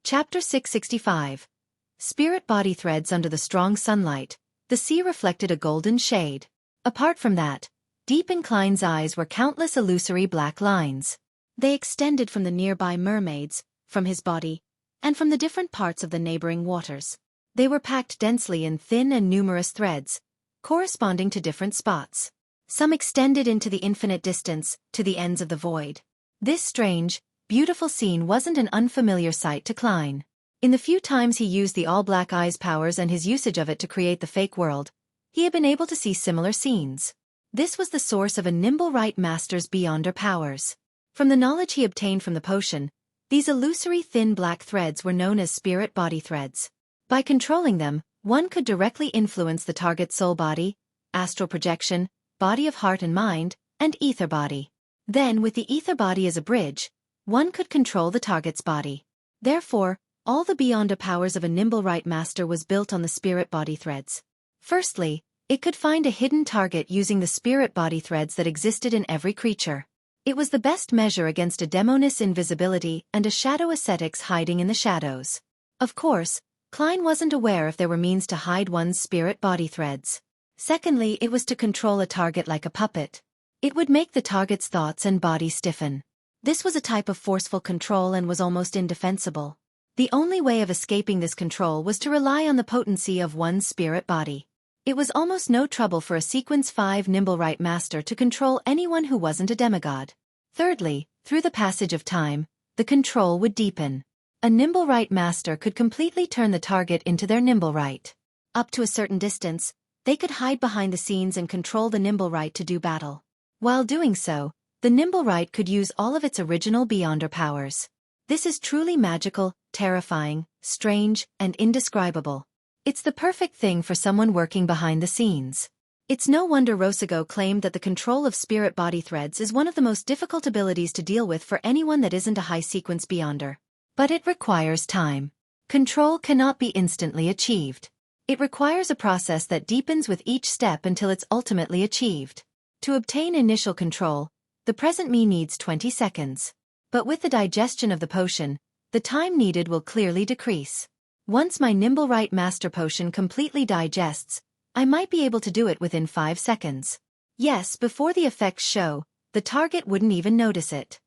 Chapter 665. Spirit body threads under the strong sunlight. The sea reflected a golden shade. Apart from that, deep in Klein's eyes were countless illusory black lines. They extended from the nearby mermaids, from his body, and from the different parts of the neighboring waters. They were packed densely in thin and numerous threads, corresponding to different spots. Some extended into the infinite distance, to the ends of the void. This strange, beautiful scene wasn't an unfamiliar sight to Klein. In the few times he used the all-black eyes powers and his usage of it to create the fake world, he had been able to see similar scenes. This was the source of a nimble right master's beyonder powers. From the knowledge he obtained from the potion, these illusory thin black threads were known as spirit body threads. By controlling them, one could directly influence the target's soul body, astral projection, body of heart and mind, and ether body. Then, with the ether body as a bridge, one could control the target's body. Therefore, all the beyonder powers of a nimble right master was built on the spirit body threads. Firstly, it could find a hidden target using the spirit body threads that existed in every creature. It was the best measure against a demoness invisibility and a shadow ascetics hiding in the shadows. Of course, Klein wasn't aware if there were means to hide one's spirit body threads. Secondly, it was to control a target like a puppet. It would make the target's thoughts and body stiffen. This was a type of forceful control and was almost indefensible. The only way of escaping this control was to rely on the potency of one's spirit body. It was almost no trouble for a Sequence 5 nimble right master to control anyone who wasn't a demigod. Thirdly, through the passage of time, the control would deepen. A nimble right master could completely turn the target into their nimble right. Up to a certain distance, they could hide behind the scenes and control the nimble right to do battle. While doing so, the nimble right could use all of its original beyonder powers. This is truly magical, terrifying, strange, and indescribable. It's the perfect thing for someone working behind the scenes. It's no wonder Rosago claimed that the control of spirit body threads is one of the most difficult abilities to deal with for anyone that isn't a high sequence beyonder. But it requires time. Control cannot be instantly achieved. It requires a process that deepens with each step until it's ultimately achieved. To obtain initial control, the present me needs 20 seconds. But with the digestion of the potion, the time needed will clearly decrease. Once my nimble right master potion completely digests, I might be able to do it within 5 seconds. Yes, before the effects show, the target wouldn't even notice it.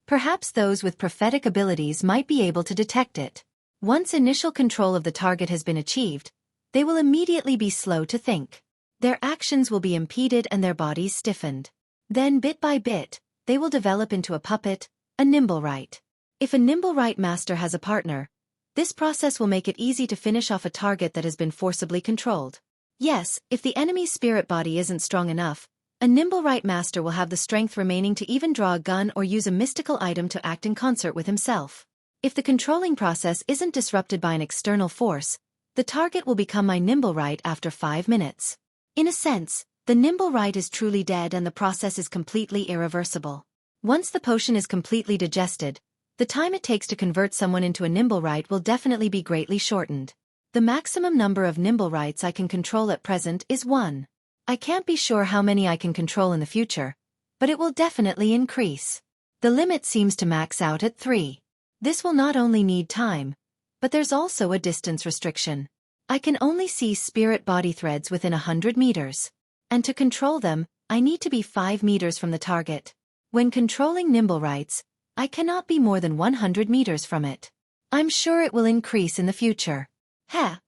Perhaps those with prophetic abilities might be able to detect it. Once initial control of the target has been achieved, they will immediately be slow to think. Their actions will be impeded and their bodies stiffened. Then bit by bit, they will develop into a puppet, a nimble right. If a nimble right master has a partner, this process will make it easy to finish off a target that has been forcibly controlled. Yes, if the enemy's spirit body isn't strong enough, a nimble right master will have the strength remaining to even draw a gun or use a mystical item to act in concert with himself. If the controlling process isn't disrupted by an external force, the target will become my nimble right after 5 minutes. In a sense, the nimble right is truly dead and the process is completely irreversible. Once the potion is completely digested, the time it takes to convert someone into a nimble right will definitely be greatly shortened. The maximum number of nimble rights I can control at present is 1. I can't be sure how many I can control in the future, but it will definitely increase. The limit seems to max out at 3. This will not only need time, but there's also a distance restriction. I can only see spirit body threads within 100 meters. And to control them, I need to be 5 meters from the target. When controlling nimble rights, I cannot be more than 100 meters from it. I'm sure it will increase in the future.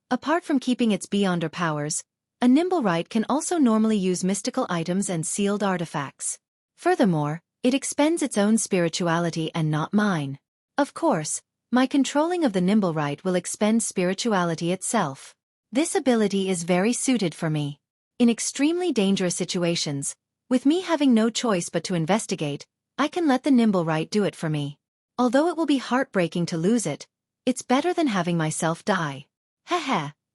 Apart from keeping its beyonder powers, a nimble right can also normally use mystical items and sealed artifacts. Furthermore, it expends its own spirituality and not mine. Of course, my controlling of the nimble right will expend spirituality itself. This ability is very suited for me. In extremely dangerous situations, with me having no choice but to investigate, I can let the nimble right do it for me. Although it will be heartbreaking to lose it, it's better than having myself die.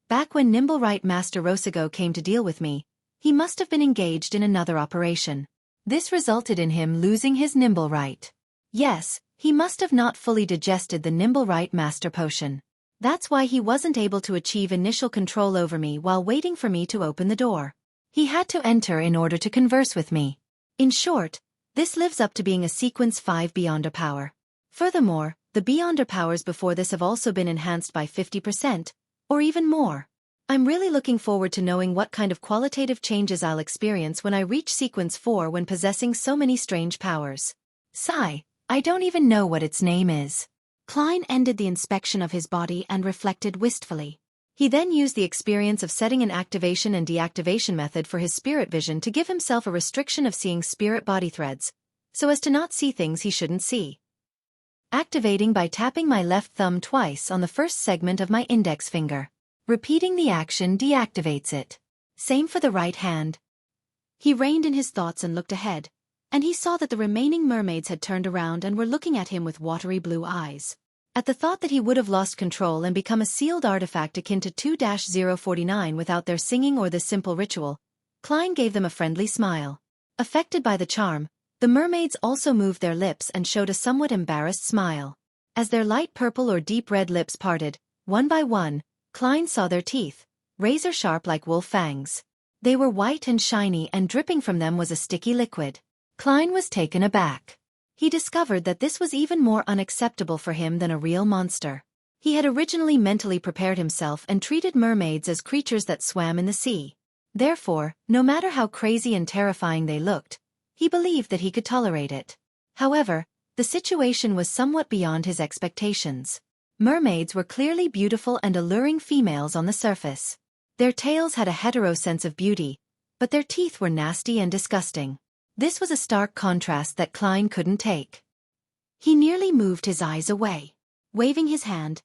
Back when nimble right master Rosago came to deal with me, he must have been engaged in another operation. This resulted in him losing his nimble right. Yes, he must have not fully digested the nimble right master potion. That's why he wasn't able to achieve initial control over me while waiting for me to open the door. He had to enter in order to converse with me. In short, this lives up to being a Sequence 5 beyonder power. Furthermore, the The Beyonder powers before this have also been enhanced by 50%, or even more. I'm really looking forward to knowing what kind of qualitative changes I'll experience when I reach Sequence 4 when possessing so many strange powers. Sigh, I don't even know what its name is. Klein ended the inspection of his body and reflected wistfully. He then used the experience of setting an activation and deactivation method for his spirit vision to give himself a restriction of seeing spirit body threads, so as to not see things he shouldn't see. Activating by tapping my left thumb twice on the first segment of my index finger. Repeating the action deactivates it. Same for the right hand. He reined in his thoughts and looked ahead, and he saw that the remaining mermaids had turned around and were looking at him with watery blue eyes. At the thought that he would have lost control and become a sealed artifact akin to 2-049 without their singing or this simple ritual, Klein gave them a friendly smile. Affected by the charm, the mermaids also moved their lips and showed a somewhat embarrassed smile. As their light purple or deep red lips parted, one by one, Klein saw their teeth, razor-sharp like wolf fangs. They were white and shiny and dripping from them was a sticky liquid. Klein was taken aback. He discovered that this was even more unacceptable for him than a real monster. He had originally mentally prepared himself and treated mermaids as creatures that swam in the sea. Therefore, no matter how crazy and terrifying they looked, he believed that he could tolerate it. However, the situation was somewhat beyond his expectations. Mermaids were clearly beautiful and alluring females on the surface. Their tails had a hetero sense of beauty, but their teeth were nasty and disgusting. This was a stark contrast that Klein couldn't take. He nearly moved his eyes away. Waving his hand,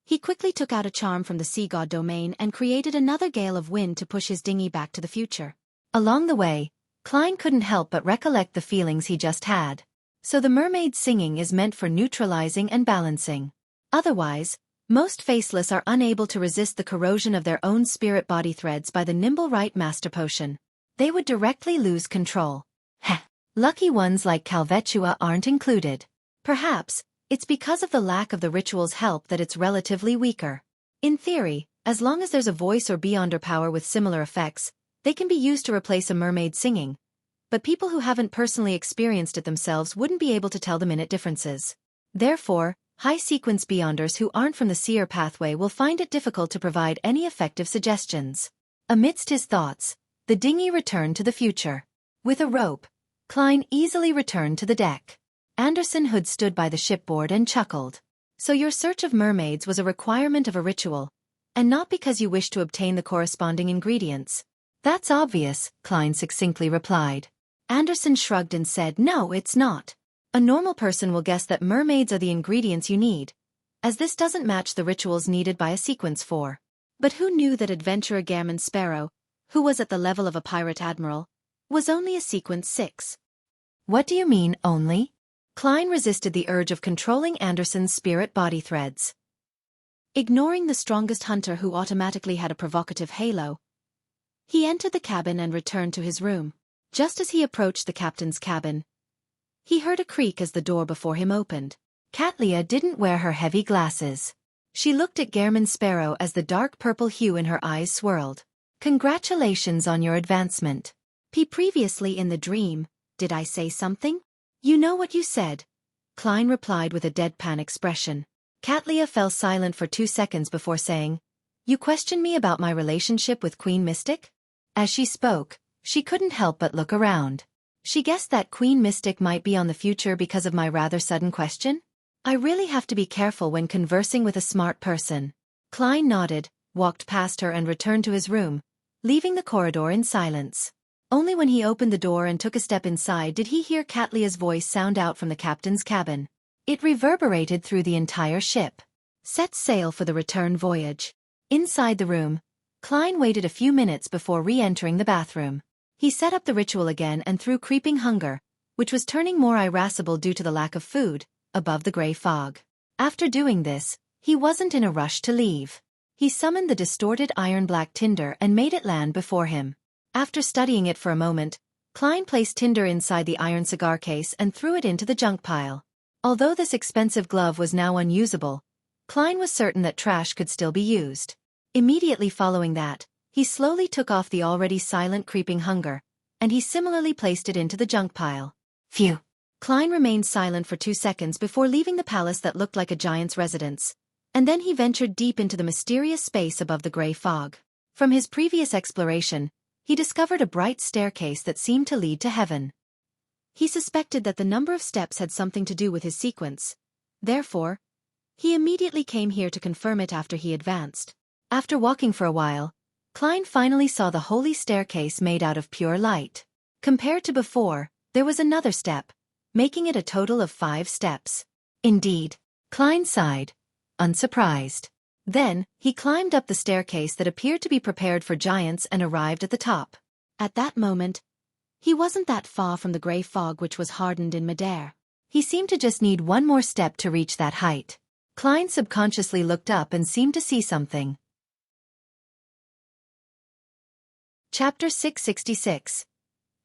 he quickly took out a charm from the sea god domain and created another gale of wind to push his dinghy back to the future. Along the way, Klein couldn't help but recollect the feelings he just had. So the mermaid singing is meant for neutralizing and balancing. Otherwise, most faceless are unable to resist the corrosion of their own spirit body threads by the nimble right master potion. They would directly lose control. Heh. Lucky ones like Calvetua aren't included. Perhaps, it's because of the lack of the ritual's help that it's relatively weaker. In theory, as long as there's a voice or Beyonder power with similar effects, they can be used to replace a mermaid singing. But people who haven't personally experienced it themselves wouldn't be able to tell the minute differences. Therefore, high-sequence Beyonders who aren't from the seer pathway will find it difficult to provide any effective suggestions. Amidst his thoughts, the dinghy returned to the future. With a rope, Klein easily returned to the deck. Anderson Hood stood by the shipboard and chuckled. So your search of mermaids was a requirement of a ritual, and not because you wished to obtain the corresponding ingredients. That's obvious, Klein succinctly replied. Anderson shrugged and said, no, it's not. A normal person will guess that mermaids are the ingredients you need, as this doesn't match the rituals needed by a Sequence 4. But who knew that adventurer Gammon Sparrow, who was at the level of a pirate admiral, was only a Sequence 6? What do you mean, only? Klein resisted the urge of controlling Anderson's spirit body threads. Ignoring the strongest hunter who automatically had a provocative halo, he entered the cabin and returned to his room. Just as he approached the captain's cabin, he heard a creak as the door before him opened. Katlia didn't wear her heavy glasses. She looked at Gammon Sparrow as the dark purple hue in her eyes swirled. Congratulations on your advancement. Previously in the dream, did I say something? You know what you said, Klein replied with a deadpan expression. Katlia fell silent for 2 seconds before saying, you questioned me about my relationship with Queen Mystic? As she spoke, she couldn't help but look around. She guessed that Queen Mystic might be on the future because of my rather sudden question? I really have to be careful when conversing with a smart person. Klein nodded, walked past her and returned to his room, leaving the corridor in silence. Only when he opened the door and took a step inside did he hear Katlia's voice sound out from the captain's cabin. It reverberated through the entire ship. Set sail for the return voyage. Inside the room, Klein waited a few minutes before re-entering the bathroom. He set up the ritual again and threw creeping hunger, which was turning more irascible due to the lack of food, above the gray fog. After doing this, he wasn't in a rush to leave. He summoned the distorted iron-black tinder and made it land before him. After studying it for a moment, Klein placed tinder inside the iron cigar case and threw it into the junk pile. Although this expensive glove was now unusable, Klein was certain that trash could still be used. Immediately following that, he slowly took off the already silent creeping hunger, and he similarly placed it into the junk pile. Phew! Klein remained silent for 2 seconds before leaving the palace that looked like a giant's residence, and then he ventured deep into the mysterious space above the gray fog. From his previous exploration, he discovered a bright staircase that seemed to lead to heaven. He suspected that the number of steps had something to do with his sequence. Therefore, he immediately came here to confirm it after he advanced. After walking for a while, Klein finally saw the holy staircase made out of pure light. Compared to before, there was another step, making it a total of 5 steps. Indeed, Klein sighed, unsurprised. Then, he climbed up the staircase that appeared to be prepared for giants and arrived at the top. At that moment, he wasn't that far from the gray fog which was hardened in midair. He seemed to just need one more step to reach that height. Klein subconsciously looked up and seemed to see something. Chapter 666.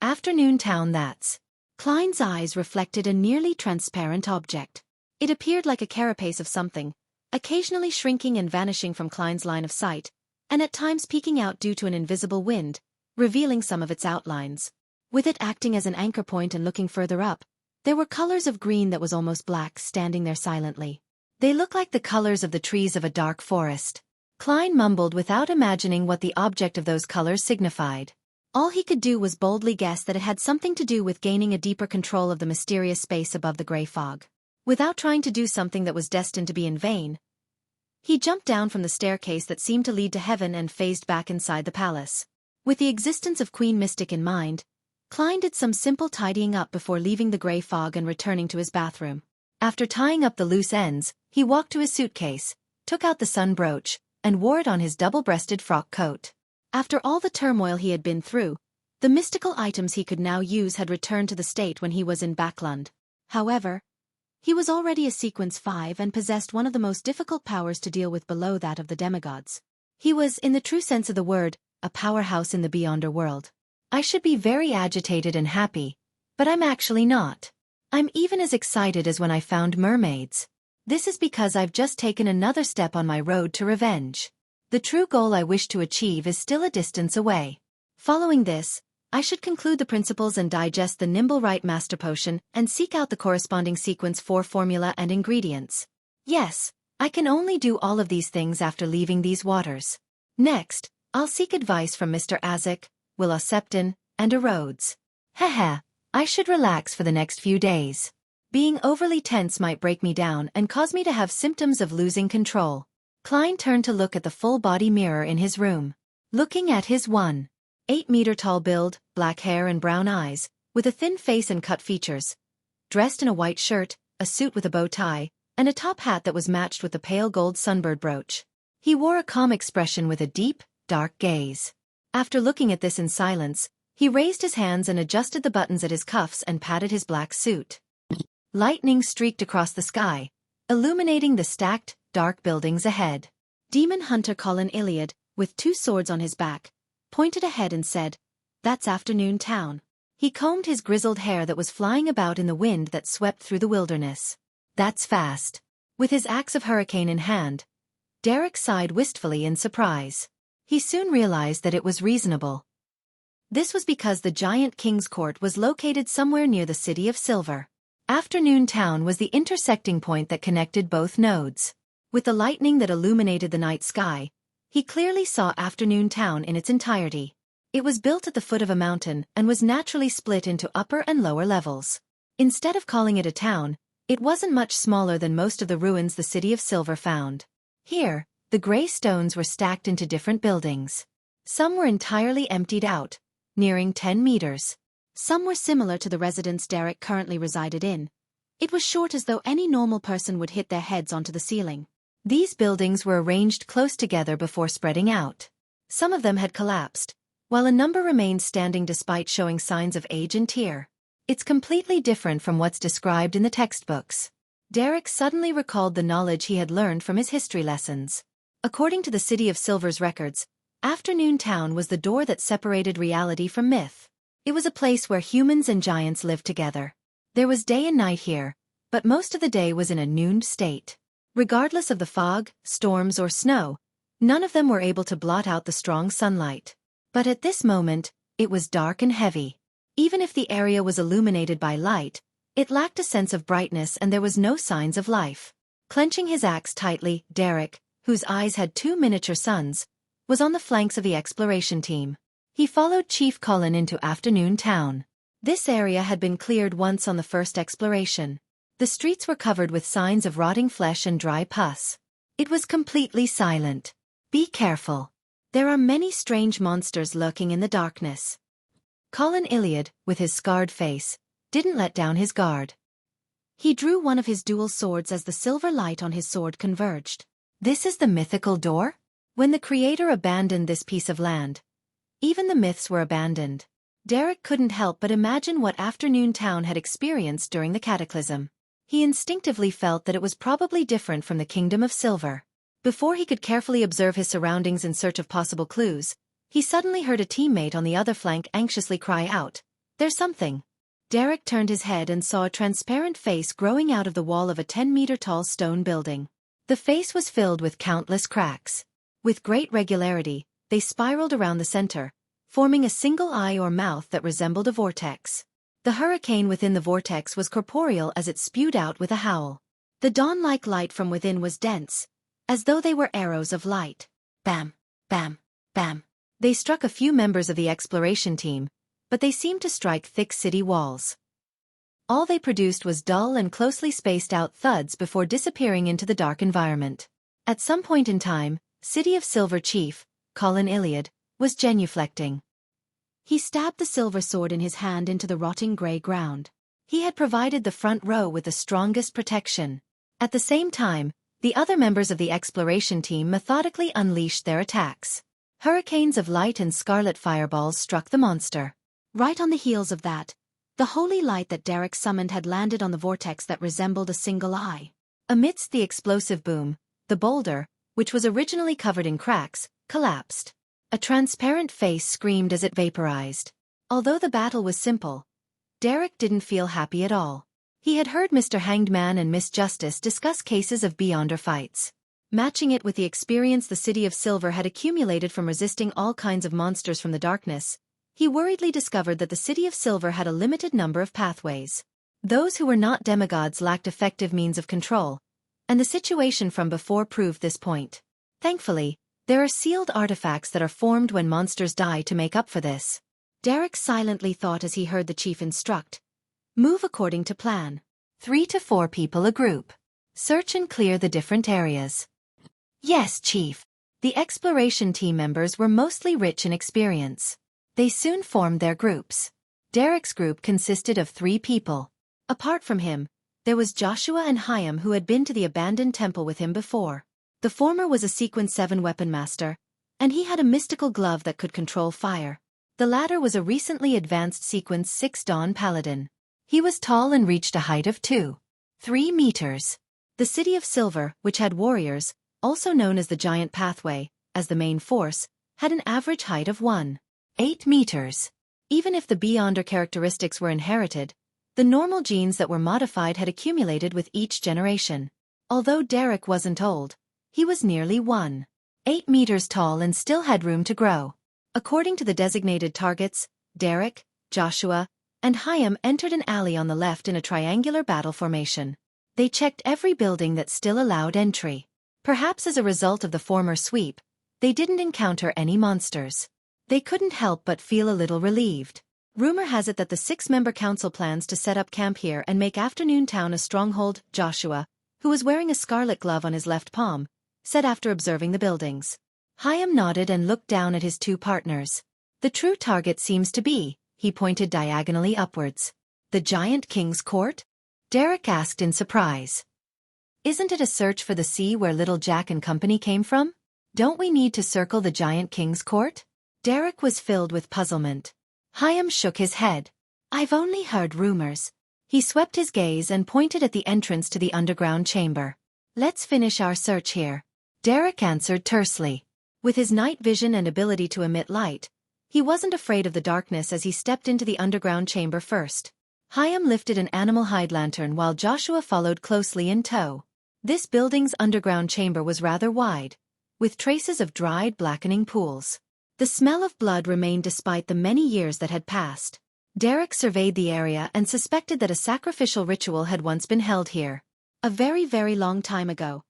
Afternoon Town. That's. Klein's eyes reflected a nearly transparent object. It appeared like a carapace of something, occasionally shrinking and vanishing from Klein's line of sight, and at times peeking out due to an invisible wind, revealing some of its outlines. With it acting as an anchor point and looking further up, there were colors of green that was almost black standing there silently. They looked like the colors of the trees of a dark forest. Klein mumbled without imagining what the object of those colors signified. All he could do was boldly guess that it had something to do with gaining a deeper control of the mysterious space above the gray fog. Without trying to do something that was destined to be in vain, he jumped down from the staircase that seemed to lead to heaven and phased back inside the palace. With the existence of Queen Mystic in mind, Klein did some simple tidying up before leaving the gray fog and returning to his bathroom. After tying up the loose ends, he walked to his suitcase, took out the sun brooch, and wore it on his double-breasted frock coat. After all the turmoil he had been through, the mystical items he could now use had returned to the state when he was in Backlund. However, he was already a sequence 5 and possessed one of the most difficult powers to deal with below that of the demigods. He was, in the true sense of the word, a powerhouse in the Beyonder world. I should be very agitated and happy, but I'm actually not. I'm even as excited as when I found mermaids. This is because I've just taken another step on my road to revenge. The true goal I wish to achieve is still a distance away. Following this, I should conclude the principles and digest the Nimble Right Master Potion and seek out the corresponding sequence 4 formula and ingredients. Yes, I can only do all of these things after leaving these waters. Next, I'll seek advice from Mr. Azek, Willa Septon, and Erodes. Haha, I should relax for the next few days. Being overly tense might break me down and cause me to have symptoms of losing control. Klein turned to look at the full-body mirror in his room. Looking at his 1.8-meter-tall build, black hair and brown eyes, with a thin face and cut features, dressed in a white shirt, a suit with a bow tie, and a top hat that was matched with the pale gold sunbird brooch. He wore a calm expression with a deep, dark gaze. After looking at this in silence, he raised his hands and adjusted the buttons at his cuffs and patted his black suit. Lightning streaked across the sky, illuminating the stacked, dark buildings ahead. Demon hunter Colin Iliad, with 2 swords on his back, pointed ahead and said, "That's Afternoon Town." He combed his grizzled hair that was flying about in the wind that swept through the wilderness. "That's fast." With his axe of hurricane in hand, Derek sighed wistfully in surprise. He soon realized that it was reasonable. This was because the giant King's Court was located somewhere near the City of Silver. Afternoon Town was the intersecting point that connected both nodes. With the lightning that illuminated the night sky, he clearly saw Afternoon Town in its entirety. It was built at the foot of a mountain and was naturally split into upper and lower levels. Instead of calling it a town, it wasn't much smaller than most of the ruins the City of Silver found. Here, the gray stones were stacked into different buildings. Some were entirely emptied out, nearing 10 meters. Some were similar to the residence Derek currently resided in. It was short as though any normal person would hit their heads onto the ceiling. These buildings were arranged close together before spreading out. Some of them had collapsed, while a number remained standing despite showing signs of age and tear. It's completely different from what's described in the textbooks. Derek suddenly recalled the knowledge he had learned from his history lessons. According to the City of Silver's records, Afternoon Town was the door that separated reality from myth. It was a place where humans and giants lived together. There was day and night here, but most of the day was in a nooned state. Regardless of the fog, storms or snow, none of them were able to blot out the strong sunlight. But at this moment, it was dark and heavy. Even if the area was illuminated by light, It lacked a sense of brightness and there was no signs of life. Clenching his axe tightly, Derek, whose eyes had two miniature suns, was on the flanks of the exploration team. He followed Chief Cullen into Afternoon Town. This area had been cleared once on the first exploration. The streets were covered with signs of rotting flesh and dry pus. It was completely silent. Be careful. There are many strange monsters lurking in the darkness. Colin Iliad, with his scarred face, didn't let down his guard. He drew one of his dual swords as the silver light on his sword converged. This is the mythical door? When the creator abandoned this piece of land, even the myths were abandoned. Derek couldn't help but imagine what Afternoon Town had experienced during the cataclysm. He instinctively felt that it was probably different from the Kingdom of Silver. Before he could carefully observe his surroundings in search of possible clues, he suddenly heard a teammate on the other flank anxiously cry out, "There's something." Derek turned his head and saw a transparent face growing out of the wall of a 10-meter-tall stone building. The face was filled with countless cracks. With great regularity, they spiraled around the center, forming a single eye or mouth that resembled a vortex. The hurricane within the vortex was corporeal as it spewed out with a howl. The dawn-like light from within was dense, as though they were arrows of light. Bam, bam, bam. They struck a few members of the exploration team, but they seemed to strike thick city walls. All they produced was dull and closely spaced-out thuds before disappearing into the dark environment. At some point in time, City of Silver Chief, Colin Iliad, was genuflecting. He stabbed the silver sword in his hand into the rotting grey ground. He had provided the front row with the strongest protection. At the same time, the other members of the exploration team methodically unleashed their attacks. Hurricanes of light and scarlet fireballs struck the monster. Right on the heels of that, the holy light that Derek summoned had landed on the vortex that resembled a single eye. Amidst the explosive boom, the boulder, which was originally covered in cracks, collapsed. A transparent face screamed as it vaporized. Although the battle was simple, Derek didn't feel happy at all. He had heard Mr. Hanged Man and Miss Justice discuss cases of Bystander fights. Matching it with the experience the City of Silver had accumulated from resisting all kinds of monsters from the darkness, he worriedly discovered that the City of Silver had a limited number of pathways. Those who were not demigods lacked effective means of control, and the situation from before proved this point. Thankfully, there are sealed artifacts that are formed when monsters die to make up for this. Derek silently thought as he heard the chief instruct, "Move according to plan. 3 to 4 people a group. Search and clear the different areas." "Yes, Chief." The exploration team members were mostly rich in experience. They soon formed their groups. Derek's group consisted of 3 people. Apart from him, there was Joshua and Hyam who had been to the abandoned temple with him before. The former was a Sequence 7 weapon master, and he had a mystical glove that could control fire. The latter was a recently advanced Sequence 6 Dawn Paladin. He was tall and reached a height of 2.3 meters. The City of Silver, which had warriors, also known as the Giant Pathway, as the main force, had an average height of 1.8 meters. Even if the Bystander characteristics were inherited, the normal genes that were modified had accumulated with each generation. Although Derek wasn't old, he was nearly 1.8 meters tall and still had room to grow. According to the designated targets, Derek, Joshua, and Hyam entered an alley on the left in a triangular battle formation. They checked every building that still allowed entry. Perhaps as a result of the former sweep, they didn't encounter any monsters. They couldn't help but feel a little relieved. Rumor has it that the 6-member council plans to set up camp here and make Afternoon Town a stronghold. Joshua, who was wearing a scarlet glove on his left palm, said after observing the buildings. Hyam nodded and looked down at his 2 partners. "The true target seems to be," he pointed diagonally upwards, "the Giant King's Court?" Derek asked in surprise. "Isn't it a search for the sea where Little Jack and company came from? Don't we need to circle the Giant King's Court?" Derek was filled with puzzlement. Hyam shook his head. "I've only heard rumors." He swept his gaze and pointed at the entrance to the underground chamber. "Let's finish our search here," Derek answered tersely. With his night vision and ability to emit light, he wasn't afraid of the darkness as he stepped into the underground chamber first. Hyam lifted an animal hide lantern while Joshua followed closely in tow. This building's underground chamber was rather wide, with traces of dried blackening pools. The smell of blood remained despite the many years that had passed. Derek surveyed the area and suspected that a sacrificial ritual had once been held here. A very, very long time ago.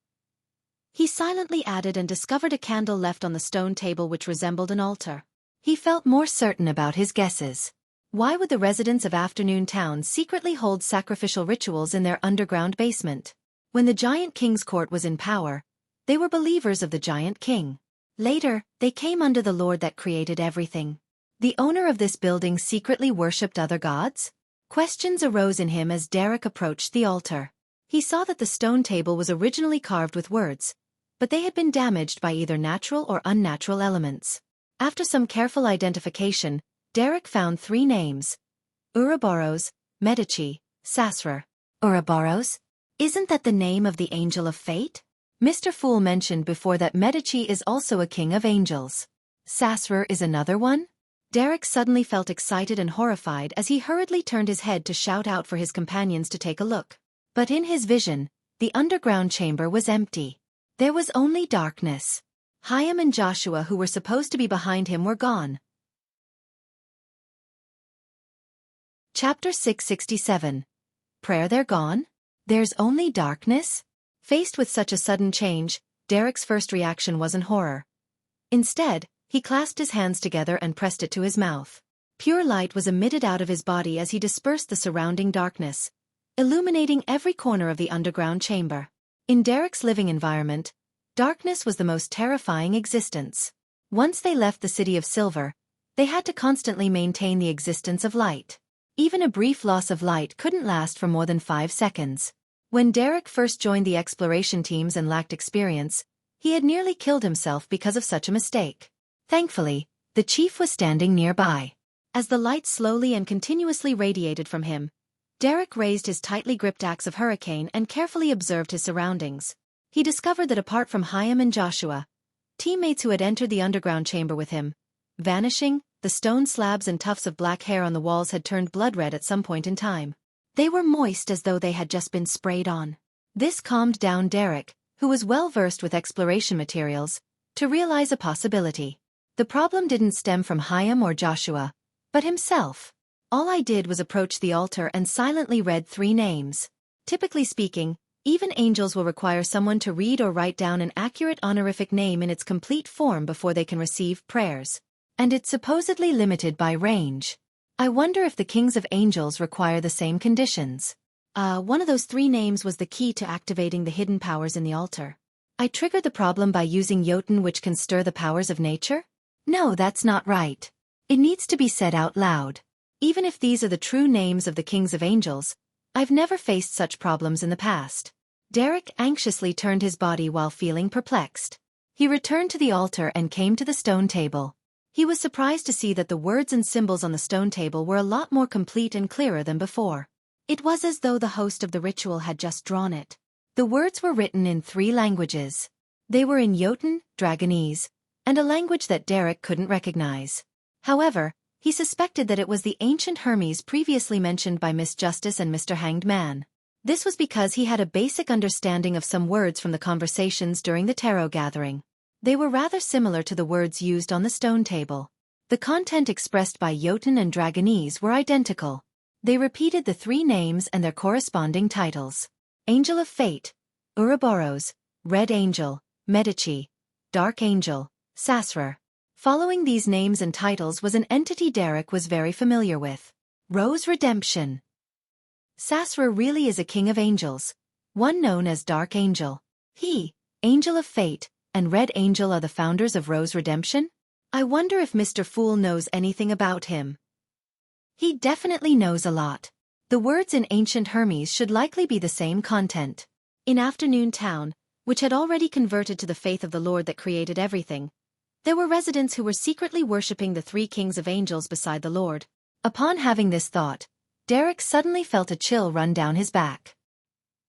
He silently added and discovered a candle left on the stone table which resembled an altar. He felt more certain about his guesses. Why would the residents of Afternoon Town secretly hold sacrificial rituals in their underground basement? When the Giant King's court was in power, they were believers of the Giant King. Later, they came under the Lord that created everything. The owner of this building secretly worshipped other gods? Questions arose in him as Derek approached the altar. He saw that the stone table was originally carved with words, but they had been damaged by either natural or unnatural elements. After some careful identification, Derek found 3 names: Ouroboros, Medici, Sasra. Ouroboros? Isn't that the name of the angel of fate? Mr. Fool mentioned before that Medici is also a king of angels. Sasra is another one? Derek suddenly felt excited and horrified as he hurriedly turned his head to shout out for his companions to take a look. But in his vision, the underground chamber was empty. There was only darkness. Hyam and Joshua, who were supposed to be behind him, were gone. Chapter 667. Prayer. They're gone? There's only darkness? Faced with such a sudden change, Derek's first reaction wasn't horror. Instead, he clasped his hands together and pressed it to his mouth. Pure light was emitted out of his body as he dispersed the surrounding darkness, illuminating every corner of the underground chamber. In Derek's living environment, darkness was the most terrifying existence. Once they left the City of Silver, they had to constantly maintain the existence of light. Even a brief loss of light couldn't last for more than 5 seconds. When Derek first joined the exploration teams and lacked experience, he had nearly killed himself because of such a mistake. Thankfully, the chief was standing nearby. As the light slowly and continuously radiated from him, Derek raised his tightly gripped axe of hurricane and carefully observed his surroundings. He discovered that apart from Hyam and Joshua, teammates who had entered the underground chamber with him, vanishing, the stone slabs and tufts of black hair on the walls had turned blood red at some point in time. They were moist as though they had just been sprayed on. This calmed down Derek, who was well versed with exploration materials, to realize a possibility. The problem didn't stem from Hyam or Joshua, but himself. All I did was approach the altar and silently read 3 names. Typically speaking, even angels will require someone to read or write down an accurate honorific name in its complete form before they can receive prayers. And it's supposedly limited by range. I wonder if the kings of angels require the same conditions. One of those 3 names was the key to activating the hidden powers in the altar. I triggered the problem by using Jotun, which can stir the powers of nature? No, that's not right. It needs to be said out loud. Even if these are the true names of the kings of angels, I've never faced such problems in the past. Derek anxiously turned his body while feeling perplexed. He returned to the altar and came to the stone table. He was surprised to see that the words and symbols on the stone table were a lot more complete and clearer than before. It was as though the host of the ritual had just drawn it. The words were written in 3 languages. They were in Jotun, Dragonese, and a language that Derek couldn't recognize. However, he suspected that it was the ancient Hermes previously mentioned by Miss Justice and Mr. Hanged Man. This was because he had a basic understanding of some words from the conversations during the tarot gathering. They were rather similar to the words used on the stone table. The content expressed by Jotun and Dragonese were identical. They repeated the 3 names and their corresponding titles. Angel of Fate, Ouroboros, Red Angel, Medici, Dark Angel, Sasra. Following these names and titles was an entity Derek was very familiar with. Rose Redemption. Sasra really is a king of angels, one known as Dark Angel. He, Angel of Fate, and Red Angel are the founders of Rose Redemption? I wonder if Mr. Fool knows anything about him. He definitely knows a lot. The words in ancient Hermes should likely be the same content. In Afternoon Town, which had already converted to the faith of the Lord that created everything, there were residents who were secretly worshipping the 3 kings of angels beside the Lord. Upon having this thought, Derek suddenly felt a chill run down his back.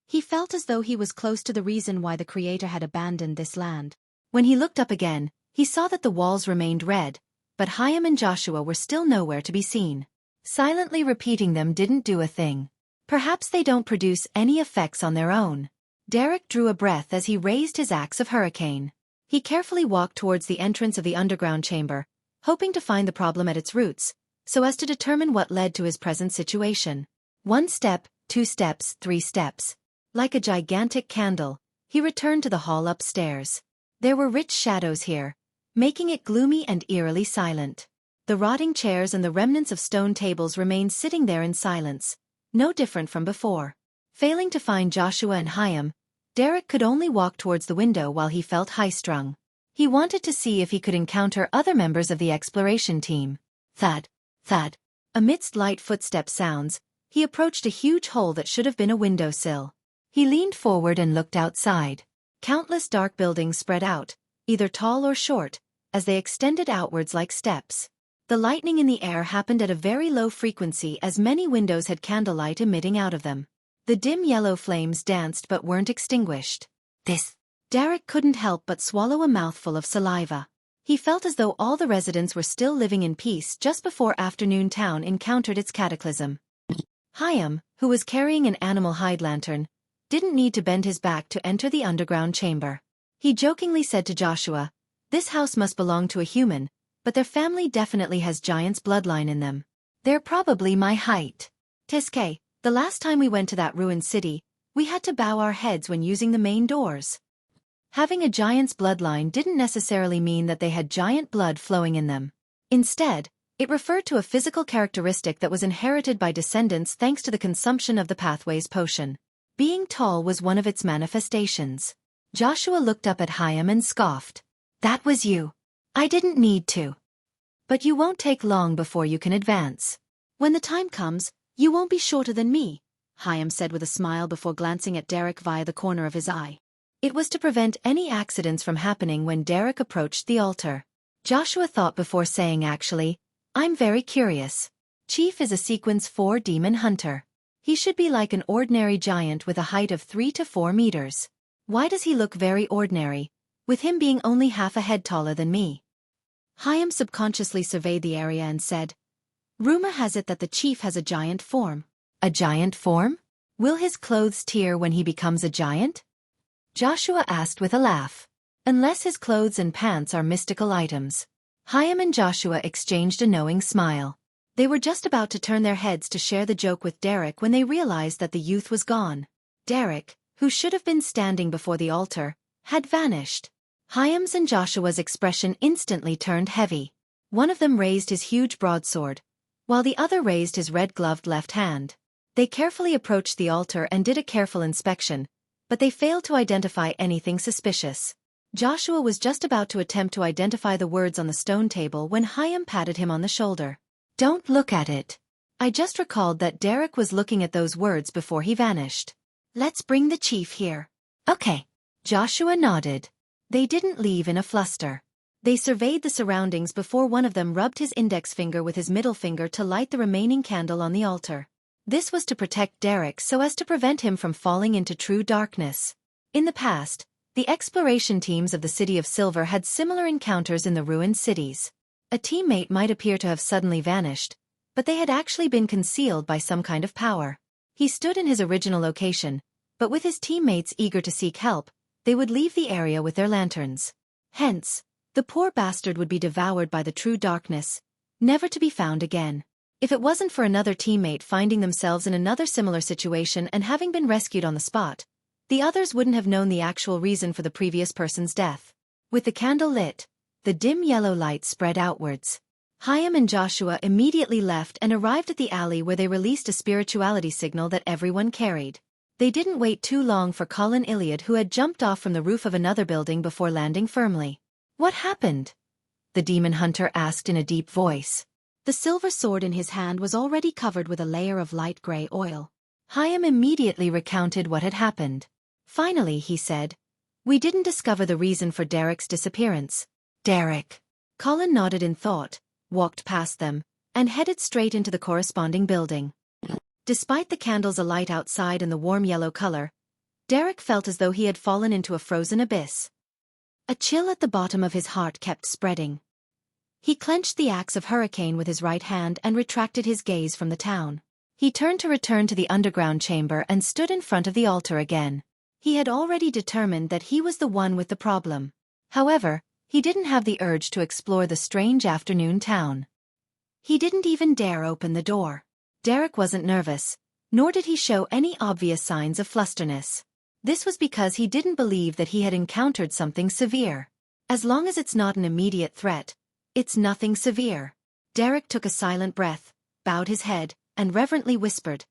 He felt as though he was close to the reason why the Creator had abandoned this land. When he looked up again, he saw that the walls remained red, but Hyam and Joshua were still nowhere to be seen. Silently repeating them didn't do a thing. Perhaps they don't produce any effects on their own. Derek drew a breath as he raised his axe of hurricane. He carefully walked towards the entrance of the underground chamber, hoping to find the problem at its roots, so as to determine what led to his present situation. 1 step, 2 steps, 3 steps. Like a gigantic candle, he returned to the hall upstairs. There were rich shadows here, making it gloomy and eerily silent. The rotting chairs and the remnants of stone tables remained sitting there in silence, no different from before. Failing to find Joshua and Hyam, Derek could only walk towards the window while he felt high-strung. He wanted to see if he could encounter other members of the exploration team. Thud. Amidst light footstep sounds, he approached a huge hole that should have been a windowsill. He leaned forward and looked outside. Countless dark buildings spread out, either tall or short, as they extended outwards like steps. The lightning in the air happened at a very low frequency as many windows had candlelight emitting out of them. The dim yellow flames danced but weren't extinguished. Derek couldn't help but swallow a mouthful of saliva. He felt as though all the residents were still living in peace just before Afternoon Town encountered its cataclysm. Hyam, who was carrying an animal hide lantern, didn't need to bend his back to enter the underground chamber. He jokingly said to Joshua, "This house must belong to a human, but their family definitely has giant's bloodline in them. They're probably my height. Tiske, the last time we went to that ruined city, we had to bow our heads when using the main doors." Having a giant's bloodline didn't necessarily mean that they had giant blood flowing in them. Instead, it referred to a physical characteristic that was inherited by descendants thanks to the consumption of the Pathways potion. Being tall was one of its manifestations. Joshua looked up at Hyam and scoffed. "That was you. I didn't need to. But you won't take long before you can advance. When the time comes, you won't be shorter than me," Hyam said with a smile before glancing at Derek via the corner of his eye. It was to prevent any accidents from happening when Derek approached the altar. Joshua thought before saying, "Actually, I'm very curious. Chief is a Sequence 4 demon hunter. He should be like an ordinary giant with a height of 3 to 4 meters. Why does he look very ordinary, with him being only half a head taller than me?" Hyam subconsciously surveyed the area and said, "Rumor has it that the chief has a giant form." "A giant form? Will his clothes tear when he becomes a giant?" Joshua asked with a laugh. "Unless his clothes and pants are mystical items." Hyam and Joshua exchanged a knowing smile. They were just about to turn their heads to share the joke with Derek when they realized that the youth was gone. Derek, who should have been standing before the altar, had vanished. Hyam's and Joshua's expression instantly turned heavy. One of them raised his huge broadsword, while the other raised his red-gloved left hand. They carefully approached the altar and did a careful inspection, but they failed to identify anything suspicious. Joshua was just about to attempt to identify the words on the stone table when Hyam patted him on the shoulder. "Don't look at it. I just recalled that Derek was looking at those words before he vanished. Let's bring the chief here." "Okay." Joshua nodded. They didn't leave in a fluster. They surveyed the surroundings before one of them rubbed his index finger with his middle finger to light the remaining candle on the altar. This was to protect Derek so as to prevent him from falling into true darkness. In the past, the exploration teams of the City of Silver had similar encounters in the ruined cities. A teammate might appear to have suddenly vanished, but they had actually been concealed by some kind of power. He stood in his original location, but with his teammates eager to seek help, they would leave the area with their lanterns. Hence, the poor bastard would be devoured by the true darkness, never to be found again. If it wasn't for another teammate finding themselves in another similar situation and having been rescued on the spot, the others wouldn't have known the actual reason for the previous person's death. With the candle lit, the dim yellow light spread outwards. Hyam and Joshua immediately left and arrived at the alley where they released a spirituality signal that everyone carried. They didn't wait too long for Colin Iliad, who had jumped off from the roof of another building before landing firmly. "What happened?" the demon hunter asked in a deep voice. The silver sword in his hand was already covered with a layer of light gray oil. Hyam immediately recounted what had happened. Finally, he said, "We didn't discover the reason for Derek's disappearance." "Derek." Colin nodded in thought, walked past them, and headed straight into the corresponding building. Despite the candles alight outside and the warm yellow color, Derek felt as though he had fallen into a frozen abyss. A chill at the bottom of his heart kept spreading. He clenched the axe of Hurricane with his right hand and retracted his gaze from the town. He turned to return to the underground chamber and stood in front of the altar again. He had already determined that he was the one with the problem. However, he didn't have the urge to explore the strange afternoon town. He didn't even dare open the door. Derek wasn't nervous, nor did he show any obvious signs of flusterness. This was because he didn't believe that he had encountered something severe. As long as it's not an immediate threat, it's nothing severe. Derek took a silent breath, bowed his head, and reverently whispered,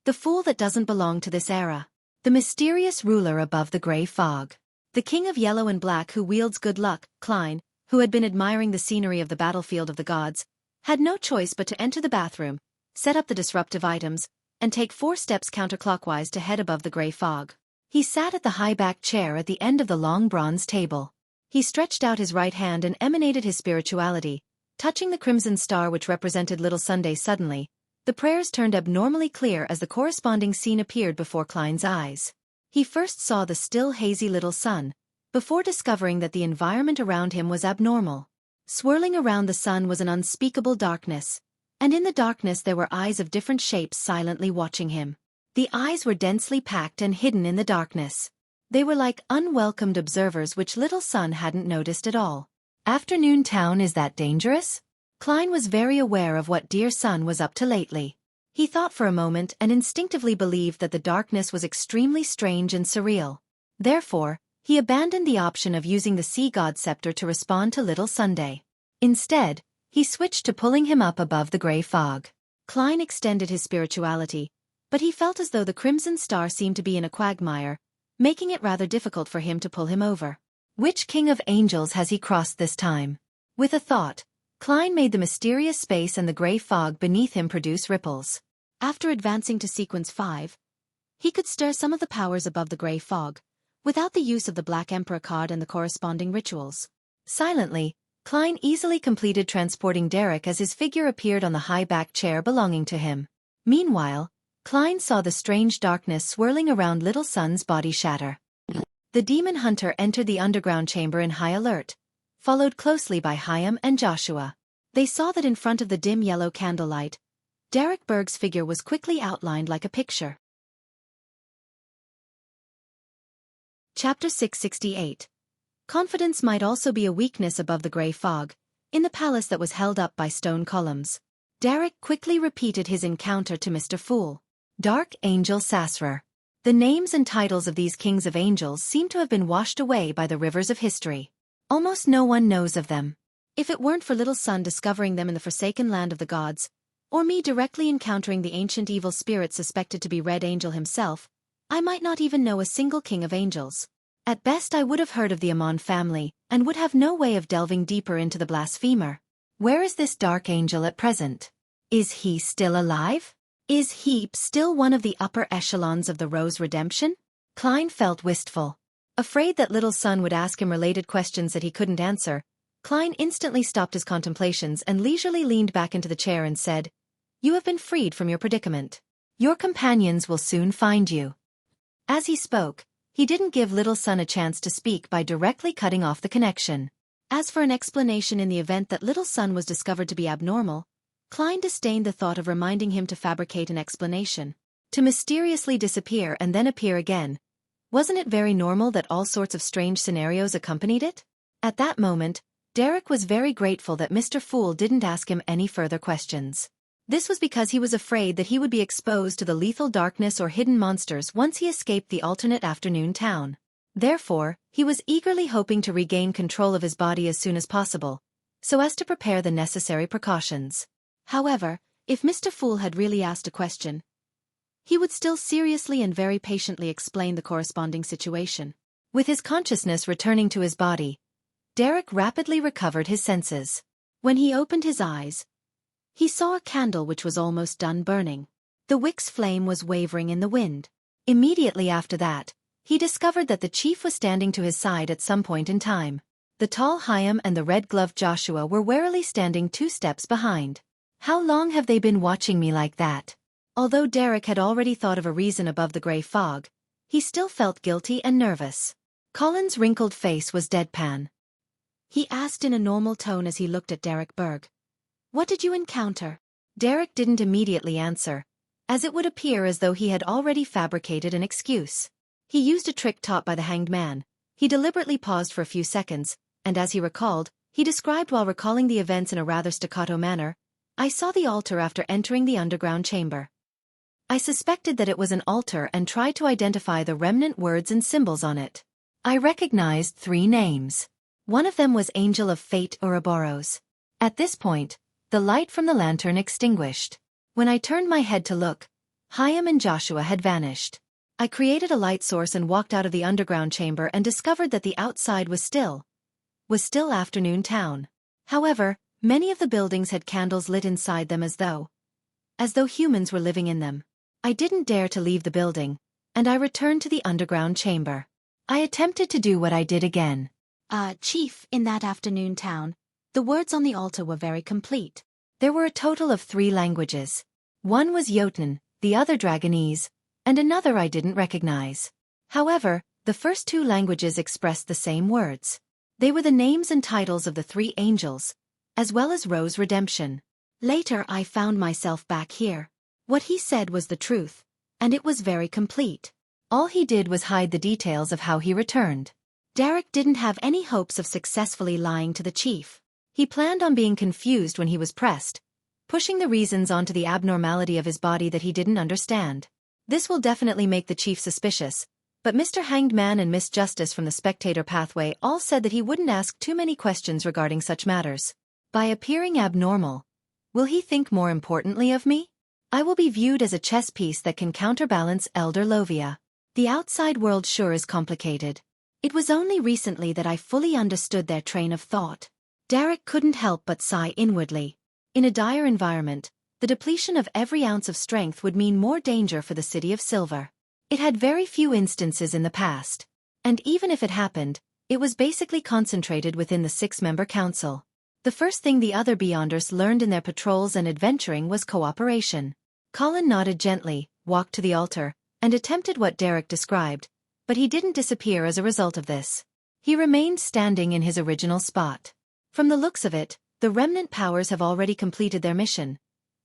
"The fool that doesn't belong to this era. The mysterious ruler above the gray fog. The king of yellow and black who wields good luck." Klein, who had been admiring the scenery of the battlefield of the gods, had no choice but to enter the bathroom, set up the disruptive items, and take 4 steps counterclockwise to head above the gray fog. He sat at the high-backed chair at the end of the long bronze table. He stretched out his right hand and emanated his spirituality, touching the crimson star which represented Little Sunday. Suddenly, the prayers turned abnormally clear as the corresponding scene appeared before Klein's eyes. He first saw the still hazy little sun, before discovering that the environment around him was abnormal. Swirling around the sun was an unspeakable darkness, and in the darkness there were eyes of different shapes silently watching him. The eyes were densely packed and hidden in the darkness. They were like unwelcomed observers which Little Sun hadn't noticed at all. Afternoon town, is that dangerous? Klein was very aware of what Dear Sun was up to lately. He thought for a moment and instinctively believed that the darkness was extremely strange and surreal. Therefore, he abandoned the option of using the sea god scepter to respond to Little Sunday. Instead, he switched to pulling him up above the gray fog. Klein extended his spirituality, but he felt as though the crimson star seemed to be in a quagmire, making it rather difficult for him to pull him over. Which king of angels has he crossed this time? With a thought, Klein made the mysterious space and the gray fog beneath him produce ripples. After advancing to sequence 5, he could stir some of the powers above the gray fog, without the use of the Black Emperor card and the corresponding rituals. Silently, Klein easily completed transporting Derek as his figure appeared on the high-backed chair belonging to him. Meanwhile, Klein saw the strange darkness swirling around Little Sun's body shatter. The demon hunter entered the underground chamber in high alert, followed closely by Chaim and Joshua. They saw that in front of the dim yellow candlelight, Derek Berg's figure was quickly outlined like a picture. Chapter 668. Confidence might also be a weakness above the gray fog, in the palace that was held up by stone columns. Derek quickly repeated his encounter to Mr. Fool. Dark Angel Sasrer. The names and titles of these kings of angels seem to have been washed away by the rivers of history. Almost no one knows of them. If it weren't for Little Sun discovering them in the forsaken land of the gods, or me directly encountering the ancient evil spirit suspected to be Red Angel himself, I might not even know a single king of angels. At best I would have heard of the Amon family, and would have no way of delving deeper into the blasphemer. Where is this dark angel at present? Is he still alive? Is he still one of the upper echelons of the Rose Redemption? Klein felt wistful. Afraid that Little Sun would ask him related questions that he couldn't answer, Klein instantly stopped his contemplations and leisurely leaned back into the chair and said, "You have been freed from your predicament. Your companions will soon find you." As he spoke, he didn't give Little Sun a chance to speak by directly cutting off the connection. As for an explanation in the event that Little Sun was discovered to be abnormal, Klein disdained the thought of reminding him to fabricate an explanation. To mysteriously disappear and then appear again, wasn't it very normal that all sorts of strange scenarios accompanied it? At that moment, Derek was very grateful that Mr. Fool didn't ask him any further questions. This was because he was afraid that he would be exposed to the lethal darkness or hidden monsters once he escaped the alternate afternoon town. Therefore, he was eagerly hoping to regain control of his body as soon as possible, so as to prepare the necessary precautions. However, if Mr. Fool had really asked a question, he would still seriously and very patiently explain the corresponding situation. With his consciousness returning to his body, Derek rapidly recovered his senses. When he opened his eyes, he saw a candle which was almost done burning. The wick's flame was wavering in the wind. Immediately after that, he discovered that the chief was standing to his side at some point in time. The tall Chaim and the red-gloved Joshua were warily standing 2 steps behind. How long have they been watching me like that? Although Derek had already thought of a reason above the gray fog, he still felt guilty and nervous. Colin's wrinkled face was deadpan. He asked in a normal tone as he looked at Derek Berg, "What did you encounter?" Derek didn't immediately answer, as it would appear as though he had already fabricated an excuse. He used a trick taught by the hanged man. He deliberately paused for a few seconds, and as he recalled, he described while recalling the events in a rather staccato manner, I saw the altar after entering the underground chamber. I suspected that it was an altar and tried to identify the remnant words and symbols on it. I recognized 3 names. One of them was Angel of Fate Ouroboros. At this point, the light from the lantern extinguished. When I turned my head to look, Hyam and Joshua had vanished. I created a light source and walked out of the underground chamber and discovered that the outside was still afternoon town. However, many of the buildings had candles lit inside them as though humans were living in them. I didn't dare to leave the building, and I returned to the underground chamber. I attempted to do what I did again. Chief, in that afternoon town, the words on the altar were very complete. There were a total of 3 languages. One was Jotun, the other Dragonese, and another I didn't recognize. However, the first 2 languages expressed the same words. They were the names and titles of the 3 angels, as well as Ro's redemption. Later I found myself back here. What he said was the truth, and it was very complete. All he did was hide the details of how he returned. Derek didn't have any hopes of successfully lying to the chief. He planned on being confused when he was pressed, pushing the reasons onto the abnormality of his body that he didn't understand. This will definitely make the chief suspicious, but Mr. Hanged Man and Miss Justice from the Spectator Pathway all said that he wouldn't ask too many questions regarding such matters. By appearing abnormal, will he think more importantly of me? I will be viewed as a chess piece that can counterbalance Elder Lovia. The outside world sure is complicated. It was only recently that I fully understood their train of thought. Derek couldn't help but sigh inwardly. In a dire environment, the depletion of every ounce of strength would mean more danger for the City of Silver. It had very few instances in the past. And even if it happened, it was basically concentrated within the 6-member council. The first thing the other Beyonders learned in their patrols and adventuring was cooperation. Colin nodded gently, walked to the altar, and attempted what Derek described, but he didn't disappear as a result of this. He remained standing in his original spot. From the looks of it, the remnant powers have already completed their mission.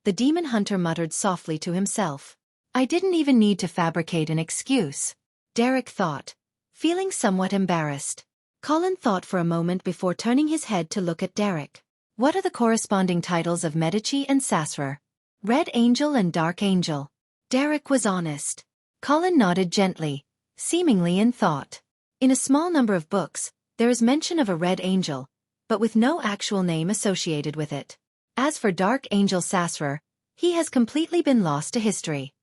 The demon hunter muttered softly to himself. I didn't even need to fabricate an excuse, Derek thought, feeling somewhat embarrassed. Colin thought for a moment before turning his head to look at Derek. What are the corresponding titles of Medici and Sasrer? Red Angel and Dark Angel. Derek was honest. Colin nodded gently, seemingly in thought. In a small number of books, there is mention of a Red Angel, but with no actual name associated with it. As for Dark Angel Sasrer, he has completely been lost to history.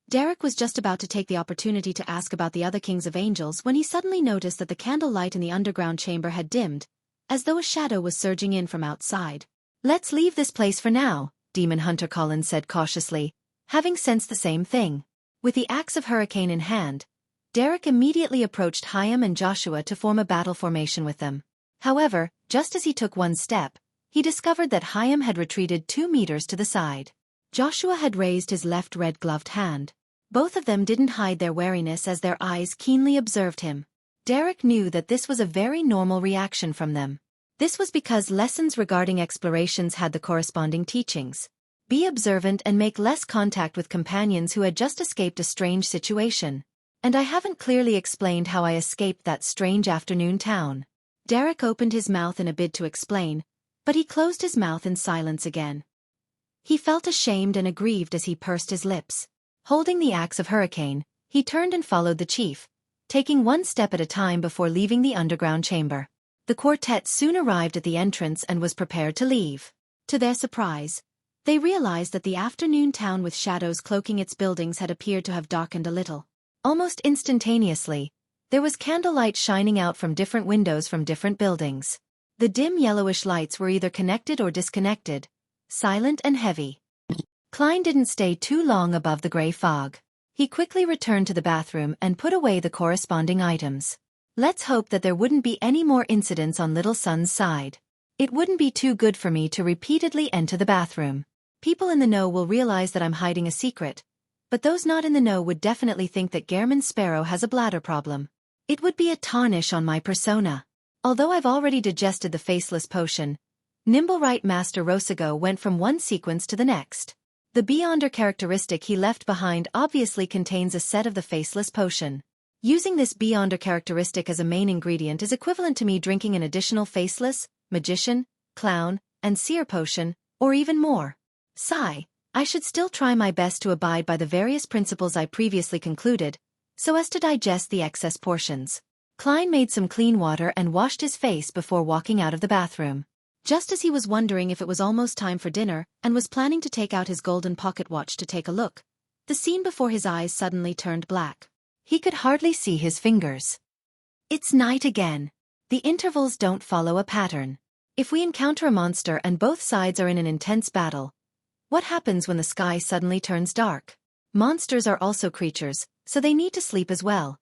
Derek was just about to take the opportunity to ask about the other kings of angels when he suddenly noticed that the candle light in the underground chamber had dimmed, as though a shadow was surging in from outside. Let's leave this place for now, Demon Hunter Colin said cautiously, having sensed the same thing. With the axe of Hurricane in hand, Derek immediately approached Hyam and Joshua to form a battle formation with them. However, just as he took one step, he discovered that Hyam had retreated 2 meters to the side. Joshua had raised his left red-gloved hand. Both of them didn't hide their wariness as their eyes keenly observed him. Derek knew that this was a very normal reaction from them. This was because lessons regarding explorations had the corresponding teachings. Be observant and make less contact with companions who had just escaped a strange situation. And I haven't clearly explained how I escaped that strange afternoon town. Derek opened his mouth in a bid to explain, but he closed his mouth in silence again. He felt ashamed and aggrieved as he pursed his lips. Holding the axe of Hurricane, he turned and followed the chief, taking one step at a time before leaving the underground chamber. The quartet soon arrived at the entrance and was prepared to leave. To their surprise, they realized that the afternoon town with shadows cloaking its buildings had appeared to have darkened a little. Almost instantaneously, there was candlelight shining out from different windows from different buildings. The dim yellowish lights were either connected or disconnected, silent and heavy. Klein didn't stay too long above the gray fog. He quickly returned to the bathroom and put away the corresponding items. Let's hope that there wouldn't be any more incidents on Little Sun's side. It wouldn't be too good for me to repeatedly enter the bathroom. People in the know will realize that I'm hiding a secret, but those not in the know would definitely think that Gehrman Sparrow has a bladder problem. It would be a tarnish on my persona. Although I've already digested the faceless potion, Nimblewright Master Rosago went from one sequence to the next. The Beyonder characteristic he left behind obviously contains a set of the faceless potion. Using this Beyonder characteristic as a main ingredient is equivalent to me drinking an additional faceless, magician, clown, and seer potion, Or even more. Sigh, I should still try my best to abide by the various principles I previously concluded, so as to digest the excess portions. Klein made some clean water and washed his face before walking out of the bathroom. Just as he was wondering if it was almost time for dinner and was planning to take out his golden pocket watch to take a look, the scene before his eyes suddenly turned black. He could hardly see his fingers. It's night again. The intervals don't follow a pattern. If we encounter a monster and both sides are in an intense battle, what happens when the sky suddenly turns dark? Monsters are also creatures, so they need to sleep as well.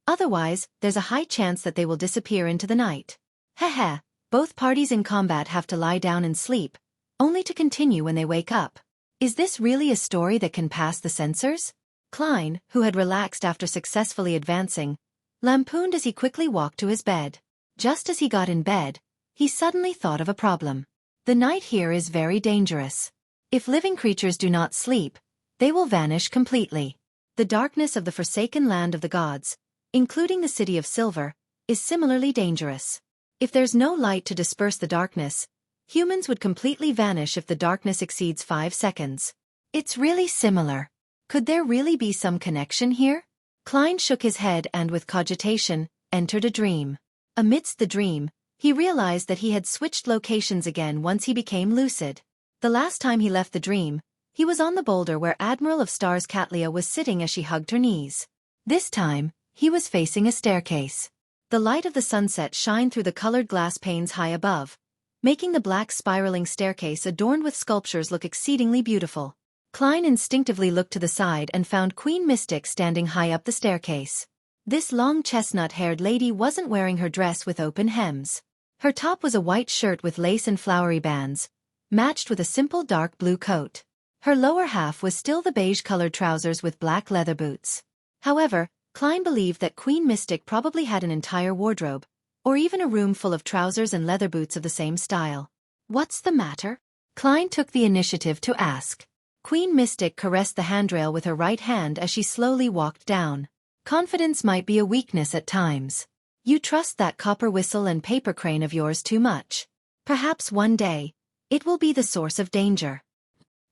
Otherwise, there's a high chance that they will disappear into the night. Heh, both parties in combat have to lie down and sleep, only to continue when they wake up. Is this really a story that can pass the censors? Klein, who had relaxed after successfully advancing, lampooned as he quickly walked to his bed. Just as he got in bed, he suddenly thought of a problem. The night here is very dangerous. If living creatures do not sleep, they will vanish completely. The darkness of the forsaken land of the gods, including the city of silver, is similarly dangerous. If there's no light to disperse the darkness, humans would completely vanish if the darkness exceeds 5 seconds. It's really similar. Could there really be some connection here? Klein shook his head and with cogitation, entered a dream. Amidst the dream, he realized that he had switched locations again once he became lucid. The last time he left the dream, he was on the boulder where Admiral of Stars Katlia was sitting as she hugged her knees. This time, he was facing a staircase. The light of the sunset shined through the colored glass panes high above, making the black spiraling staircase adorned with sculptures look exceedingly beautiful. Klein instinctively looked to the side and found Queen Mystic standing high up the staircase. This long chestnut-haired lady wasn't wearing her dress with open hems. Her top was a white shirt with lace and flowery bands, matched with a simple dark blue coat. Her lower half was still the beige-colored trousers with black leather boots. However, Klein believed that Queen Mystic probably had an entire wardrobe, or even a room full of trousers and leather boots of the same style. What's the matter? Klein took the initiative to ask. Queen Mystic caressed the handrail with her right hand as she slowly walked down. Confidence might be a weakness at times. You trust that copper whistle and paper crane of yours too much. Perhaps one day, it will be the source of danger.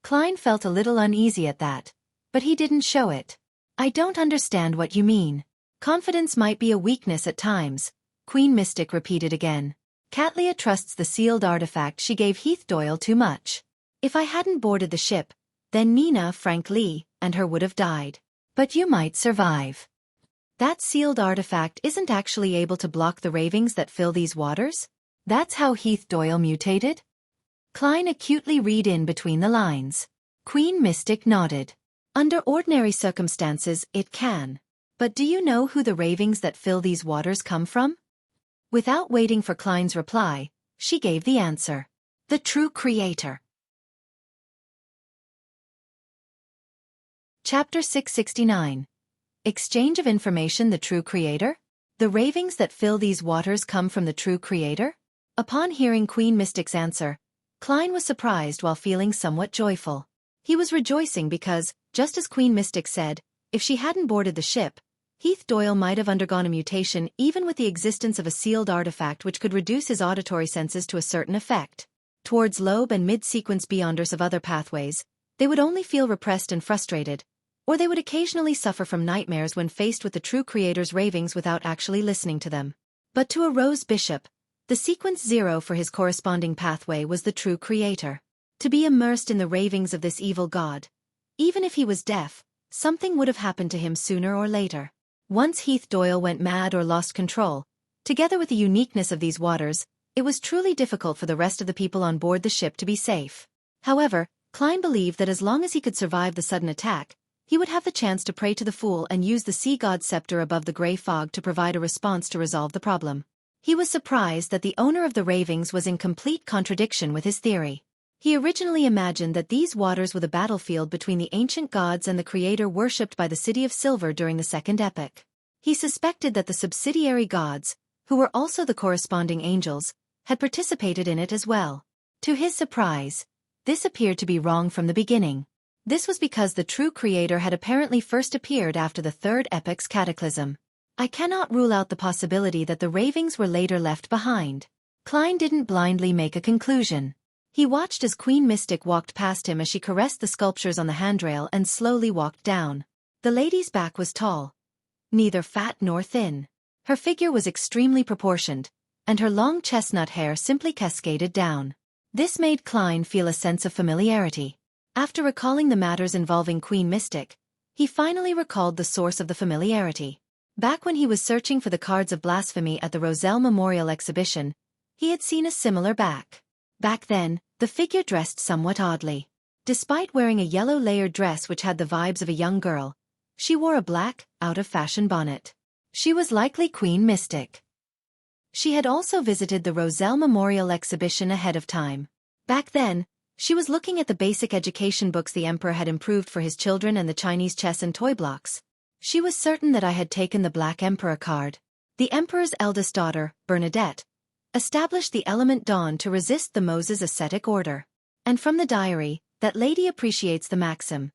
Klein felt a little uneasy at that, but he didn't show it. I don't understand what you mean. Confidence might be a weakness at times, Queen Mystic repeated again. Katlia trusts the sealed artifact she gave Heath Doyle too much. If I hadn't boarded the ship, then Nina, Frank Lee, and her would have died. But you might survive. That sealed artifact isn't actually able to block the ravings that fill these waters? That's how Heath Doyle mutated? Klein acutely read in between the lines. Queen Mystic nodded. Under ordinary circumstances, it can. But do you know who the ravings that fill these waters come from? Without waiting for Klein's reply, she gave the answer. The true creator. Chapter 669. Exchange of information. The true creator? The ravings that fill these waters come from the true creator? Upon hearing Queen Mystic's answer, Klein was surprised while feeling somewhat joyful. He was rejoicing because, just as Queen Mystic said, if she hadn't boarded the ship, Heath Doyle might have undergone a mutation even with the existence of a sealed artifact which could reduce his auditory senses to a certain effect. Towards lobe and mid-sequence beyonders of other pathways, they would only feel repressed and frustrated, or they would occasionally suffer from nightmares when faced with the true creator's ravings without actually listening to them. But to a Rose Bishop, the sequence 0 for his corresponding pathway was the true creator. To be immersed in the ravings of this evil god, even if he was deaf, something would have happened to him sooner or later. Once Heath Doyle went mad or lost control, together with the uniqueness of these waters, it was truly difficult for the rest of the people on board the ship to be safe. However, Klein believed that as long as he could survive the sudden attack, he would have the chance to pray to the Fool and use the sea god's scepter above the gray fog to provide a response to resolve the problem. He was surprised that the owner of the ravings was in complete contradiction with his theory. He originally imagined that these waters were the battlefield between the ancient gods and the creator worshipped by the City of Silver during the Second Epoch. He suspected that the subsidiary gods, who were also the corresponding angels, had participated in it as well. To his surprise, this appeared to be wrong from the beginning. This was because the true creator had apparently first appeared after the Third Epoch's cataclysm. I cannot rule out the possibility that the ravings were later left behind. Klein didn't blindly make a conclusion. He watched as Queen Mystic walked past him as she caressed the sculptures on the handrail and slowly walked down. The lady's back was tall, neither fat nor thin. Her figure was extremely proportioned, and her long chestnut hair simply cascaded down. This made Klein feel a sense of familiarity. After recalling the matters involving Queen Mystic, he finally recalled the source of the familiarity. Back when he was searching for the cards of blasphemy at the Roselle Memorial Exhibition, he had seen a similar back. Back then, the figure dressed somewhat oddly. Despite wearing a yellow layered dress which had the vibes of a young girl, she wore a black, out-of-fashion bonnet. She was likely Queen Mystic. She had also visited the Roselle Memorial Exhibition ahead of time. Back then, she was looking at the basic education books the emperor had improved for his children and the Chinese chess and toy blocks. She was certain that I had taken the Black Emperor card. The emperor's eldest daughter, Bernadette, established the element Dawn to resist the Moses ascetic order. And from the diary, that lady appreciates the maxim,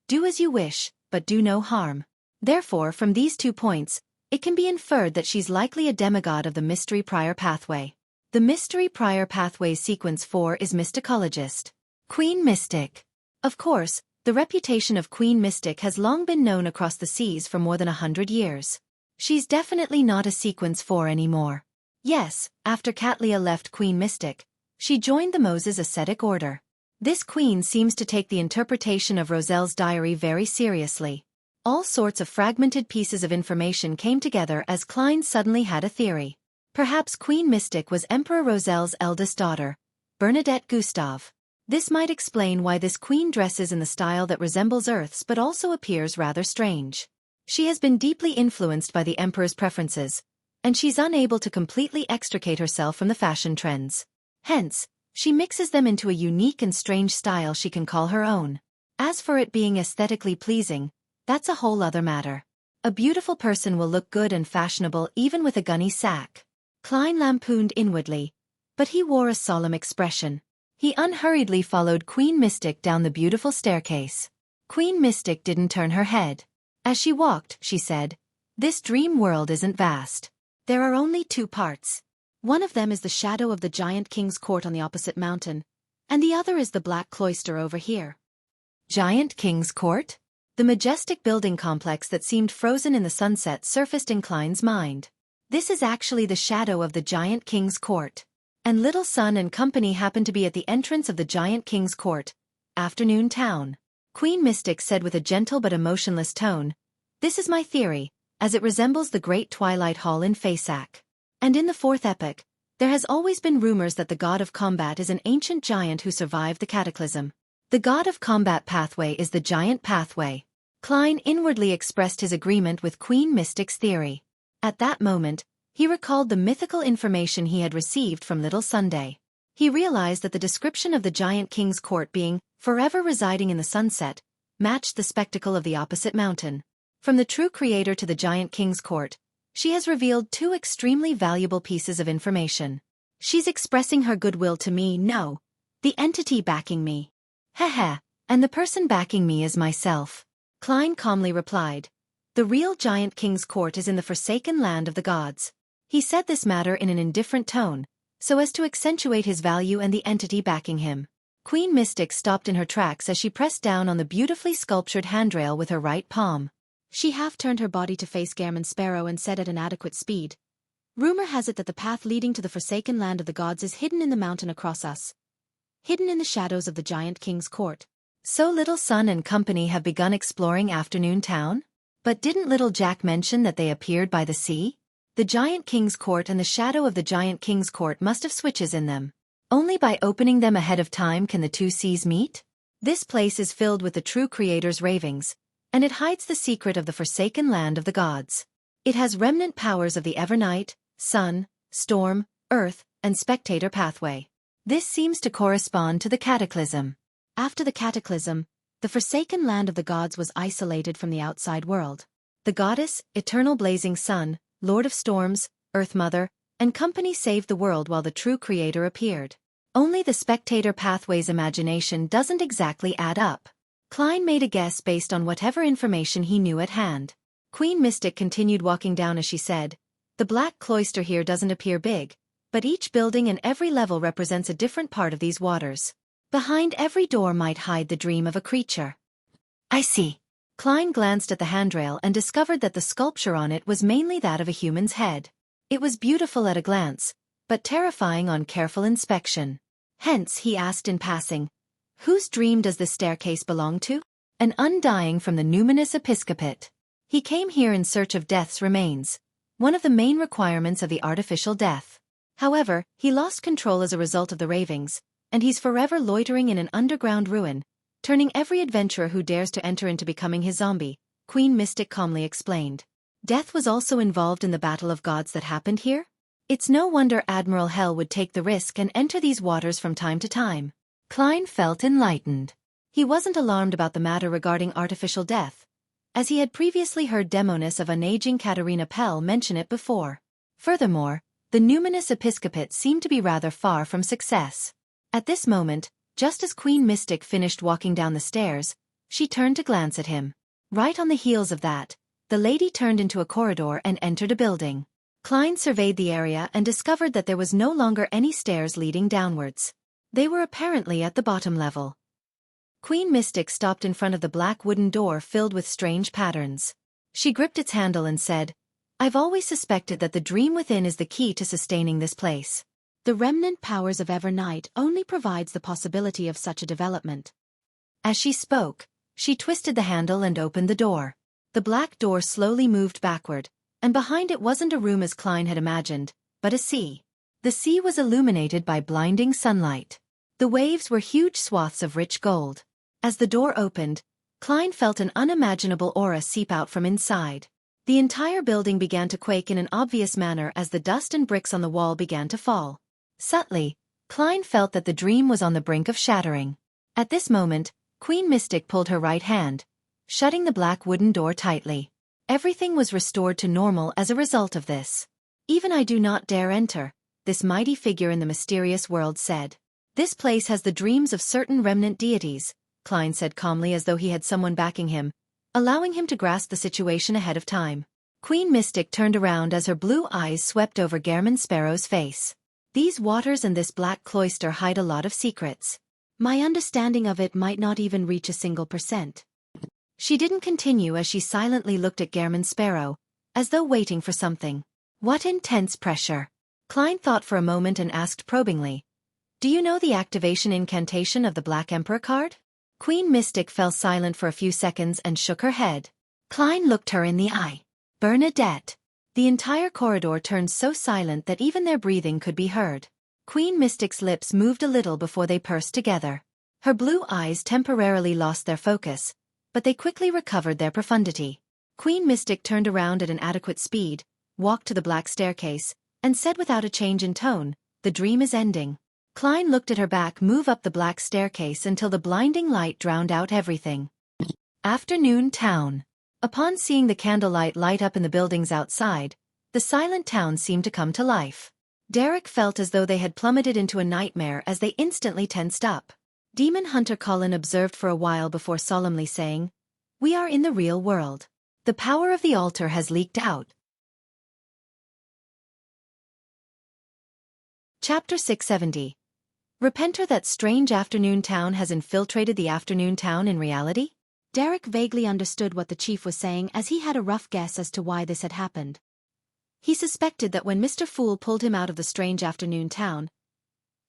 "Do as you wish, but do no harm." Therefore, from these 2 points, it can be inferred that she's likely a demigod of the Mystery Prior pathway. The Mystery Prior pathway sequence 4 is Mysticologist. Queen Mystic. Of course, the reputation of Queen Mystic has long been known across the seas for more than 100 years. She's definitely not a sequence 4 anymore. Yes, after Cattleya left Queen Mystic, she joined the Moses ascetic order. This queen seems to take the interpretation of Roselle's diary very seriously. All sorts of fragmented pieces of information came together as Klein suddenly had a theory. Perhaps Queen Mystic was Emperor Roselle's eldest daughter, Bernadette Gustave. This might explain why this queen dresses in the style that resembles Earth's but also appears rather strange. She has been deeply influenced by the emperor's preferences, and she's unable to completely extricate herself from the fashion trends. Hence, she mixes them into a unique and strange style she can call her own. As for it being aesthetically pleasing, that's a whole other matter. A beautiful person will look good and fashionable even with a gunny sack. Klein lampooned inwardly, but he wore a solemn expression. He unhurriedly followed Queen Mystic down the beautiful staircase. Queen Mystic didn't turn her head. As she walked, she said, "This dream world isn't vast. There are only 2 parts. One of them is the shadow of the giant king's court on the opposite mountain, and the other is the black cloister over here." Giant King's Court? The majestic building complex that seemed frozen in the sunset surfaced in Klein's mind. This is actually the shadow of the Giant King's Court. And Little Sun and company happened to be at the entrance of the Giant King's Court, Afternoon Town. Queen Mystic said with a gentle but emotionless tone, "This is my theory, as it resembles the Great Twilight Hall in Fasak. And in the 4th epoch, there has always been rumors that the god of combat is an ancient giant who survived the cataclysm. The god of combat pathway is the giant pathway." Klein inwardly expressed his agreement with Queen Mystic's theory. At that moment, he recalled the mythical information he had received from Little Sunday. He realized that the description of the Giant King's Court being forever residing in the sunset matched the spectacle of the opposite mountain. From the true creator to the Giant King's Court, she has revealed 2 extremely valuable pieces of information. She's expressing her goodwill to me, no, the entity backing me. Heh, and the person backing me is myself. Klein calmly replied. The real Giant King's Court is in the forsaken land of the gods. He said this matter in an indifferent tone, so as to accentuate his value and the entity backing him. Queen Mystic stopped in her tracks as she pressed down on the beautifully sculptured handrail with her right palm. She half-turned her body to face Gairman Sparrow and said at an adequate speed, "Rumor has it that the path leading to the forsaken land of the gods is hidden in the mountain across us. Hidden in the shadows of the Giant King's Court." So Little Sun and company have begun exploring Afternoon Town? But didn't Little Jack mention that they appeared by the sea? The Giant King's Court and the shadow of the Giant King's Court must have switches in them. Only by opening them ahead of time can the 2 seas meet? This place is filled with the true creator's ravings, and it hides the secret of the forsaken land of the gods. It has remnant powers of the Evernight, Sun, Storm, Earth, and Spectator pathway. This seems to correspond to the Cataclysm. After the Cataclysm, the forsaken land of the gods was isolated from the outside world. The goddess, eternal blazing sun, Lord of Storms, Earth Mother, and company saved the world while the true creator appeared. Only the Spectator pathway's imagination doesn't exactly add up. Klein made a guess based on whatever information he knew at hand. Queen Mystic continued walking down as she said, "The black cloister here doesn't appear big, but each building and every level represents a different part of these waters. Behind every door might hide the dream of a creature. I see. Klein glanced at the handrail and discovered that the sculpture on it was mainly that of a human's head. It was beautiful at a glance, but terrifying on careful inspection. Hence, he asked in passing, whose dream does this staircase belong to? An undying from the numinous episcopate. He came here in search of death's remains, one of the main requirements of the artificial death. However, he lost control as a result of the ravings, and he's forever loitering in an underground ruin, turning every adventurer who dares to enter into becoming his zombie, Queen Mystic calmly explained. Death was also involved in the battle of gods that happened here? It's no wonder Admiral Hell would take the risk and enter these waters from time to time. Klein felt enlightened. He wasn't alarmed about the matter regarding artificial death, as he had previously heard Demonis of an aging Katerina Pell mention it before. Furthermore, the numinous episcopate seemed to be rather far from success. At this moment, just as Queen Mystic finished walking down the stairs, she turned to glance at him. Right on the heels of that, the lady turned into a corridor and entered a building. Klein surveyed the area and discovered that there was no longer any stairs leading downwards. They were apparently at the bottom level. Queen Mystic stopped in front of the black wooden door filled with strange patterns. She gripped its handle and said, I've always suspected that the dream within is the key to sustaining this place. The remnant powers of Evernight only provides the possibility of such a development. As she spoke, she twisted the handle and opened the door. The black door slowly moved backward, and behind it wasn't a room as Klein had imagined, but a sea. The sea was illuminated by blinding sunlight. The waves were huge swaths of rich gold. As the door opened, Klein felt an unimaginable aura seep out from inside. The entire building began to quake in an obvious manner as the dust and bricks on the wall began to fall. Subtly, Klein felt that the dream was on the brink of shattering. At this moment, Queen Mystic pulled her right hand, shutting the black wooden door tightly. Everything was restored to normal as a result of this. Even I do not dare enter, this mighty figure in the mysterious world said. This place has the dreams of certain remnant deities, Klein said calmly as though he had someone backing him, allowing him to grasp the situation ahead of time. Queen Mystic turned around as her blue eyes swept over Gehrman Sparrow's face. These waters and this black cloister hide a lot of secrets. My understanding of it might not even reach a single %. She didn't continue as she silently looked at Gehrman Sparrow, as though waiting for something. What intense pressure. Klein thought for a moment and asked probingly, Do you know the activation incantation of the Black Emperor card? Queen Mystic fell silent for a few seconds and shook her head. Klein looked her in the eye. Bernadette. The entire corridor turned so silent that even their breathing could be heard. Queen Mystic's lips moved a little before they pursed together. Her blue eyes temporarily lost their focus, but they quickly recovered their profundity. Queen Mystic turned around at an adequate speed, walked to the black staircase, and said without a change in tone, The dream is ending. Klein looked at her back move up the black staircase until the blinding light drowned out everything. Afternoon town. Upon seeing the candlelight light up in the buildings outside, the silent town seemed to come to life. Derek felt as though they had plummeted into a nightmare as they instantly tensed up. Demon Hunter Colin observed for a while before solemnly saying, We are in the real world. The power of the altar has leaked out. Chapter 670. Repenter that strange afternoon town has infiltrated the afternoon town in reality? Derek vaguely understood what the chief was saying as he had a rough guess as to why this had happened. He suspected that when Mr. Fool pulled him out of the strange afternoon town,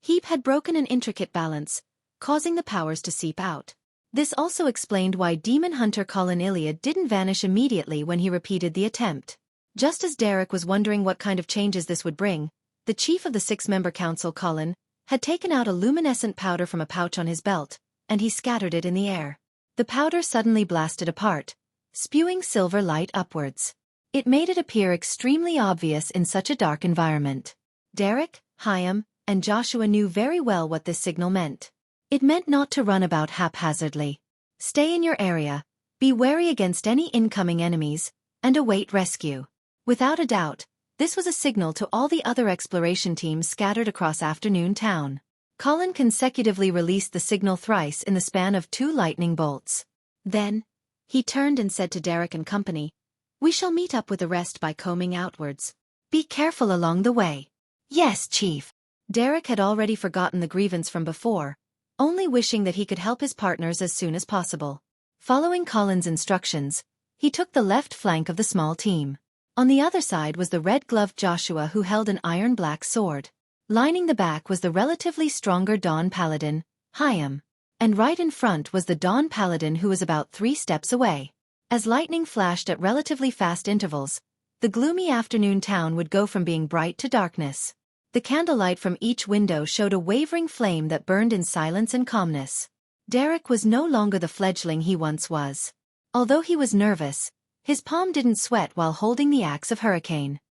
Heap had broken an intricate balance, causing the powers to seep out. This also explained why Demon Hunter Colin Iliad didn't vanish immediately when he repeated the attempt. Just as Derek was wondering what kind of changes this would bring, the chief of the 6-member council, Colin, had taken out a luminescent powder from a pouch on his belt, and he scattered it in the air. The powder suddenly blasted apart, spewing silver light upwards. It made it appear extremely obvious in such a dark environment. Derek, Hyam, and Joshua knew very well what this signal meant. It meant not to run about haphazardly. Stay in your area, be wary against any incoming enemies, and await rescue. Without a doubt, this was a signal to all the other exploration teams scattered across Afternoon Town. Colin consecutively released the signal thrice in the span of 2 lightning bolts. Then, he turned and said to Derek and company, We shall meet up with the rest by combing outwards. Be careful along the way. Yes, Chief. Derek had already forgotten the grievance from before, only wishing that he could help his partners as soon as possible. Following Colin's instructions, he took the left flank of the small team. On the other side was the red-gloved Joshua, who held an iron-black sword. Lining the back was the relatively stronger Dawn Paladin, Hyam. And right in front was the Dawn Paladin, who was about 3 steps away. As lightning flashed at relatively fast intervals, the gloomy afternoon town would go from being bright to darkness. The candlelight from each window showed a wavering flame that burned in silence and calmness. Derek was no longer the fledgling he once was. Although he was nervous, his palm didn't sweat while holding the axe of Hurricane.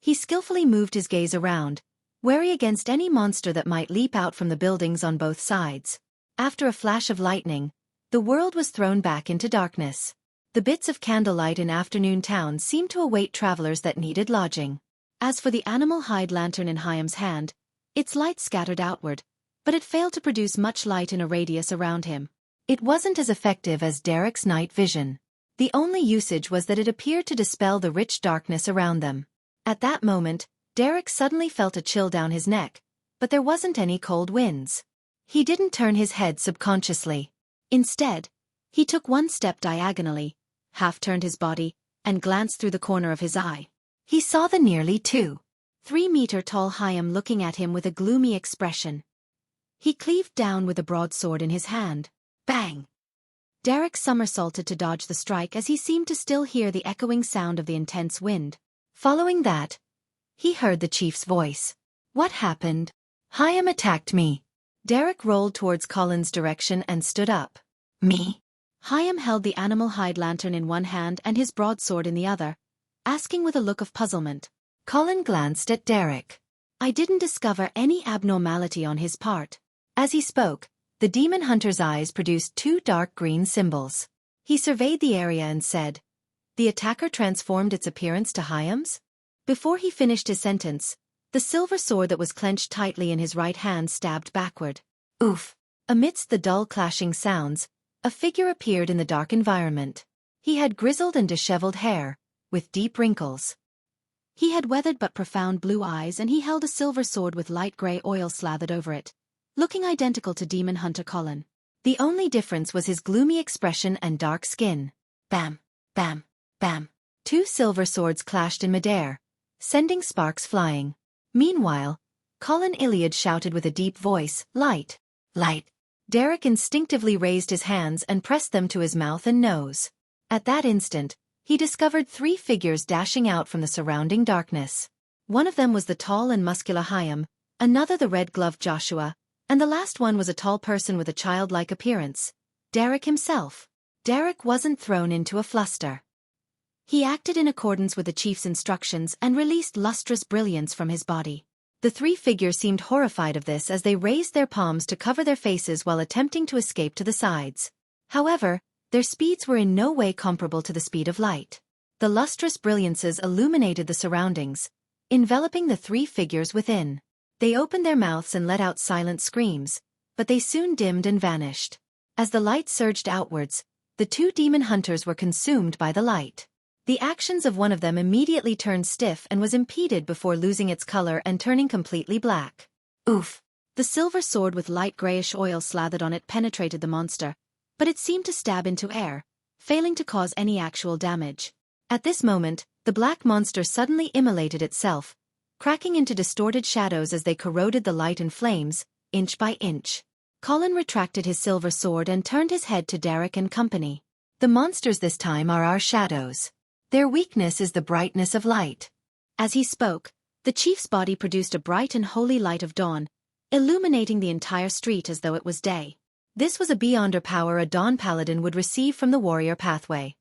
He skillfully moved his gaze around, wary against any monster that might leap out from the buildings on both sides. After a flash of lightning, the world was thrown back into darkness. The bits of candlelight in afternoon town seemed to await travelers that needed lodging. As for the animal hide lantern in Hyam's hand, its light scattered outward, but it failed to produce much light in a radius around him. It wasn't as effective as Derek's night vision. The only usage was that it appeared to dispel the rich darkness around them. At that moment, Derek suddenly felt a chill down his neck, but there wasn't any cold winds. He didn't turn his head subconsciously. Instead, he took one step diagonally, half-turned his body, and glanced through the corner of his eye. He saw the nearly 2-3-meter-tall Hyam looking at him with a gloomy expression. He cleaved down with a broadsword in his hand. Bang! Derek somersaulted to dodge the strike as he seemed to still hear the echoing sound of the intense wind. Following that, he heard the chief's voice. What happened? Hyam attacked me. Derek rolled towards Colin's direction and stood up. Me? Hyam held the animal hide lantern in one hand and his broadsword in the other, asking with a look of puzzlement. Colin glanced at Derek. I didn't discover any abnormality on his part. As he spoke, the demon hunter's eyes produced 2 dark green symbols. He surveyed the area and said, "The attacker transformed its appearance to Hyam's?" Before he finished his sentence, the silver sword that was clenched tightly in his right hand stabbed backward. Oof! Amidst the dull clashing sounds, a figure appeared in the dark environment. He had grizzled and disheveled hair, with deep wrinkles. He had weathered but profound blue eyes, and he held a silver sword with light gray oil slathered over it, looking identical to demon hunter Colin. The only difference was his gloomy expression and dark skin. Bam! Bam! Bam! 2 silver swords clashed in midair, sending sparks flying. Meanwhile, Colin Iliad shouted with a deep voice, "Light! Light!" Derek instinctively raised his hands and pressed them to his mouth and nose. At that instant, he discovered 3 figures dashing out from the surrounding darkness. One of them was the tall and muscular Hyam, another the red-gloved Joshua, and the last one was a tall person with a childlike appearance, Derek himself. Derek wasn't thrown into a fluster. He acted in accordance with the chief's instructions and released lustrous brilliance from his body. The 3 figures seemed horrified of this as they raised their palms to cover their faces while attempting to escape to the sides. However, their speeds were in no way comparable to the speed of light. The lustrous brilliances illuminated the surroundings, enveloping the 3 figures within. They opened their mouths and let out silent screams, but they soon dimmed and vanished. As the light surged outwards, the 2 demon hunters were consumed by the light. The actions of one of them immediately turned stiff and was impeded before losing its color and turning completely black. Oof! The silver sword with light grayish oil slathered on it penetrated the monster, but it seemed to stab into air, failing to cause any actual damage. At this moment, the black monster suddenly immolated itself, cracking into distorted shadows as they corroded the light and flames, inch by inch. Colin retracted his silver sword and turned his head to Derek and company. The monsters this time are our shadows. Their weakness is the brightness of light. As he spoke, the chief's body produced a bright and holy light of dawn, illuminating the entire street as though it was day. This was a beyonder power a Dawn Paladin would receive from the warrior pathway.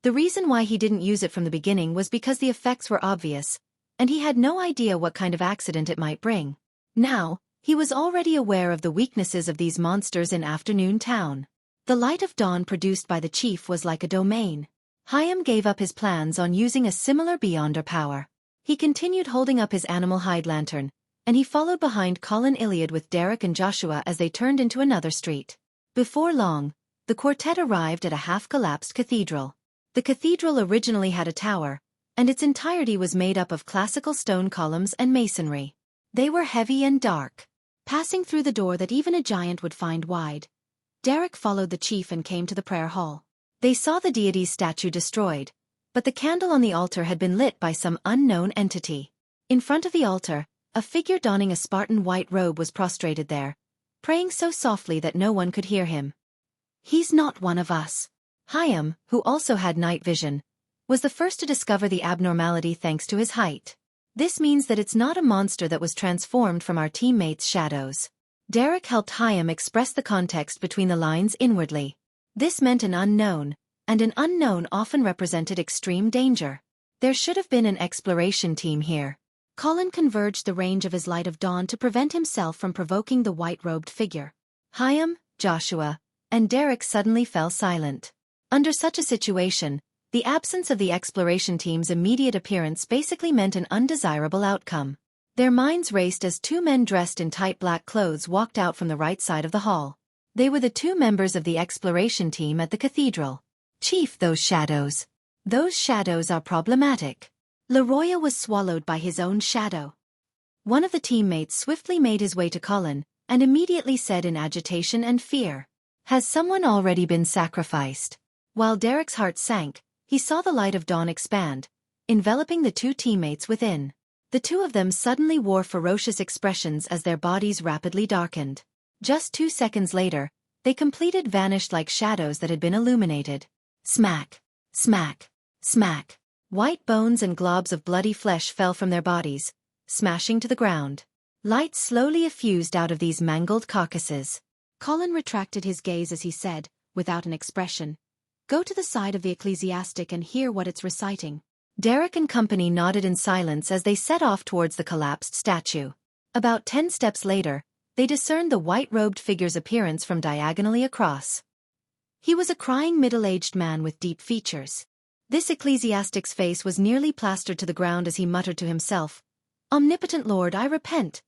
The reason why he didn't use it from the beginning was because the effects were obvious, and he had no idea what kind of accident it might bring. Now, he was already aware of the weaknesses of these monsters in Afternoon Town. The light of dawn produced by the chief was like a domain. Hyam gave up his plans on using a similar beyonder power. He continued holding up his animal hide lantern, and he followed behind Colin Iliad with Derek and Joshua as they turned into another street. Before long, the quartet arrived at a half-collapsed cathedral. The cathedral originally had a tower, and its entirety was made up of classical stone columns and masonry. They were heavy and dark. Passing through the door that even a giant would find wide, Derek followed the chief and came to the prayer hall. They saw the deity's statue destroyed, but the candle on the altar had been lit by some unknown entity. In front of the altar, a figure donning a Spartan white robe was prostrated there, praying so softly that no one could hear him. "He's not one of us." Hyam, who also had night vision, was the first to discover the abnormality thanks to his height. "This means that it's not a monster that was transformed from our teammates' shadows." Derek helped Hyam express the context between the lines inwardly. This meant an unknown, and an unknown often represented extreme danger. There should have been an exploration team here. Colin converged the range of his light of dawn to prevent himself from provoking the white-robed figure. Hyam, Joshua, and Derek suddenly fell silent. Under such a situation, the absence of the exploration team's immediate appearance basically meant an undesirable outcome. Their minds raced as two men dressed in tight black clothes walked out from the right side of the hall. They were the two members of the exploration team at the cathedral. "Chief, those shadows. Those shadows are problematic." Leroya was swallowed by his own shadow. One of the teammates swiftly made his way to Colin, and immediately said in agitation and fear, "Has someone already been sacrificed?" While Derek's heart sank, he saw the light of dawn expand, enveloping the two teammates within. The two of them suddenly wore ferocious expressions as their bodies rapidly darkened. Just 2 seconds later, they completely vanished like shadows that had been illuminated. Smack! Smack! Smack! White bones and globs of bloody flesh fell from their bodies, smashing to the ground. Light slowly effused out of these mangled carcasses. Colin retracted his gaze as he said, without an expression, "Go to the side of the ecclesiastic and hear what it's reciting." Derek and company nodded in silence as they set off towards the collapsed statue. About 10 steps later, they discerned the white-robed figure's appearance from diagonally across. He was a crying middle-aged man with deep features. This ecclesiastic's face was nearly plastered to the ground as he muttered to himself, "Omnipotent Lord, I repent."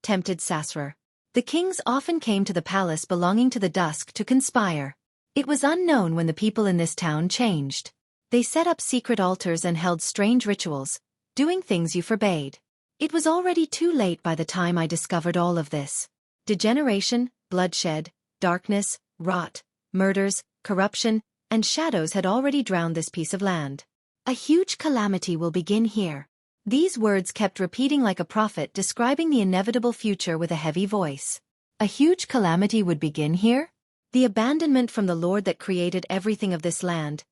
Tempted Sasra. The kings often came to the palace belonging to the Dusk to conspire. It was unknown when the people in this town changed. They set up secret altars and held strange rituals, doing things you forbade. It was already too late by the time I discovered all of this. Degeneration, bloodshed, darkness, rot, murders, corruption, and shadows had already drowned this piece of land. "A huge calamity will begin here." These words kept repeating like a prophet describing the inevitable future with a heavy voice. A huge calamity would begin here? The abandonment from the Lord that created everything of this land.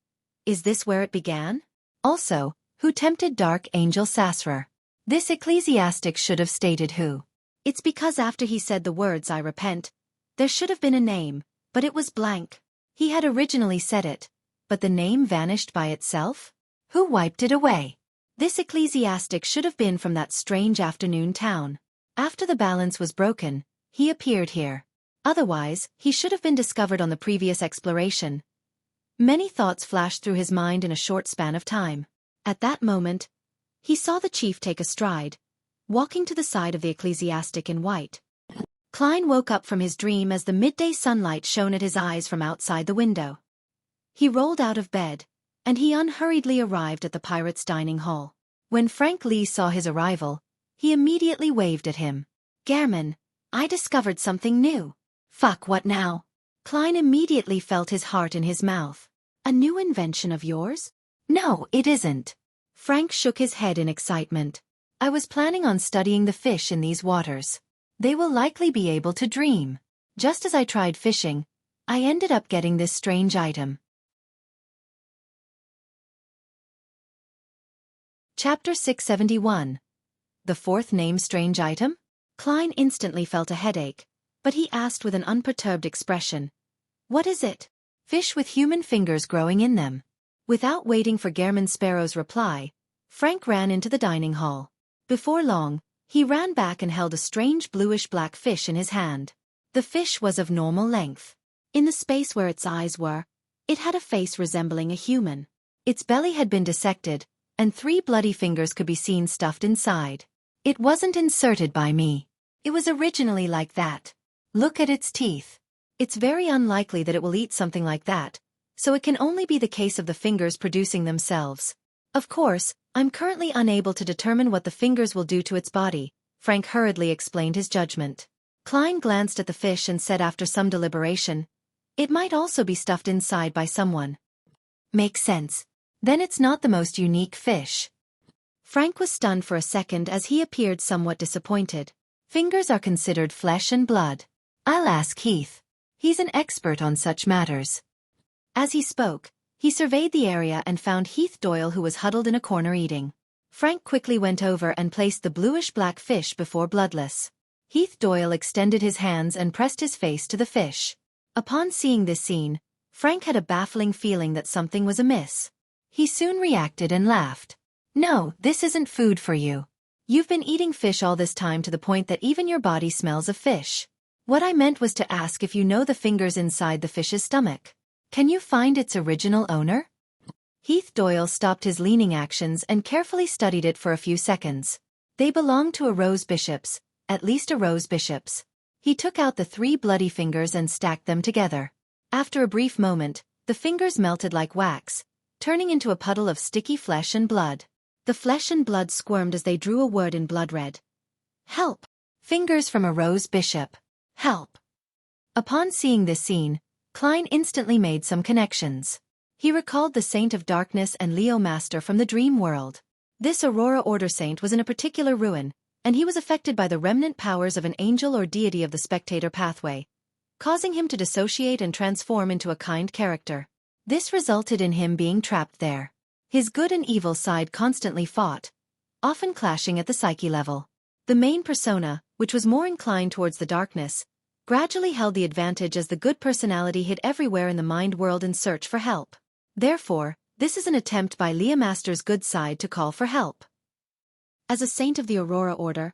Is this where it began? Also, who tempted Dark Angel Sasra? This ecclesiastic should have stated who. It's because after he said the words "I repent," there should have been a name, but it was blank. He had originally said it, but the name vanished by itself? Who wiped it away? This ecclesiastic should have been from that strange afternoon town. After the balance was broken, he appeared here. Otherwise, he should have been discovered on the previous exploration. Many thoughts flashed through his mind in a short span of time. At that moment, he saw the chief take a stride, walking to the side of the ecclesiastic in white. Klein woke up from his dream as the midday sunlight shone at his eyes from outside the window. He rolled out of bed, and he unhurriedly arrived at the pirates' dining hall. When Frank Lee saw his arrival, he immediately waved at him. "Gehrman, I discovered something new." "Fuck, what now?" Klein immediately felt his heart in his mouth. "A new invention of yours?" "No, it isn't." Frank shook his head in excitement. "I was planning on studying the fish in these waters. They will likely be able to dream. Just as I tried fishing, I ended up getting this strange item." Chapter 671. The fourth name strange item? Klein instantly felt a headache, but he asked with an unperturbed expression, "What is it?" "Fish with human fingers growing in them." Without waiting for Gehrman Sparrow's reply, Frank ran into the dining hall. Before long, he ran back and held a strange bluish-black fish in his hand. The fish was of normal length. In the space where its eyes were, it had a face resembling a human. Its belly had been dissected, and 3 bloody fingers could be seen stuffed inside. It wasn't inserted by me. It was originally like that. Look at its teeth. It's very unlikely that it will eat something like that, so it can only be the case of the fingers producing themselves. Of course, I'm currently unable to determine what the fingers will do to its body, Frank hurriedly explained his judgment. Klein glanced at the fish and said after some deliberation, "It might also be stuffed inside by someone." "Makes sense. Then it's not the most unique fish." Frank was stunned for a second as he appeared somewhat disappointed. "Fingers are considered flesh and blood. I'll ask Heath. He's an expert on such matters." As he spoke, he surveyed the area and found Heath Doyle, who was huddled in a corner eating. Frank quickly went over and placed the bluish-black fish before Bloodless. Heath Doyle extended his hands and pressed his face to the fish. Upon seeing this scene, Frank had a baffling feeling that something was amiss. He soon reacted and laughed. "No, this isn't food for you. You've been eating fish all this time to the point that even your body smells of fish. What I meant was to ask if you know the fingers inside the fish's stomach. Can you find its original owner?" Heath Doyle stopped his leaning actions and carefully studied it for a few seconds. They belonged to a Rose Bishop's, at least a Rose Bishop's. He took out the 3 bloody fingers and stacked them together. After a brief moment, the fingers melted like wax, turning into a puddle of sticky flesh and blood. The flesh and blood squirmed as they drew a word in blood red. "Help! Fingers from a Rose Bishop. Help!" Upon seeing this scene, Klein instantly made some connections. He recalled the Saint of Darkness and Leo Master from the dream world. This Aurora Order Saint was in a particular ruin, and he was affected by the remnant powers of an angel or deity of the spectator pathway, causing him to dissociate and transform into a kind character. This resulted in him being trapped there. His good and evil side constantly fought, often clashing at the psyche level. The main persona, which was more inclined towards the darkness, gradually held the advantage as the good personality hid everywhere in the mind world in search for help. Therefore, this is an attempt by Lea Master's good side to call for help. As a saint of the Aurora Order,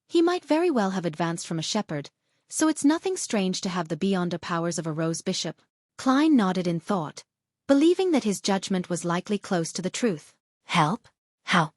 he might very well have advanced from a shepherd, so it's nothing strange to have the beyonder powers of a Rose Bishop. Klein nodded in thought, believing that his judgment was likely close to the truth. "Help? How?"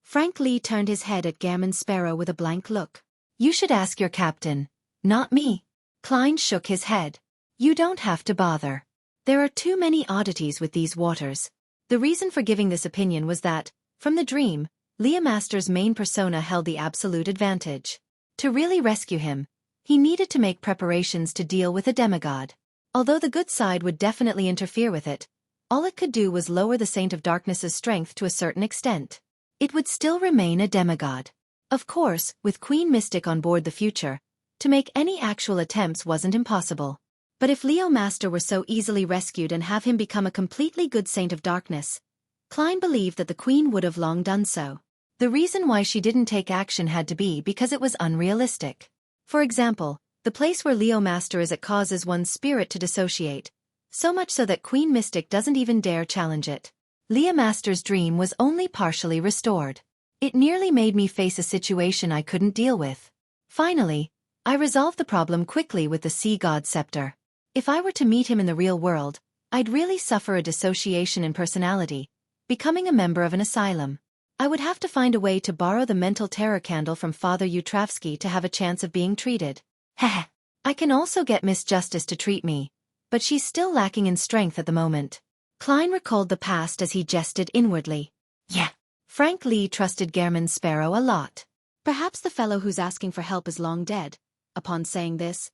Frank Lee turned his head at Gammon Sparrow with a blank look. "You should ask your captain, not me." Klein shook his head. "You don't have to bother. There are too many oddities with these waters." The reason for giving this opinion was that, from the dream, Lea Master's main persona held the absolute advantage. To really rescue him, he needed to make preparations to deal with a demigod. Although the good side would definitely interfere with it, all it could do was lower the Saint of Darkness's strength to a certain extent. It would still remain a demigod. Of course, with Queen Mystic on board the future, to make any actual attempts wasn't impossible. But if Leo Master were so easily rescued and have him become a completely good Saint of Darkness, Klein believed that the Queen would have long done so. The reason why she didn't take action had to be because it was unrealistic. For example, the place where Leo Master is, it causes one's spirit to dissociate, so much so that Queen Mystic doesn't even dare challenge it. Lea Master's dream was only partially restored. It nearly made me face a situation I couldn't deal with. Finally, I resolved the problem quickly with the Sea God Scepter. If I were to meet him in the real world, I'd really suffer a dissociation in personality, becoming a member of an asylum. I would have to find a way to borrow the mental terror candle from Father Utravsky to have a chance of being treated. Heh. I can also get Miss Justice to treat me, but she's still lacking in strength at the moment. Klein recalled the past as he jested inwardly. Yeah. Frank Lee trusted Gammon Sparrow a lot. Perhaps the fellow who's asking for help is long dead. Upon saying this,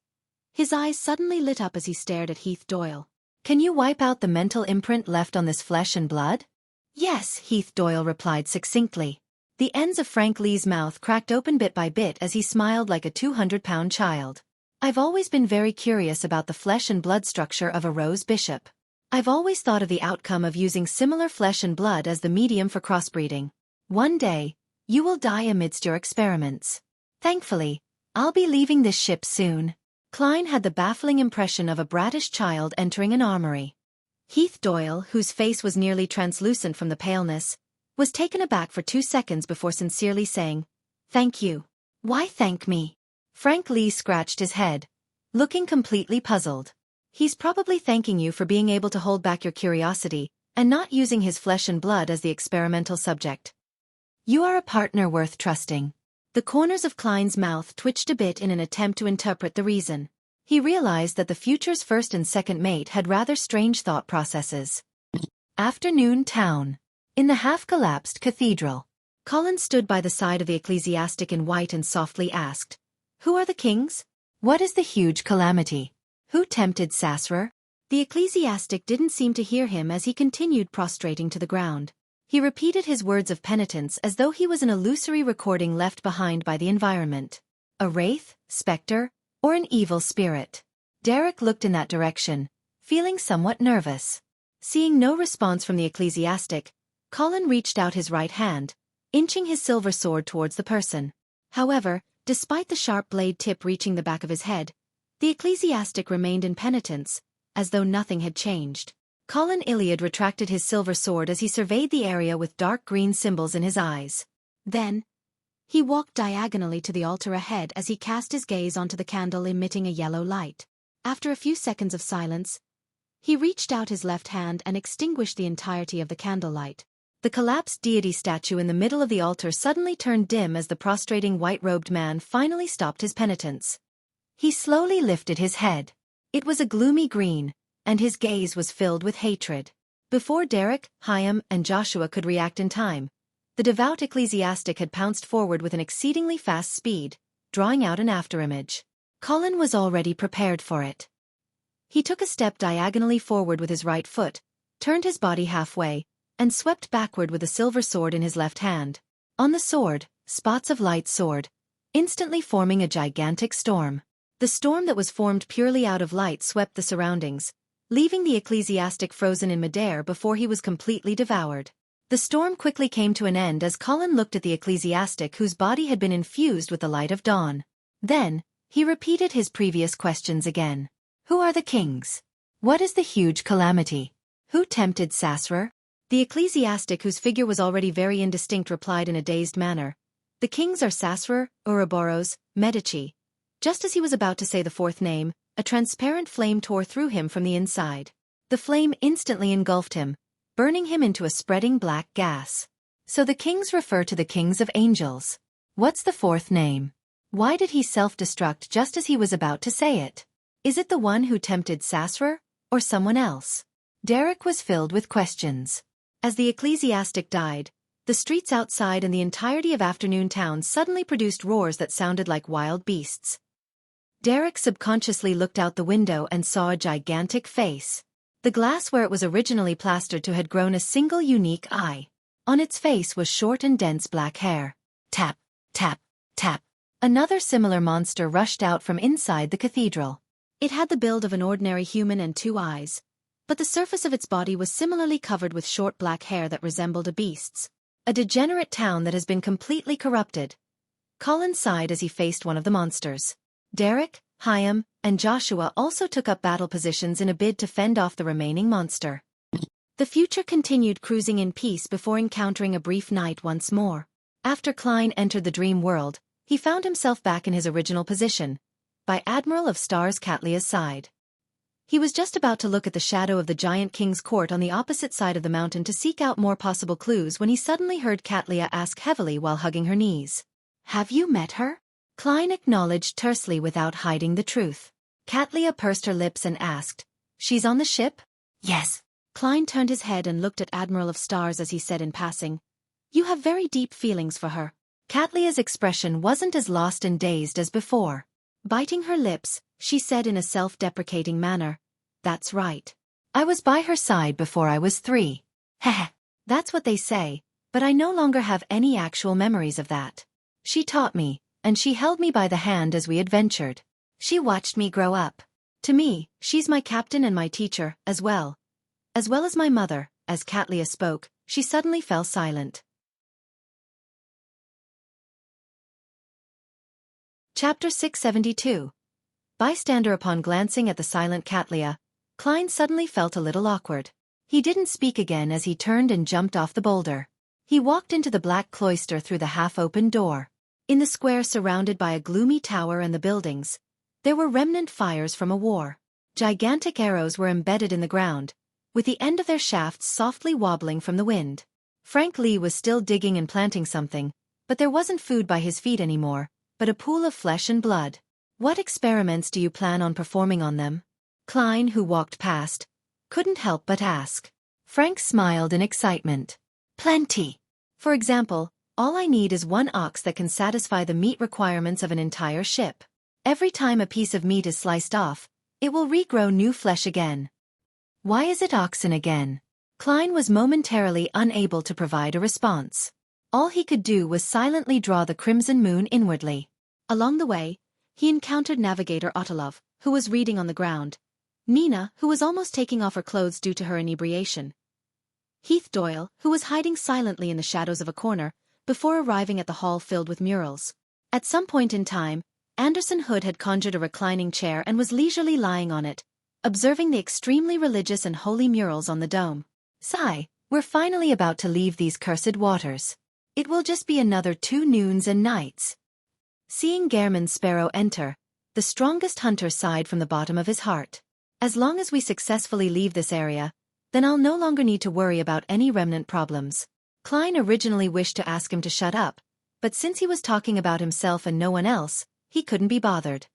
his eyes suddenly lit up as he stared at Heath Doyle. "Can you wipe out the mental imprint left on this flesh and blood?" "Yes," Heath Doyle replied succinctly. The ends of Frank Lee's mouth cracked open bit by bit as he smiled like a 200-pound child. "I've always been very curious about the flesh and blood structure of a Rose Bishop. I've always thought of the outcome of using similar flesh and blood as the medium for crossbreeding. One day, you will die amidst your experiments. Thankfully, I'll be leaving this ship soon." Klein had the baffling impression of a brattish child entering an armory. Heath Doyle, whose face was nearly translucent from the paleness, was taken aback for 2 seconds before sincerely saying, "Thank you." "Why thank me?" Frank Lee scratched his head, looking completely puzzled. "He's probably thanking you for being able to hold back your curiosity, and not using his flesh and blood as the experimental subject. You are a partner worth trusting." The corners of Klein's mouth twitched a bit in an attempt to interpret the reason. He realized that the future's first and second mate had rather strange thought processes. Afternoon Town. In the half-collapsed cathedral, Colin stood by the side of the ecclesiastic in white and softly asked, "Who are the kings? what is the huge calamity? Who tempted Sasra? The ecclesiastic didn't seem to hear him as he continued prostrating to the ground. He repeated his words of penitence as though he was an illusory recording left behind by the environment. A wraith, spectre, or an evil spirit? Derek looked in that direction, feeling somewhat nervous. Seeing no response from the ecclesiastic, Colin reached out his right hand, inching his silver sword towards the person. However, despite the sharp blade tip reaching the back of his head, the ecclesiastic remained in penitence, as though nothing had changed. Colin Iliad retracted his silver sword as he surveyed the area with dark green symbols in his eyes. Then, he walked diagonally to the altar ahead as he cast his gaze onto the candle emitting a yellow light. After a few seconds of silence, he reached out his left hand and extinguished the entirety of the candlelight. The collapsed deity statue in the middle of the altar suddenly turned dim as the prostrating white-robed man finally stopped his penitence. He slowly lifted his head. It was a gloomy green, and his gaze was filled with hatred. Before Derek, Hyam, and Joshua could react in time, the devout ecclesiastic had pounced forward with an exceedingly fast speed, drawing out an afterimage. Colin was already prepared for it. He took a step diagonally forward with his right foot, turned his body halfway, and swept backward with a silver sword in his left hand. On the sword, spots of light soared, instantly forming a gigantic storm. The storm that was formed purely out of light swept the surroundings, leaving the ecclesiastic frozen in midair before he was completely devoured. The storm quickly came to an end as Colin looked at the ecclesiastic whose body had been infused with the light of dawn. Then, he repeated his previous questions again. Who are the kings? What is the huge calamity? Who tempted Sasra? The ecclesiastic, whose figure was already very indistinct, replied in a dazed manner. The kings are Sasra, Ouroboros, Medici. Just as he was about to say the fourth name, a transparent flame tore through him from the inside. The flame instantly engulfed him, burning him into a spreading black gas. So the kings refer to the kings of angels. What's the fourth name? Why did he self-destruct just as he was about to say it? Is it the one who tempted Sasra, or someone else? Derek was filled with questions. As the ecclesiastic died, the streets outside and the entirety of Afternoon Town suddenly produced roars that sounded like wild beasts. Derek subconsciously looked out the window and saw a gigantic face. The glass where it was originally plastered to had grown a single unique eye. On its face was short and dense black hair. Tap, tap, tap. Another similar monster rushed out from inside the cathedral. It had the build of an ordinary human and 2 eyes, but the surface of its body was similarly covered with short black hair that resembled a beast's. A degenerate town that has been completely corrupted. Colin sighed as he faced one of the monsters. Derek, Hyam, and Joshua also took up battle positions in a bid to fend off the remaining monster. The future continued cruising in peace before encountering a brief night once more. After Klein entered the dream world, he found himself back in his original position, by Admiral of Stars Catlia's side. He was just about to look at the shadow of the giant king's court on the opposite side of the mountain to seek out more possible clues when he suddenly heard Catlia ask heavily while hugging her knees. Have you met her? Klein acknowledged tersely without hiding the truth. Catlia pursed her lips and asked, She's on the ship? Yes. Klein turned his head and looked at Admiral of Stars as he said in passing, You have very deep feelings for her. Catlia's expression wasn't as lost and dazed as before. Biting her lips, she said in a self-deprecating manner, That's right. I was by her side before I was 3. Heh. That's what they say, but I no longer have any actual memories of that. She taught me, and she held me by the hand as we adventured. She watched me grow up. To me, she's my captain and my teacher, as well as my mother. As Catlia spoke, she suddenly fell silent. Chapter 672. Bystander. Upon glancing at the silent Catlia, Klein suddenly felt a little awkward. He didn't speak again as he turned and jumped off the boulder. He walked into the black cloister through the half-open door. In the square surrounded by a gloomy tower and the buildings, there were remnant fires from a war. Gigantic arrows were embedded in the ground, with the end of their shafts softly wobbling from the wind. Frank Lee was still digging and planting something, but there wasn't food by his feet anymore, but a pool of flesh and blood. What experiments do you plan on performing on them? Klein, who walked past, couldn't help but ask. Frank smiled in excitement. Plenty. For example, all I need is one ox that can satisfy the meat requirements of an entire ship. Every time a piece of meat is sliced off, it will regrow new flesh again. Why is it oxen again? Klein was momentarily unable to provide a response. All he could do was silently draw the crimson moon inwardly. Along the way, he encountered Navigator Ottolov, who was reading on the ground, Nina, who was almost taking off her clothes due to her inebriation, Heath Doyle, who was hiding silently in the shadows of a corner, before arriving at the hall filled with murals. At some point in time, Anderson Hood had conjured a reclining chair and was leisurely lying on it, observing the extremely religious and holy murals on the dome. Sigh, we're finally about to leave these cursed waters. It will just be another 2 noons and nights. Seeing Gehrman Sparrow enter, the strongest hunter sighed from the bottom of his heart. As long as we successfully leave this area, then I'll no longer need to worry about any remnant problems. Klein originally wished to ask him to shut up, but since he was talking about himself and no one else, he couldn't be bothered.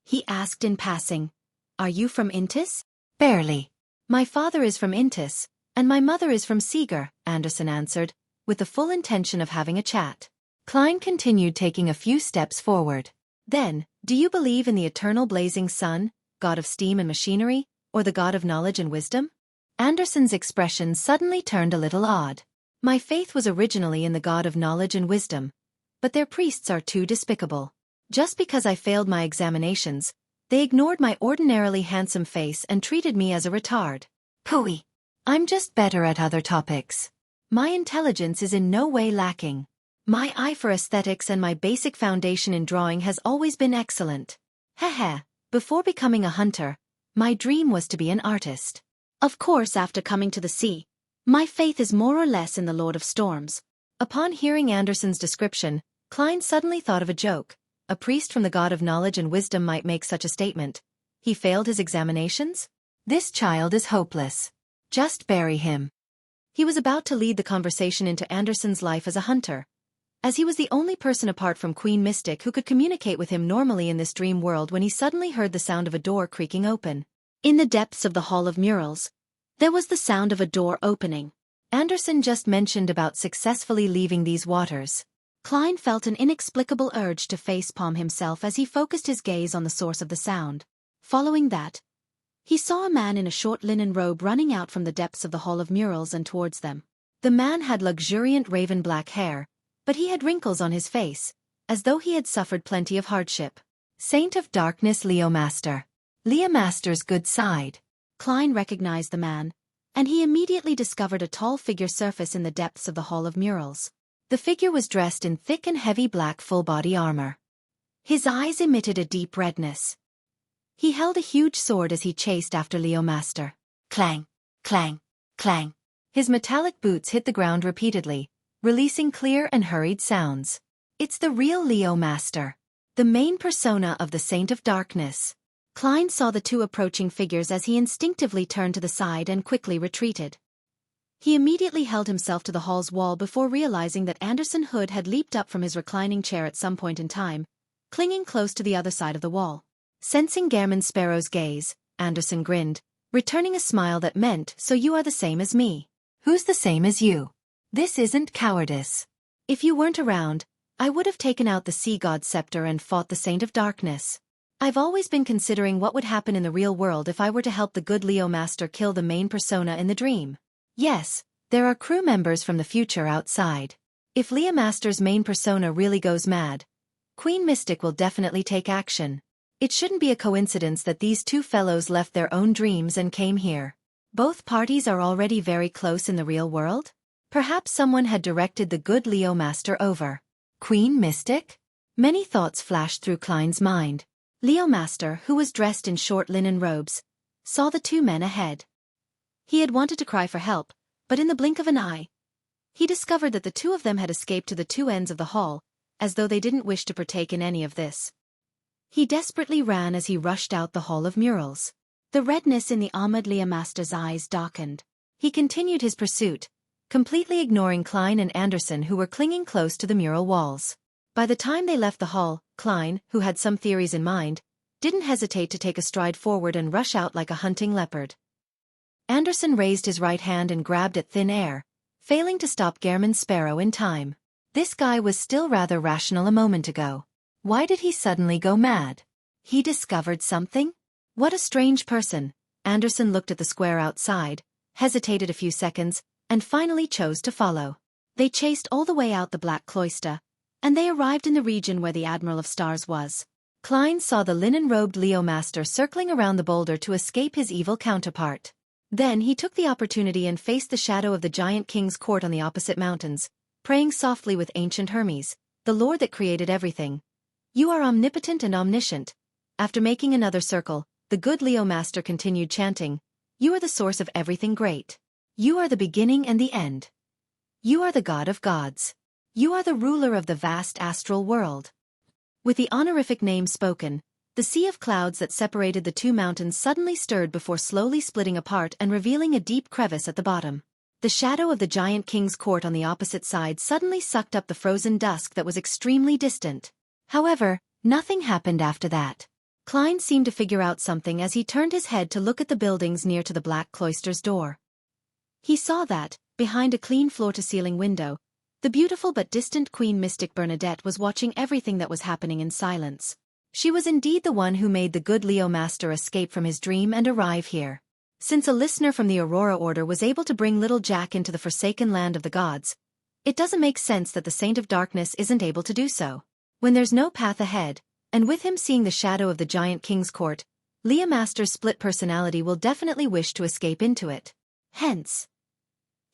He asked in passing, "Are you from Intis?" "Barely. My father is from Intis, and my mother is from Seager," Anderson answered, with the full intention of having a chat. Klein continued, taking a few steps forward. "Then, do you believe in the eternal blazing sun, god of steam and machinery, or the god of knowledge and wisdom?" Anderson's expression suddenly turned a little odd. "My faith was originally in the god of knowledge and wisdom, but their priests are too despicable. Just because I failed my examinations, they ignored my ordinarily handsome face and treated me as a retard. Pooey. I'm just better at other topics. My intelligence is in no way lacking. My eye for aesthetics and my basic foundation in drawing has always been excellent. Heh. Before becoming a hunter, my dream was to be an artist. Of course, after coming to the sea, my faith is more or less in the Lord of Storms." Upon hearing Anderson's description, Klein suddenly thought of a joke. A priest from the god of knowledge and wisdom might make such a statement. He failed his examinations? This child is hopeless. Just bury him. He was about to lead the conversation into Anderson's life as a hunter, as he was the only person apart from Queen Mystic who could communicate with him normally in this dream world, when he suddenly heard the sound of a door creaking open. In the depths of the Hall of Murals, there was the sound of a door opening. Anderson just mentioned about successfully leaving these waters. Klein felt an inexplicable urge to facepalm himself as he focused his gaze on the source of the sound. Following that, he saw a man in a short linen robe running out from the depths of the Hall of Murals and towards them. The man had luxuriant raven black hair, but he had wrinkles on his face, as though he had suffered plenty of hardship. Saint of Darkness Leomaster. Leomaster's good side. Klein recognized the man, and he immediately discovered a tall figure surface in the depths of the Hall of Murals. The figure was dressed in thick and heavy black full-body armor. His eyes emitted a deep redness. He held a huge sword as he chased after Leomaster. Clang, clang, clang. His metallic boots hit the ground repeatedly, releasing clear and hurried sounds. It's the real Leomaster, the main persona of the Saint of Darkness. Klein saw the 2 approaching figures as he instinctively turned to the side and quickly retreated. He immediately held himself to the hall's wall before realizing that Anderson Hood had leaped up from his reclining chair at some point in time, clinging close to the other side of the wall. Sensing Gehrman Sparrow's gaze, Anderson grinned, returning a smile that meant, "So you are the same as me." "Who's the same as you?" "This isn't cowardice. If you weren't around, I would have taken out the sea god's scepter and fought the Saint of Darkness. I've always been considering what would happen in the real world if I were to help the good Leomaster kill the main persona in the dream. Yes, there are crew members from the future outside. If Leomaster's main persona really goes mad, Queen Mystic will definitely take action. It shouldn't be a coincidence that these 2 fellows left their own dreams and came here. Both parties are already very close in the real world? Perhaps someone had directed the good Leomaster over. Queen Mystic? Many thoughts flashed through Klein's mind. Leomaster, who was dressed in short linen robes, saw the 2 men ahead. He had wanted to cry for help, but in the blink of an eye, he discovered that the 2 of them had escaped to the 2 ends of the hall, as though they didn't wish to partake in any of this. He desperately ran as he rushed out the Hall of Murals. The redness in the Ahmed Leomaster's eyes darkened. He continued his pursuit, completely ignoring Klein and Anderson, who were clinging close to the mural walls. By the time they left the hall, Klein, who had some theories in mind, didn't hesitate to take a stride forward and rush out like a hunting leopard. Anderson raised his right hand and grabbed at thin air, failing to stop Gehrman Sparrow in time. This guy was still rather rational a moment ago. Why did he suddenly go mad? He discovered something? What a strange person. Anderson looked at the square outside, hesitated a few seconds, and finally chose to follow. They chased all the way out the Black Cloister, and they arrived in the region where the Admiral of Stars was. Klein saw the linen-robed Leo Master circling around the boulder to escape his evil counterpart. Then he took the opportunity and faced the shadow of the giant king's court on the opposite mountains, praying softly with ancient Hermes, the Lord that created everything. You are omnipotent and omniscient. After making another circle, the good Leo Master continued chanting, You are the source of everything great. You are the beginning and the end. You are the God of gods. You are the ruler of the vast astral world. With the honorific name spoken, the sea of clouds that separated the two mountains suddenly stirred before slowly splitting apart and revealing a deep crevice at the bottom. The shadow of the giant king's court on the opposite side suddenly sucked up the frozen dusk that was extremely distant. However, nothing happened after that. Klein seemed to figure out something as he turned his head to look at the buildings near to the Black Cloister's door. He saw that, behind a clean floor-to-ceiling window, the beautiful but distant Queen Mystic Bernadette was watching everything that was happening in silence. She was indeed the one who made the good Leo Master escape from his dream and arrive here. Since a listener from the Aurora Order was able to bring little Jack into the forsaken land of the gods, it doesn't make sense that the Saint of Darkness isn't able to do so. When there's no path ahead, and with him seeing the shadow of the giant king's court, Leo Master's split personality will definitely wish to escape into it. Hence,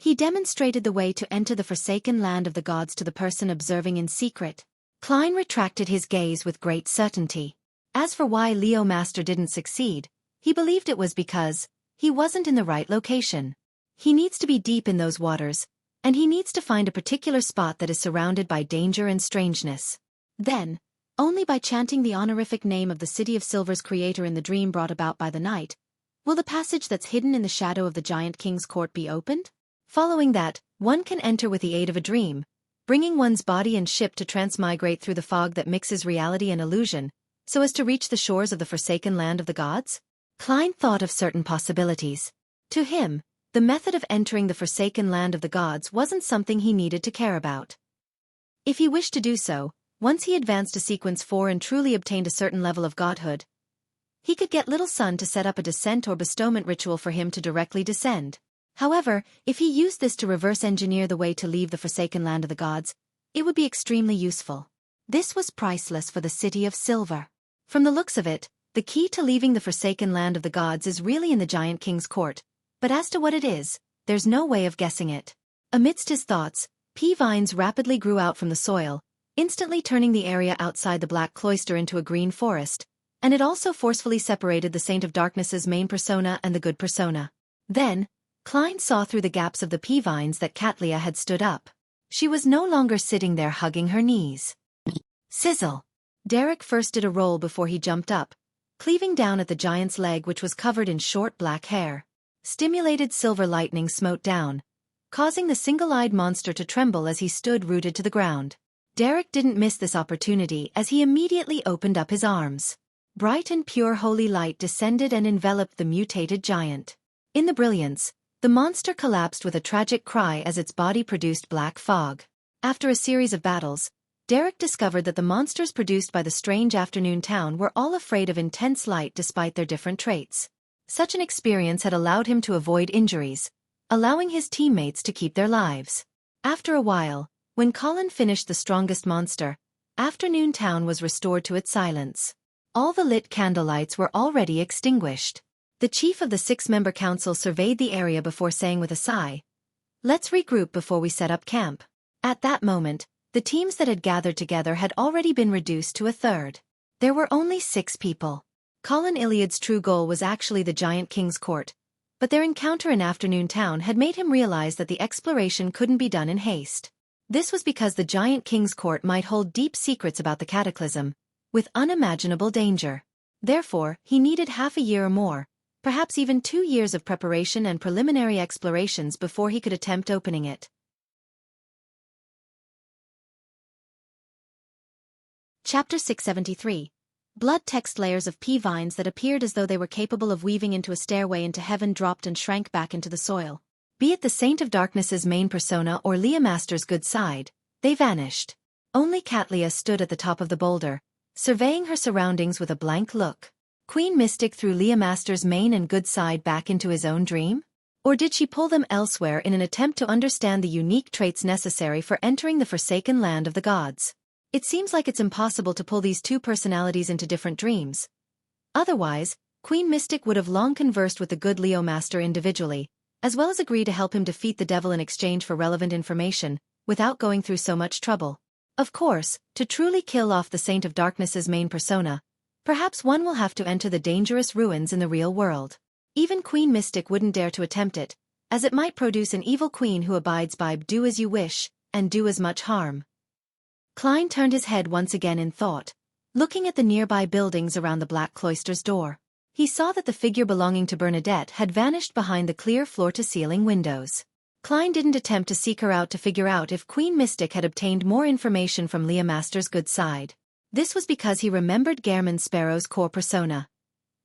he demonstrated the way to enter the forsaken land of the gods to the person observing in secret. Klein retracted his gaze with great certainty. As for why Leo Master didn't succeed, he believed it was because he wasn't in the right location. He needs to be deep in those waters, and he needs to find a particular spot that is surrounded by danger and strangeness. Then, only by chanting the honorific name of the City of Silver's creator in the dream brought about by the night, will the passage that's hidden in the shadow of the giant king's court be opened? Following that, one can enter with the aid of a dream, bringing one's body and ship to transmigrate through the fog that mixes reality and illusion, so as to reach the shores of the forsaken land of the gods? Klein thought of certain possibilities. To him, the method of entering the forsaken land of the gods wasn't something he needed to care about. If he wished to do so, once he advanced to sequence 4 and truly obtained a certain level of godhood, he could get Little Sun to set up a descent or bestowment ritual for him to directly descend. However, if he used this to reverse engineer the way to leave the forsaken land of the gods, it would be extremely useful. This was priceless for the City of Silver. From the looks of it, the key to leaving the forsaken land of the gods is really in the giant king's court, but as to what it is, there's no way of guessing it. Amidst his thoughts, pea vines rapidly grew out from the soil, instantly turning the area outside the Black Cloister into a green forest, and it also forcefully separated the Saint of Darkness's main persona and the good persona. Then, Klein saw through the gaps of the pea vines that Katlia had stood up. She was no longer sitting there hugging her knees. Sizzle! Derek first did a roll before he jumped up, cleaving down at the giant's leg which was covered in short black hair. Stimulated silver lightning smote down, causing the single-eyed monster to tremble as he stood rooted to the ground. Derek didn't miss this opportunity as he immediately opened up his arms. Bright and pure holy light descended and enveloped the mutated giant. In the brilliance, the monster collapsed with a tragic cry as its body produced black fog. After a series of battles, Derek discovered that the monsters produced by the strange afternoon town were all afraid of intense light despite their different traits. Such an experience had allowed him to avoid injuries, allowing his teammates to keep their lives. After a while, when Colin finished the strongest monster, Afternoon Town was restored to its silence. All the lit candlelights were already extinguished. The chief of the 6-member council surveyed the area before saying with a sigh, "Let's regroup before we set up camp." At that moment, the teams that had gathered together had already been reduced to a third. There were only 6 people. Colin Iliad's true goal was actually the giant king's court, but their encounter in Afternoon Town had made him realize that the exploration couldn't be done in haste. This was because the giant king's court might hold deep secrets about the cataclysm, with unimaginable danger. Therefore, he needed half a year or more, perhaps even 2 years of preparation and preliminary explorations before he could attempt opening it. Chapter 673. Blood text layers of pea vines that appeared as though they were capable of weaving into a stairway into heaven dropped and shrank back into the soil. Be it the Saint of Darkness's main persona or Leah Master's good side, they vanished. Only Katlia stood at the top of the boulder, surveying her surroundings with a blank look. Queen Mystic threw Leah Master's main and good side back into his own dream? Or did she pull them elsewhere in an attempt to understand the unique traits necessary for entering the forsaken land of the gods? It seems like it's impossible to pull these two personalities into different dreams. Otherwise, Queen Mystic would have long conversed with the good Leo Master individually, as well as agree to help him defeat the devil in exchange for relevant information, without going through so much trouble. Of course, to truly kill off the Saint of Darkness's main persona, perhaps one will have to enter the dangerous ruins in the real world. Even Queen Mystic wouldn't dare to attempt it, as it might produce an evil queen who abides by do as you wish, and do as much harm. Klein turned his head once again in thought, looking at the nearby buildings around the Black Cloister's door. He saw that the figure belonging to Bernadette had vanished behind the clear floor-to-ceiling windows. Klein didn't attempt to seek her out to figure out if Queen Mystic had obtained more information from Leah Master's good side. This was because he remembered Gehrman Sparrow's core persona,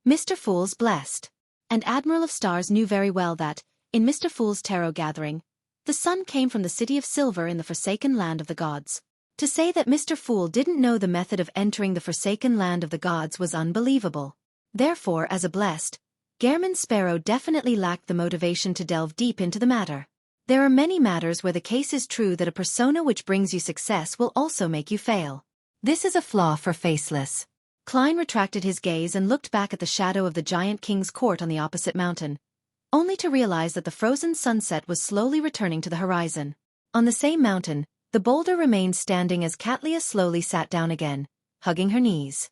Mr. Fool's Blessed. And Admiral of Stars knew very well that, in Mr. Fool's tarot gathering, the sun came from the City of Silver in the Forsaken Land of the Gods. To say that Mr. Fool didn't know the method of entering the Forsaken Land of the Gods was unbelievable. Therefore, as a Blessed, Gehrman Sparrow definitely lacked the motivation to delve deep into the matter. There are many matters where the case is true that a persona which brings you success will also make you fail. This is a flaw for Faceless. Klein retracted his gaze and looked back at the shadow of the giant king's court on the opposite mountain, only to realize that the frozen sunset was slowly returning to the horizon. On the same mountain, the boulder remained standing as Katlia slowly sat down again, hugging her knees.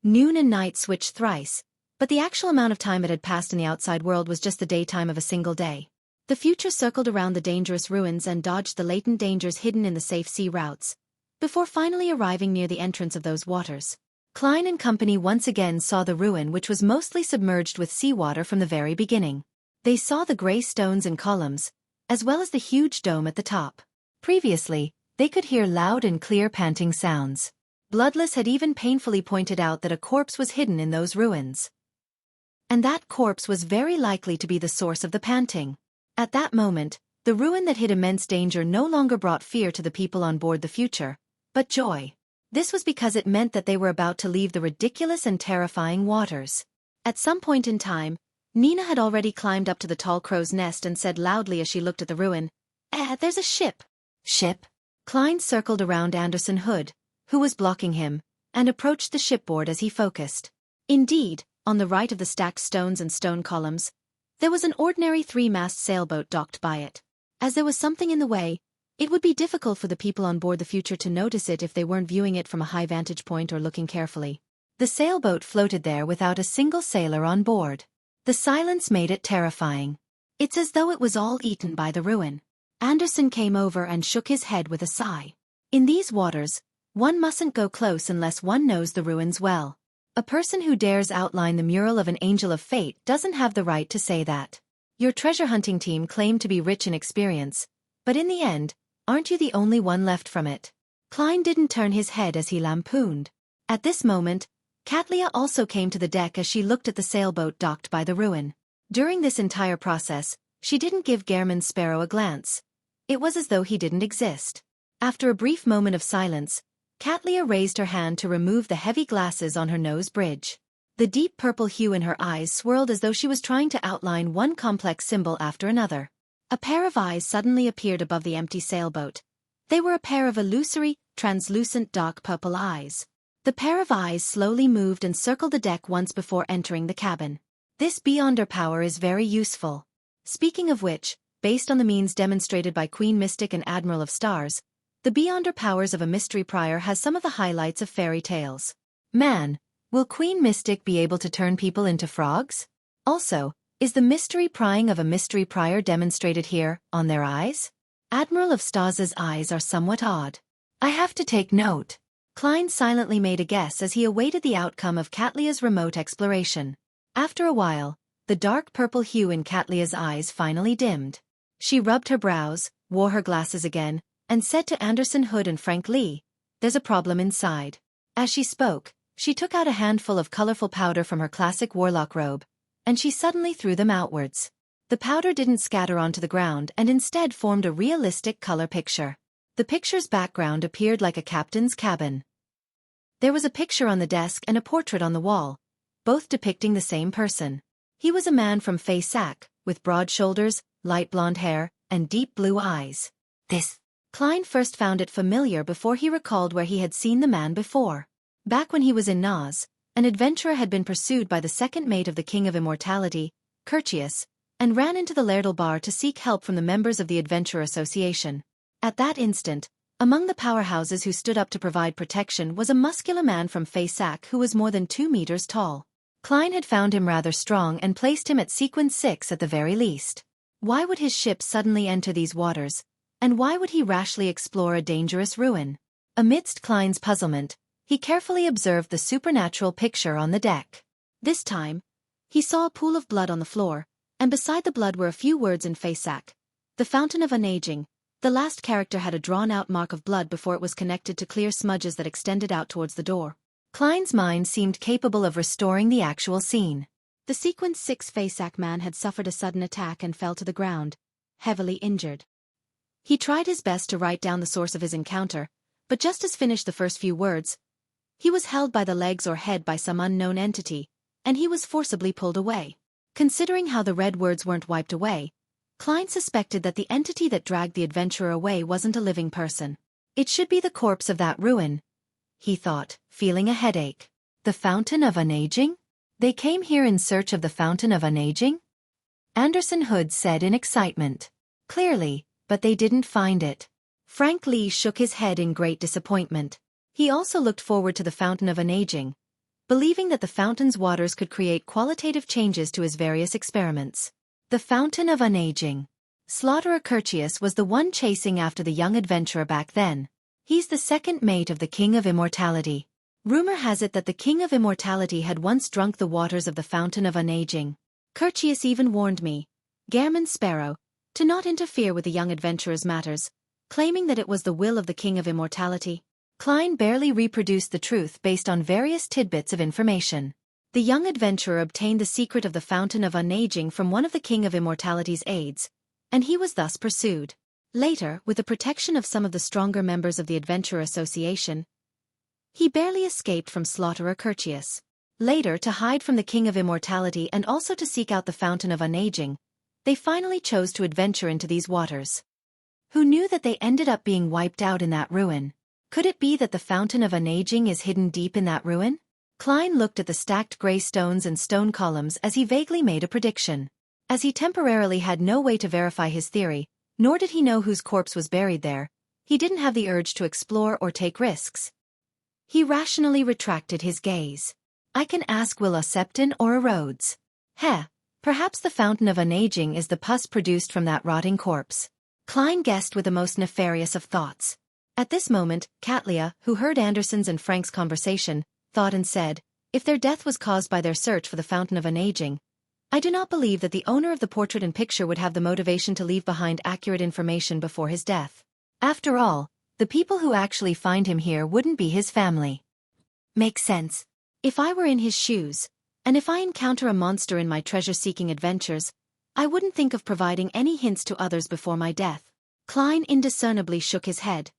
Noon and night switched thrice, but the actual amount of time it had passed in the outside world was just the daytime of a single day. The future circled around the dangerous ruins and dodged the latent dangers hidden in the safe sea routes, before finally arriving near the entrance of those waters. Klein and company once again saw the ruin, which was mostly submerged with seawater from the very beginning. They saw the gray stones and columns, as well as the huge dome at the top. Previously, they could hear loud and clear panting sounds. Bloodless had even painfully pointed out that a corpse was hidden in those ruins. And that corpse was very likely to be the source of the panting. At that moment, the ruin that hid immense danger no longer brought fear to the people on board the Future, but joy. This was because it meant that they were about to leave the ridiculous and terrifying waters. At some point in time, Nina had already climbed up to the tall crow's nest and said loudly as she looked at the ruin, there's a ship. Ship? Klein circled around Anderson Hood, who was blocking him, and approached the shipboard as he focused. Indeed, on the right of the stacked stones and stone columns, there was an ordinary three-mast sailboat docked by it. As there was something in the way, it would be difficult for the people on board the Future to notice it if they weren't viewing it from a high vantage point or looking carefully. The sailboat floated there without a single sailor on board. The silence made it terrifying. It's as though it was all eaten by the ruin. Anderson came over and shook his head with a sigh. In these waters, one mustn't go close unless one knows the ruins well. A person who dares outline the mural of an angel of fate doesn't have the right to say that. Your treasure hunting team claimed to be rich in experience, but in the end, aren't you the only one left from it? Klein didn't turn his head as he lampooned. At this moment, Katlia also came to the deck as she looked at the sailboat docked by the ruin. During this entire process, she didn't give Gehrman Sparrow a glance. It was as though he didn't exist. After a brief moment of silence, Katlia raised her hand to remove the heavy glasses on her nose bridge. The deep purple hue in her eyes swirled as though she was trying to outline one complex symbol after another. A pair of eyes suddenly appeared above the empty sailboat. They were a pair of illusory, translucent dark purple eyes. The pair of eyes slowly moved and circled the deck once before entering the cabin. This Beyonder power is very useful. Speaking of which, based on the means demonstrated by Queen Mystic and Admiral of Stars, the Beyonder powers of a mystery prior has some of the highlights of fairy tales. Man, will Queen Mystic be able to turn people into frogs? Also, is the mystery prying of a mystery prior demonstrated here, on their eyes? Admiral of Stars's eyes are somewhat odd. I have to take note. Klein silently made a guess as he awaited the outcome of Katlia's remote exploration. After a while, the dark purple hue in Katlia's eyes finally dimmed. She rubbed her brows, wore her glasses again, and said to Anderson Hood and Frank Lee, "There's a problem inside." As she spoke, she took out a handful of colorful powder from her classic warlock robe, and she suddenly threw them outwards. The powder didn't scatter onto the ground and instead formed a realistic color picture. The picture's background appeared like a captain's cabin. There was a picture on the desk and a portrait on the wall, both depicting the same person. He was a man from Saga, with broad shoulders, light blonde hair, and deep blue eyes. Klein first found it familiar before he recalled where he had seen the man before. Back when he was in Naz, an adventurer had been pursued by the second mate of the King of Immortality, Xueqi, and ran into the Lardal Bar to seek help from the members of the Adventurer Association. At that instant, among the powerhouses who stood up to provide protection was a muscular man from Saga who was more than 2 meters tall. Klein had found him rather strong and placed him at sequence 6 at the very least. Why would his ship suddenly enter these waters, and why would he rashly explore a dangerous ruin? Amidst Klein's puzzlement, he carefully observed the supernatural picture on the deck. This time, he saw a pool of blood on the floor, and beside the blood were a few words in Saga. The Fountain of Unaging. The last character had a drawn-out mark of blood before it was connected to clear smudges that extended out towards the door. Klein's mind seemed capable of restoring the actual scene. The sequence 6 Saga man had suffered a sudden attack and fell to the ground, heavily injured. He tried his best to write down the source of his encounter, but just as finished the first few words, he was held by the legs or head by some unknown entity, and he was forcibly pulled away. Considering how the red words weren't wiped away, Klein suspected that the entity that dragged the adventurer away wasn't a living person. It should be the corpse of that ruin, he thought, feeling a headache. The Fountain of Unaging? They came here in search of the Fountain of Unaging? Anderson Hood said in excitement. Clearly, but they didn't find it. Frank Lee shook his head in great disappointment. He also looked forward to the Fountain of Unaging, believing that the fountain's waters could create qualitative changes to his various experiments. The Fountain of Unaging. Slaughterer Xueqi was the one chasing after the young adventurer back then. He's the second mate of the King of Immortality. Rumor has it that the King of Immortality had once drunk the waters of the Fountain of Unaging. Xueqi even warned me, Gairman Sparrow, to not interfere with the young adventurer's matters, claiming that it was the will of the King of Immortality. Klein barely reproduced the truth based on various tidbits of information. The young adventurer obtained the secret of the Fountain of Unaging from one of the King of Immortality's aides, and he was thus pursued. Later, with the protection of some of the stronger members of the Adventurer Association, he barely escaped from Slaughterer Xueqi. Later, to hide from the King of Immortality and also to seek out the Fountain of Unaging, they finally chose to adventure into these waters. Who knew that they ended up being wiped out in that ruin? Could it be that the Fountain of Unaging is hidden deep in that ruin? Klein looked at the stacked gray stones and stone columns as he vaguely made a prediction. As he temporarily had no way to verify his theory, nor did he know whose corpse was buried there, he didn't have the urge to explore or take risks. He rationally retracted his gaze. I can ask Will a Septon or a Rhodes. Perhaps the Fountain of Unaging is the pus produced from that rotting corpse. Klein guessed with the most nefarious of thoughts. At this moment, Katlia, who heard Anderson's and Frank's conversation, thought and said, if their death was caused by their search for the Fountain of Unaging, I do not believe that the owner of the portrait and picture would have the motivation to leave behind accurate information before his death. After all, the people who actually find him here wouldn't be his family. Makes sense. If I were in his shoes, and if I encounter a monster in my treasure-seeking adventures, I wouldn't think of providing any hints to others before my death. Klein indiscernibly shook his head,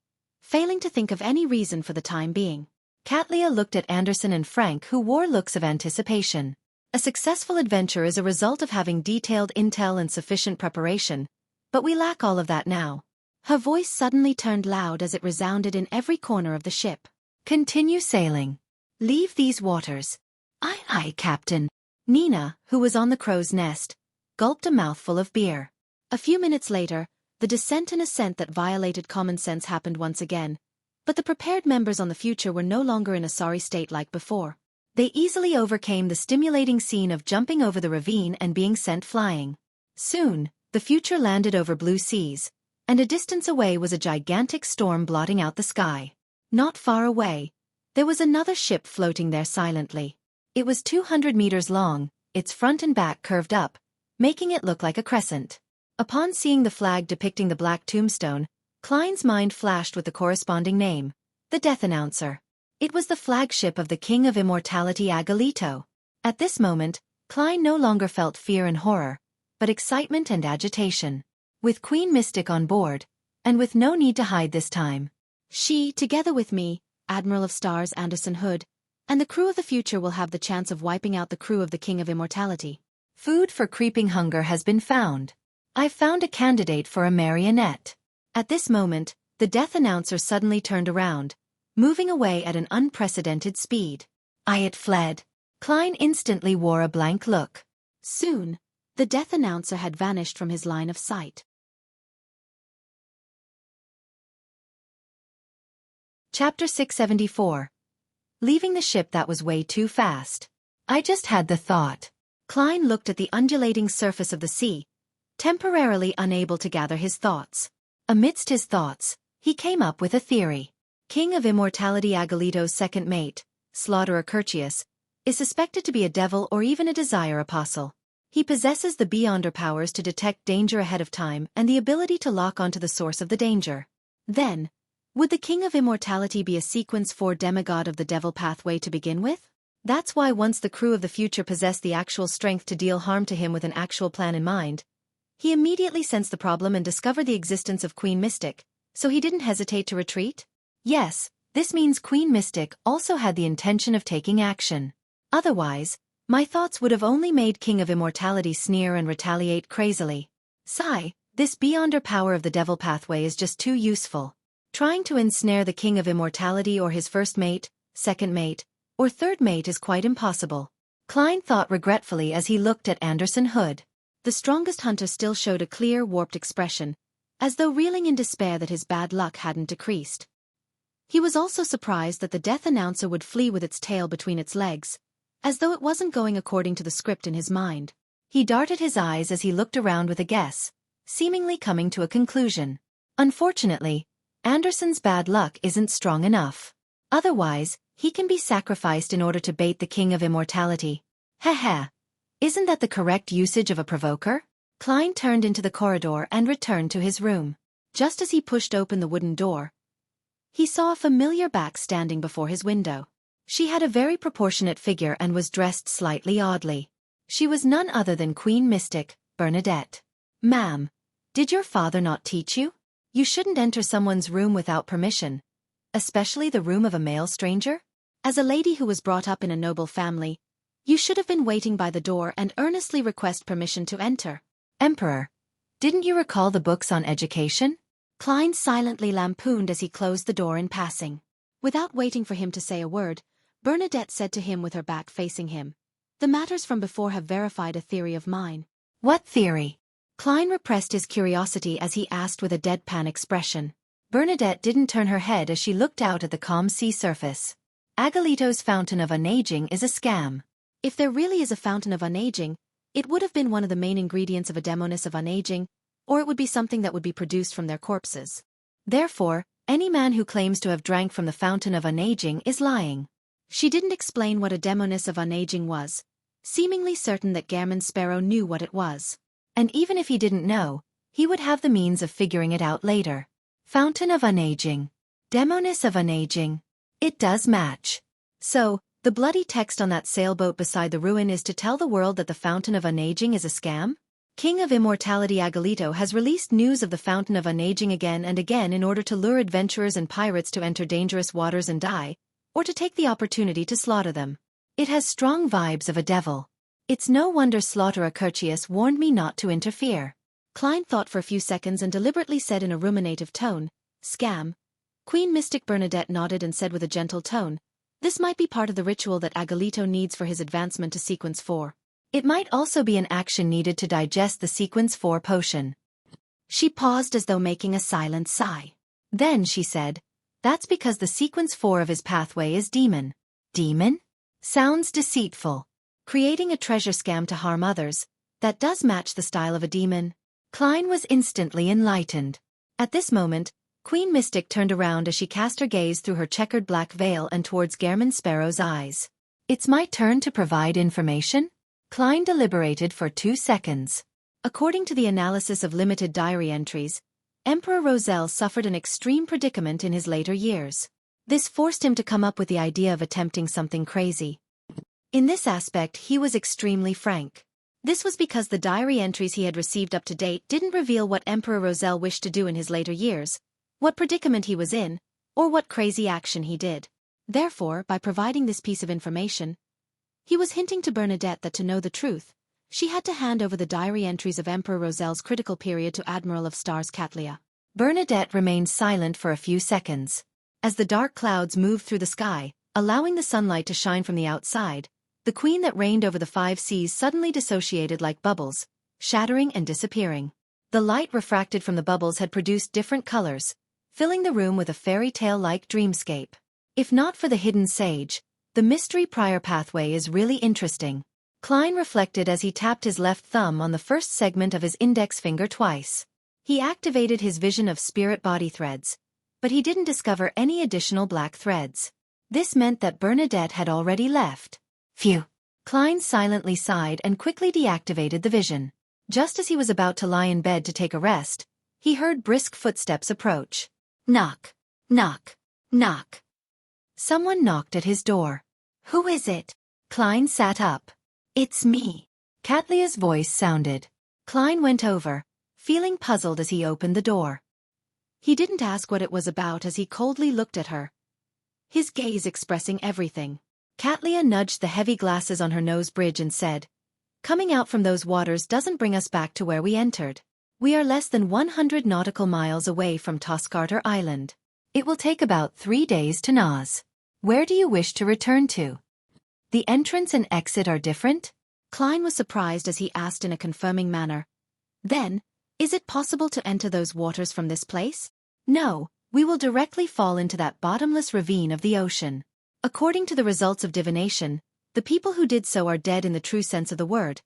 failing to think of any reason for the time being. Katlia looked at Anderson and Frank, who wore looks of anticipation. A successful adventure is a result of having detailed intel and sufficient preparation, but we lack all of that now. Her voice suddenly turned loud as it resounded in every corner of the ship. Continue sailing. Leave these waters. Aye, Captain. Nina, who was on the crow's nest, gulped a mouthful of beer. A few minutes later, the descent and ascent that violated common sense happened once again, but the prepared members on the future were no longer in a sorry state like before. They easily overcame the stimulating scene of jumping over the ravine and being sent flying. Soon, the future landed over blue seas, and a distance away was a gigantic storm blotting out the sky. Not far away, there was another ship floating there silently. It was 200 meters long, its front and back curved up, making it look like a crescent. Upon seeing the flag depicting the black tombstone, Klein's mind flashed with the corresponding name, the Death Announcer. It was the flagship of the King of Immortality Agalito. At this moment, Klein no longer felt fear and horror, but excitement and agitation. With Queen Mystic on board, and with no need to hide this time. She, together with me, Admiral of Stars Anderson Hood, and the crew of the future will have the chance of wiping out the crew of the King of Immortality. Food for creeping hunger has been found. I've found a candidate for a marionette. At this moment, the death announcer suddenly turned around, moving away at an unprecedented speed. It fled. Klein instantly wore a blank look. Soon, the death announcer had vanished from his line of sight. Chapter 674. Leaving the ship that was way too fast. I just had the thought. Klein looked at the undulating surface of the sea, temporarily unable to gather his thoughts. Amidst his thoughts, he came up with a theory. King of Immortality Agalito's second mate, Slaughterer Curtius, is suspected to be a devil or even a desire apostle. He possesses the Beyonder powers to detect danger ahead of time and the ability to lock onto the source of the danger. Then, would the King of Immortality be a Sequence 4 demigod of the devil pathway to begin with? That's why once the crew of the future possessed the actual strength to deal harm to him with an actual plan in mind, he immediately sensed the problem and discovered the existence of Queen Mystic, so he didn't hesitate to retreat? Yes, this means Queen Mystic also had the intention of taking action. Otherwise, my thoughts would have only made King of Immortality sneer and retaliate crazily. Sigh, this Beyonder power of the devil pathway is just too useful. Trying to ensnare the King of Immortality or his first mate, second mate, or third mate is quite impossible. Klein thought regretfully as he looked at Anderson Hood. The strongest hunter still showed a clear, warped expression, as though reeling in despair that his bad luck hadn't decreased. He was also surprised that the death announcer would flee with its tail between its legs, as though it wasn't going according to the script in his mind. He darted his eyes as he looked around with a guess, seemingly coming to a conclusion. Unfortunately, Anderson's bad luck isn't strong enough. Otherwise, he can be sacrificed in order to bait the King of Immortality. Haha. Isn't that the correct usage of a provoker? Klein turned into the corridor and returned to his room. Just as he pushed open the wooden door, he saw a familiar back standing before his window. She had a very proportionate figure and was dressed slightly oddly. She was none other than Queen Mystic, Bernadette. Ma'am, did your father not teach you? You shouldn't enter someone's room without permission, especially the room of a male stranger? As a lady who was brought up in a noble family, you should have been waiting by the door and earnestly request permission to enter. Emperor, didn't you recall the books on education? Klein silently lampooned as he closed the door in passing. Without waiting for him to say a word, Bernadette said to him with her back facing him, "The matters from before have verified a theory of mine." What theory? Klein repressed his curiosity as he asked with a deadpan expression. Bernadette didn't turn her head as she looked out at the calm sea surface. Agalito's fountain of unaging is a scam. If there really is a fountain of unaging, it would have been one of the main ingredients of a demoness of unaging, or it would be something that would be produced from their corpses. Therefore, any man who claims to have drank from the fountain of unaging is lying. She didn't explain what a demoness of unaging was, seemingly certain that Gairman Sparrow knew what it was. And even if he didn't know, he would have the means of figuring it out later. Fountain of unaging. Demoness of unaging. It does match. So, the bloody text on that sailboat beside the ruin is to tell the world that the Fountain of Unaging is a scam? King of Immortality Agalito has released news of the Fountain of Unaging again and again in order to lure adventurers and pirates to enter dangerous waters and die, or to take the opportunity to slaughter them. It has strong vibes of a devil. It's no wonder Slaughterer Curtius warned me not to interfere. Klein thought for a few seconds and deliberately said in a ruminative tone, "Scam." Queen Mystic Bernadette nodded and said with a gentle tone, "This might be part of the ritual that Agalito needs for his advancement to Sequence 4. It might also be an action needed to digest the Sequence 4 potion." She paused as though making a silent sigh. Then she said, "That's because the Sequence 4 of his pathway is demon." Demon? Sounds deceitful. Creating a treasure scam to harm others, that does match the style of a demon. Klein was instantly enlightened. At this moment, Queen Mystic turned around as she cast her gaze through her checkered black veil and towards Gairman Sparrow's eyes. "It's my turn to provide information?" Klein deliberated for 2 seconds. According to the analysis of limited diary entries, Emperor Roselle suffered an extreme predicament in his later years. This forced him to come up with the idea of attempting something crazy. In this aspect he was extremely frank. This was because the diary entries he had received up to date didn't reveal what Emperor Roselle wished to do in his later years, what predicament he was in, or what crazy action he did. Therefore, by providing this piece of information, he was hinting to Bernadette that to know the truth, she had to hand over the diary entries of Emperor Roselle's critical period to Admiral of Stars Catlia. Bernadette remained silent for a few seconds. As the dark clouds moved through the sky, allowing the sunlight to shine from the outside, the queen that reigned over the 5 seas suddenly dissociated like bubbles, shattering and disappearing. The light refracted from the bubbles had produced different colors, filling the room with a fairy tale-like dreamscape. If not for the hidden sage, the mystery prior pathway is really interesting. Klein reflected as he tapped his left thumb on the first segment of his index finger twice. He activated his vision of spirit body threads, but he didn't discover any additional black threads. This meant that Bernadette had already left. Phew. Klein silently sighed and quickly deactivated the vision. Just as he was about to lie in bed to take a rest, he heard brisk footsteps approach. Knock. Knock. Knock. Someone knocked at his door. Who is it? Klein sat up. It's me. Catlia's voice sounded. Klein went over, feeling puzzled as he opened the door. He didn't ask what it was about as he coldly looked at her, his gaze expressing everything. Catlia nudged the heavy glasses on her nose bridge and said, "Coming out from those waters doesn't bring us back to where we entered. We are less than 100 nautical miles away from Toscarter Island. It will take about 3 days to Nas. Where do you wish to return to? The entrance and exit are different?" Klein was surprised as he asked in a confirming manner. "Then, is it possible to enter those waters from this place?" "No, we will directly fall into that bottomless ravine of the ocean. According to the results of divination, the people who did so are dead in the true sense of the word,"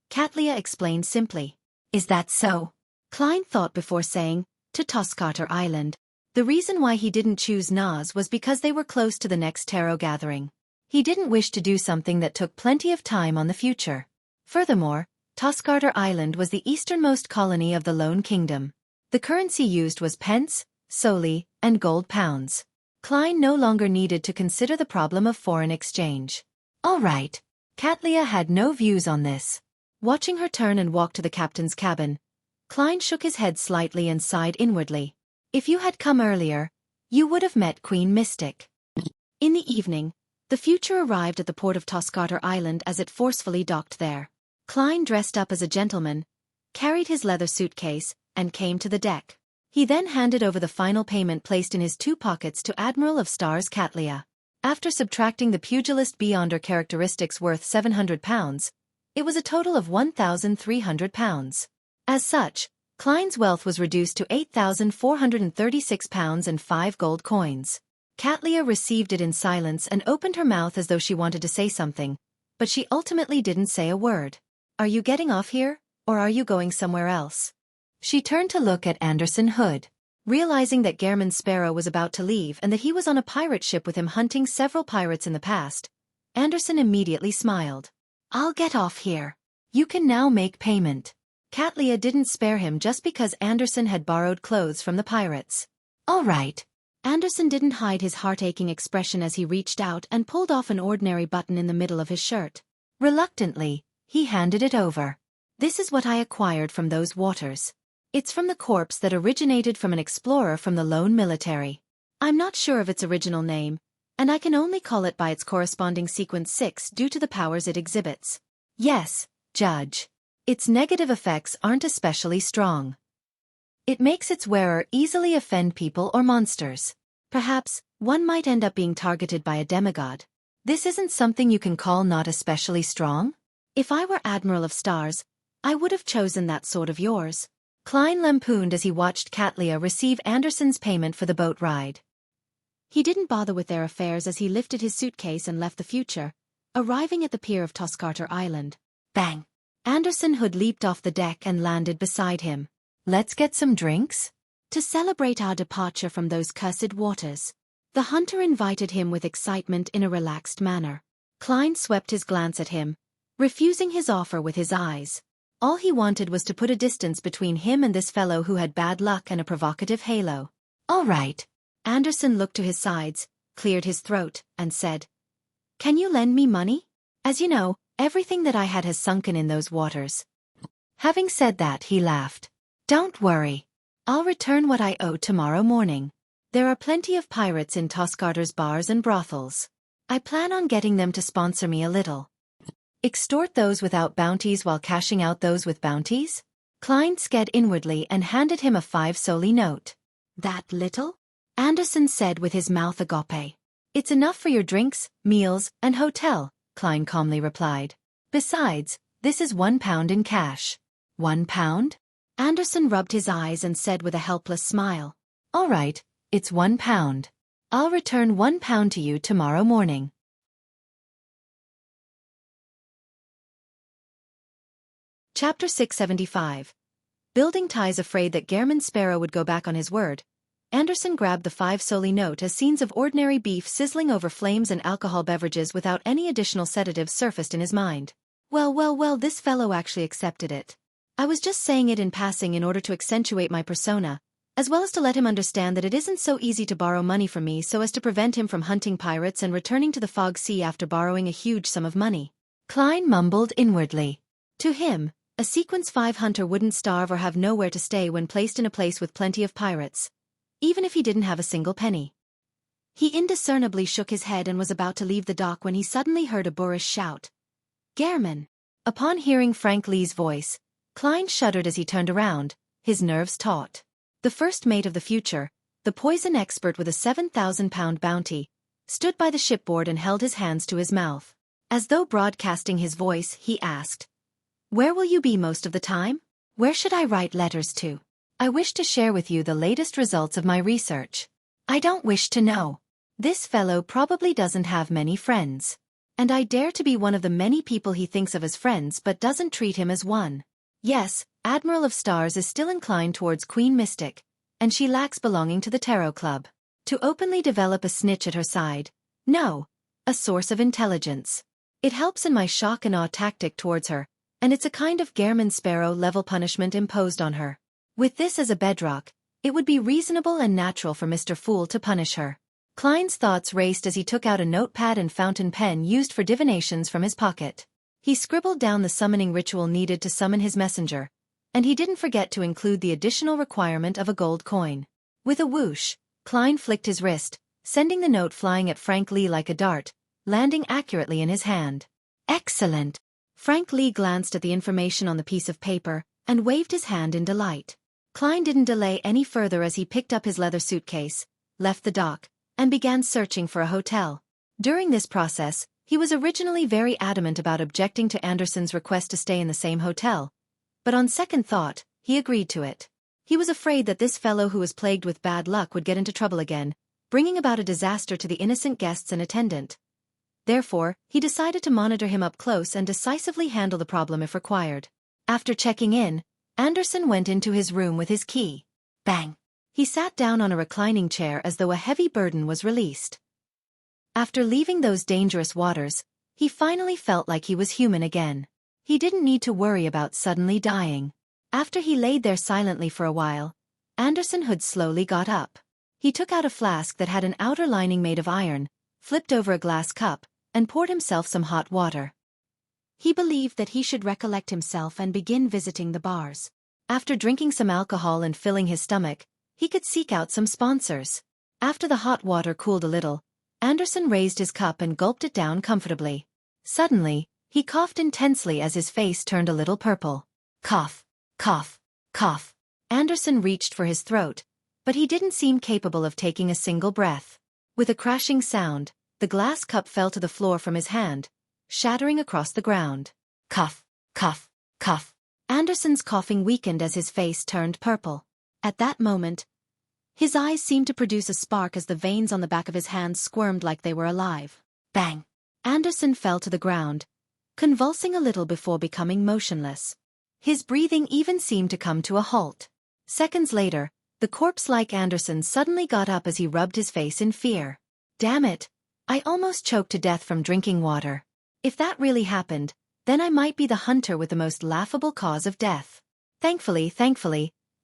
Catlia explained simply. "Is that so?" Klein thought before saying, "To Toscarter Island." The reason why he didn't choose Nas was because they were close to the next tarot gathering. He didn't wish to do something that took plenty of time on the future. Furthermore, Toscarter Island was the easternmost colony of the Lone Kingdom. The currency used was pence, soli, and gold pounds. Klein no longer needed to consider the problem of foreign exchange. All right. Catlia had no views on this. Watching her turn and walk to the captain's cabin, Klein shook his head slightly and sighed inwardly. If you had come earlier, you would have met Queen Mystic. In the evening, the future arrived at the port of Toscarter Island as it forcefully docked there. Klein dressed up as a gentleman, carried his leather suitcase, and came to the deck. He then handed over the final payment placed in his 2 pockets to Admiral of Stars Catlia. After subtracting the pugilist Beyonder characteristics worth £700, it was a total of £1,300. As such, Klein's wealth was reduced to £8,436 and 5 gold coins. Catlia received it in silence and opened her mouth as though she wanted to say something, but she ultimately didn't say a word. "Are you getting off here, or are you going somewhere else?" She turned to look at Anderson Hood. Realizing that Gehrman Sparrow was about to leave and that he was on a pirate ship with him hunting several pirates in the past, Anderson immediately smiled. "I'll get off here. You can now make payment." Catlia didn't spare him just because Anderson had borrowed clothes from the pirates. "All right." Anderson didn't hide his heart-aching expression as he reached out and pulled off an ordinary button in the middle of his shirt. Reluctantly, he handed it over. "This is what I acquired from those waters. It's from the corpse that originated from an explorer from the Lone Military. I'm not sure of its original name, and I can only call it by its corresponding sequence 6 due to the powers it exhibits. Yes, Judge. Its negative effects aren't especially strong. It makes its wearer easily offend people or monsters. Perhaps, one might end up being targeted by a demigod. This isn't something you can call not especially strong? If I were Admiral of Stars, I would have chosen that sword of yours." Klein lampooned as he watched Catlia receive Anderson's payment for the boat ride. He didn't bother with their affairs as he lifted his suitcase and left the future, arriving at the pier of Toscarter Island. Bang! Anderson Hood leaped off the deck and landed beside him. "Let's get some drinks?" "To celebrate our departure from those cursed waters." The hunter invited him with excitement in a relaxed manner. Klein swept his glance at him, refusing his offer with his eyes. All he wanted was to put a distance between him and this fellow who had bad luck and a provocative halo. "All right." Anderson looked to his sides, cleared his throat, and said, "Can you lend me money? As you know, Everything that I had has sunken in those waters. Having said that, he laughed. Don't worry. I'll return what I owe tomorrow morning. There are plenty of pirates in Toscarter's bars and brothels. I plan on getting them to sponsor me a little. Extort those without bounties while cashing out those with bounties? Klein sked inwardly and handed him a 5 soldi note. That little? Anderson said with his mouth agape. It's enough for your drinks, meals, and hotel, Klein calmly replied. Besides, this is £1 in cash. £1? Anderson rubbed his eyes and said with a helpless smile. All right, it's £1. I'll return £1 to you tomorrow morning. Chapter 675. Building ties. Afraid that Gehrman Sparrow would go back on his word, Anderson grabbed the 5 soldi note as scenes of ordinary beef sizzling over flames and alcohol beverages without any additional sedatives surfaced in his mind. Well, this fellow actually accepted it. I was just saying it in passing in order to accentuate my persona, as well as to let him understand that it isn't so easy to borrow money from me so as to prevent him from hunting pirates and returning to the Fog Sea after borrowing a huge sum of money. Klein mumbled inwardly. To him, a Sequence 5 hunter wouldn't starve or have nowhere to stay when placed in a place with plenty of pirates, even if he didn't have a single penny. He indiscernibly shook his head and was about to leave the dock when he suddenly heard a boorish shout. Gehrman! Upon hearing Frank Lee's voice, Klein shuddered as he turned around, his nerves taut. The first mate of the future, the poison expert with a £7,000 bounty, stood by the shipboard and held his hands to his mouth. As though broadcasting his voice, he asked, Where will you be most of the time? Where should I write letters to? I wish to share with you the latest results of my research. I don't wish to know. This fellow probably doesn't have many friends. And I dare to be one of the many people he thinks of as friends but doesn't treat him as one. Yes, Admiral of Stars is still inclined towards Queen Mystic, and she lacks belonging to the Tarot Club. To openly develop a snitch at her side, no, a source of intelligence. It helps in my shock and awe tactic towards her, and it's a kind of Gehrman Sparrow-level punishment imposed on her. With this as a bedrock, it would be reasonable and natural for Mr. Fool to punish her. Klein's thoughts raced as he took out a notepad and fountain pen used for divinations from his pocket. He scribbled down the summoning ritual needed to summon his messenger, and he didn't forget to include the additional requirement of a gold coin. With a whoosh, Klein flicked his wrist, sending the note flying at Frank Lee like a dart, landing accurately in his hand. Excellent! Frank Lee glanced at the information on the piece of paper and waved his hand in delight. Klein didn't delay any further as he picked up his leather suitcase, left the dock, and began searching for a hotel. During this process, he was originally very adamant about objecting to Anderson's request to stay in the same hotel, but on second thought, he agreed to it. He was afraid that this fellow who was plagued with bad luck would get into trouble again, bringing about a disaster to the innocent guests and attendant. Therefore, he decided to monitor him up close and decisively handle the problem if required. After checking in, Anderson went into his room with his key. Bang! He sat down on a reclining chair as though a heavy burden was released. After leaving those dangerous waters, he finally felt like he was human again. He didn't need to worry about suddenly dying. After he laid there silently for a while, Anderson Hood slowly got up. He took out a flask that had an outer lining made of iron, flipped over a glass cup, and poured himself some hot water. He believed that he should recollect himself and begin visiting the bars. After drinking some alcohol and filling his stomach, he could seek out some sponsors. After the hot water cooled a little, Anderson raised his cup and gulped it down comfortably. Suddenly, he coughed intensely as his face turned a little purple. Cough, cough, cough. Anderson reached for his throat, but he didn't seem capable of taking a single breath. With a crashing sound, the glass cup fell to the floor from his hand, shattering across the ground. Cough, cough, cough. Anderson's coughing weakened as his face turned purple. At that moment, his eyes seemed to produce a spark as the veins on the back of his hands squirmed like they were alive. Bang! Anderson fell to the ground, convulsing a little before becoming motionless. His breathing even seemed to come to a halt. Seconds later, the corpse-like Anderson suddenly got up as he rubbed his face in fear. Damn it! I almost choked to death from drinking water. If that really happened, then I might be the hunter with the most laughable cause of death. Thankfully,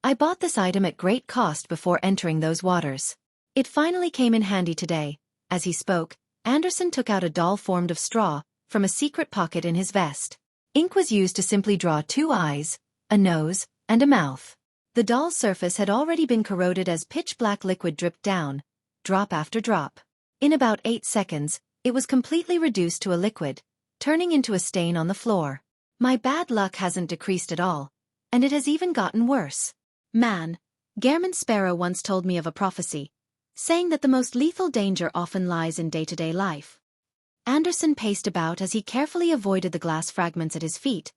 I bought this item at great cost before entering those waters. It finally came in handy today. As he spoke, Anderson took out a doll formed of straw, from a secret pocket in his vest. Ink was used to simply draw 2 eyes, a nose, and a mouth. The doll's surface had already been corroded as pitch-black liquid dripped down, drop after drop. In about 8 seconds, it was completely reduced to a liquid, turning into a stain on the floor. My bad luck hasn't decreased at all, and it has even gotten worse. Man, Gehrman Sparrow once told me of a prophecy, saying that the most lethal danger often lies in day-to-day life. Anderson paced about as he carefully avoided the glass fragments at his feet,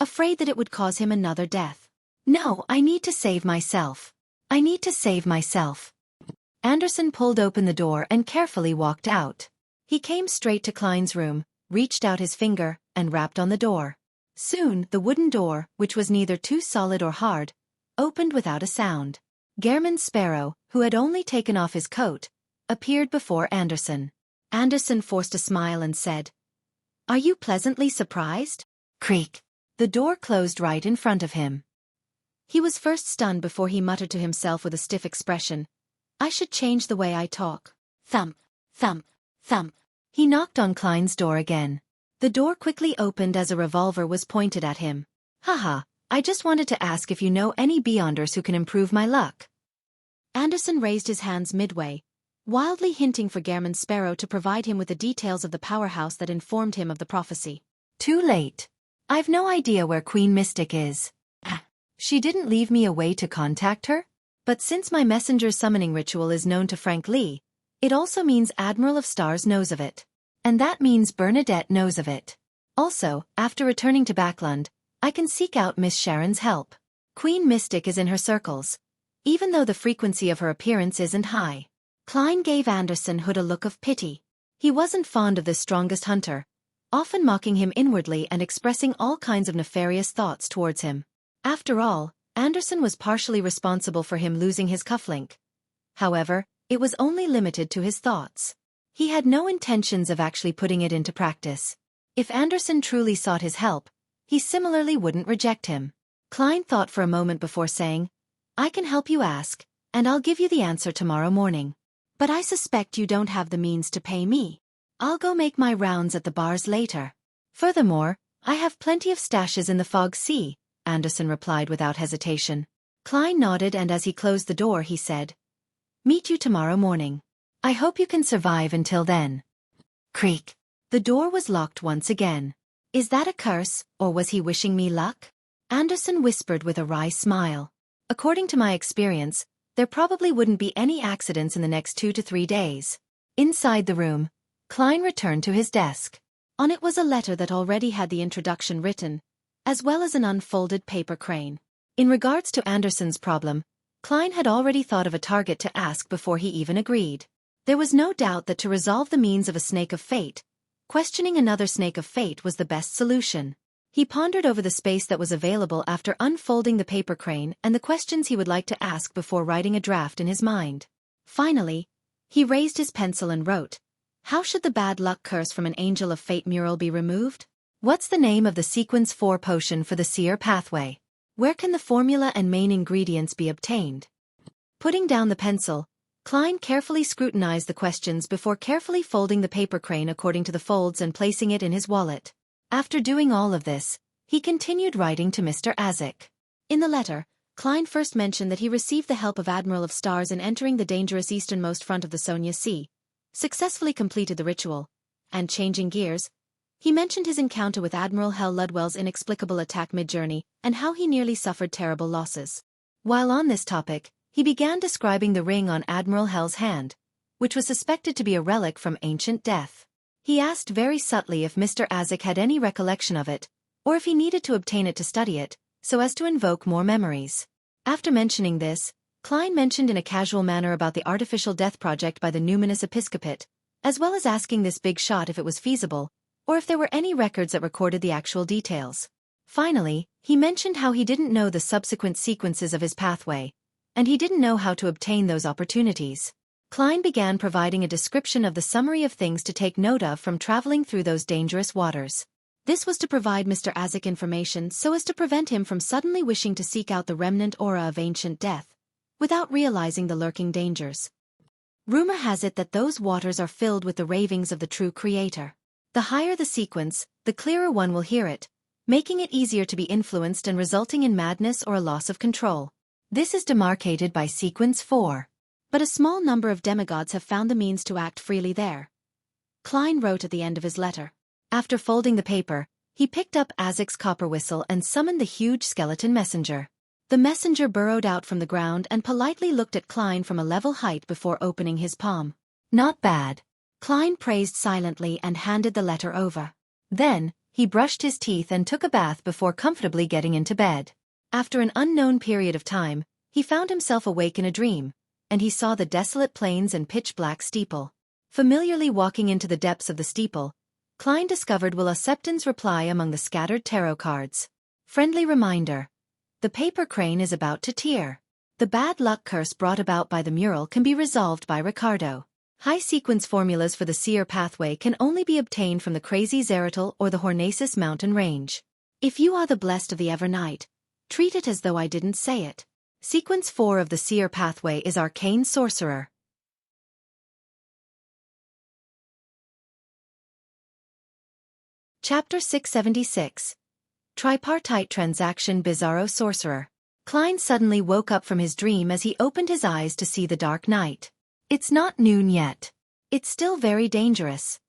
afraid that it would cause him another death. No, I need to save myself. I need to save myself. Anderson pulled open the door and carefully walked out. He came straight to Klein's room, reached out his finger, and rapped on the door. Soon, the wooden door, which was neither too solid or hard, opened without a sound. Gehrman Sparrow, who had only taken off his coat, appeared before Anderson. Anderson forced a smile and said, "Are you pleasantly surprised?" Creak. The door closed right in front of him. He was first stunned before he muttered to himself with a stiff expression, "I should change the way I talk." Thump, thump, thump. He knocked on Klein's door again. The door quickly opened as a revolver was pointed at him. Haha, I just wanted to ask if you know any Beyonders who can improve my luck. Anderson raised his hands midway, wildly hinting for Gehrman Sparrow to provide him with the details of the powerhouse that informed him of the prophecy. Too late. I've no idea where Queen Mystic is. She didn't leave me a way to contact her? But since my messenger summoning ritual is known to Frank Lee, it also means Admiral of Stars knows of it. And that means Bernadette knows of it. Also, after returning to Backlund, I can seek out Miss Sharon's help. Queen Mystic is in her circles, even though the frequency of her appearance isn't high. Klein gave Anderson Hood a look of pity. He wasn't fond of this strongest hunter, often mocking him inwardly and expressing all kinds of nefarious thoughts towards him. After all, Anderson was partially responsible for him losing his cufflink. However, it was only limited to his thoughts. He had no intentions of actually putting it into practice. If Anderson truly sought his help, he similarly wouldn't reject him. Klein thought for a moment before saying, "I can help you ask, and I'll give you the answer tomorrow morning. But I suspect you don't have the means to pay me. I'll go make my rounds at the bars later. Furthermore, I have plenty of stashes in the Fog Sea," Anderson replied without hesitation. Klein nodded, and as he closed the door he said, "Meet you tomorrow morning. I hope you can survive until then." Creak. The door was locked once again. Is that a curse, or was he wishing me luck? Anderson whispered with a wry smile. According to my experience, there probably wouldn't be any accidents in the next 2 to 3 days. Inside the room, Klein returned to his desk. On it was a letter that already had the introduction written, as well as an unfolded paper crane. In regards to Anderson's problem, Klein had already thought of a target to ask before he even agreed. There was no doubt that to resolve the means of a snake of fate, questioning another snake of fate was the best solution. He pondered over the space that was available after unfolding the paper crane and the questions he would like to ask before writing a draft in his mind. Finally, he raised his pencil and wrote, "How should the bad luck curse from an Angel of Fate mural be removed? What's the name of the Sequence 4 potion for the Seer pathway? Where can the formula and main ingredients be obtained?" Putting down the pencil, Klein carefully scrutinized the questions before carefully folding the paper crane according to the folds and placing it in his wallet. After doing all of this, he continued writing to Mr. Azik. In the letter, Klein first mentioned that he received the help of Admiral of Stars in entering the dangerous easternmost front of the Sonia Sea, successfully completed the ritual, and changing gears, he mentioned his encounter with Admiral Hell Ludwell's inexplicable attack mid-journey and how he nearly suffered terrible losses. While on this topic, he began describing the ring on Admiral Hell's hand, which was suspected to be a relic from ancient death. He asked very subtly if Mr. Azik had any recollection of it, or if he needed to obtain it to study it, so as to invoke more memories. After mentioning this, Klein mentioned in a casual manner about the artificial death project by the Numinous Episcopate, as well as asking this big shot if it was feasible, or if there were any records that recorded the actual details. Finally, he mentioned how he didn't know the subsequent sequences of his pathway, and he didn't know how to obtain those opportunities. Klein began providing a description of the summary of things to take note of from traveling through those dangerous waters. This was to provide Mr. Azik information so as to prevent him from suddenly wishing to seek out the remnant aura of ancient death, without realizing the lurking dangers. Rumor has it that those waters are filled with the ravings of the true creator. The higher the sequence, the clearer one will hear it, making it easier to be influenced and resulting in madness or a loss of control. This is demarcated by sequence 4. But a small number of demigods have found the means to act freely there. Klein wrote at the end of his letter. After folding the paper, he picked up Azek's copper whistle and summoned the huge skeleton messenger. The messenger burrowed out from the ground and politely looked at Klein from a level height before opening his palm. Not bad. Klein praised silently and handed the letter over. Then, he brushed his teeth and took a bath before comfortably getting into bed. After an unknown period of time, he found himself awake in a dream, and he saw the desolate plains and pitch-black steeple. Familiarly walking into the depths of the steeple, Klein discovered Will Septon's reply among the scattered tarot cards. Friendly reminder. The paper crane is about to tear. The bad luck curse brought about by the mural can be resolved by Ricardo. High sequence formulas for the seer pathway can only be obtained from the crazy Zeratul or the Hornacis mountain range. If you are the blessed of the Evernight, treat it as though I didn't say it. Sequence 4 of the seer pathway is Arcane Sorcerer. Chapter 676. Tripartite Transaction Bizarro Sorcerer. Klein suddenly woke up from his dream as he opened his eyes to see the dark night. It's not noon yet. It's still very dangerous.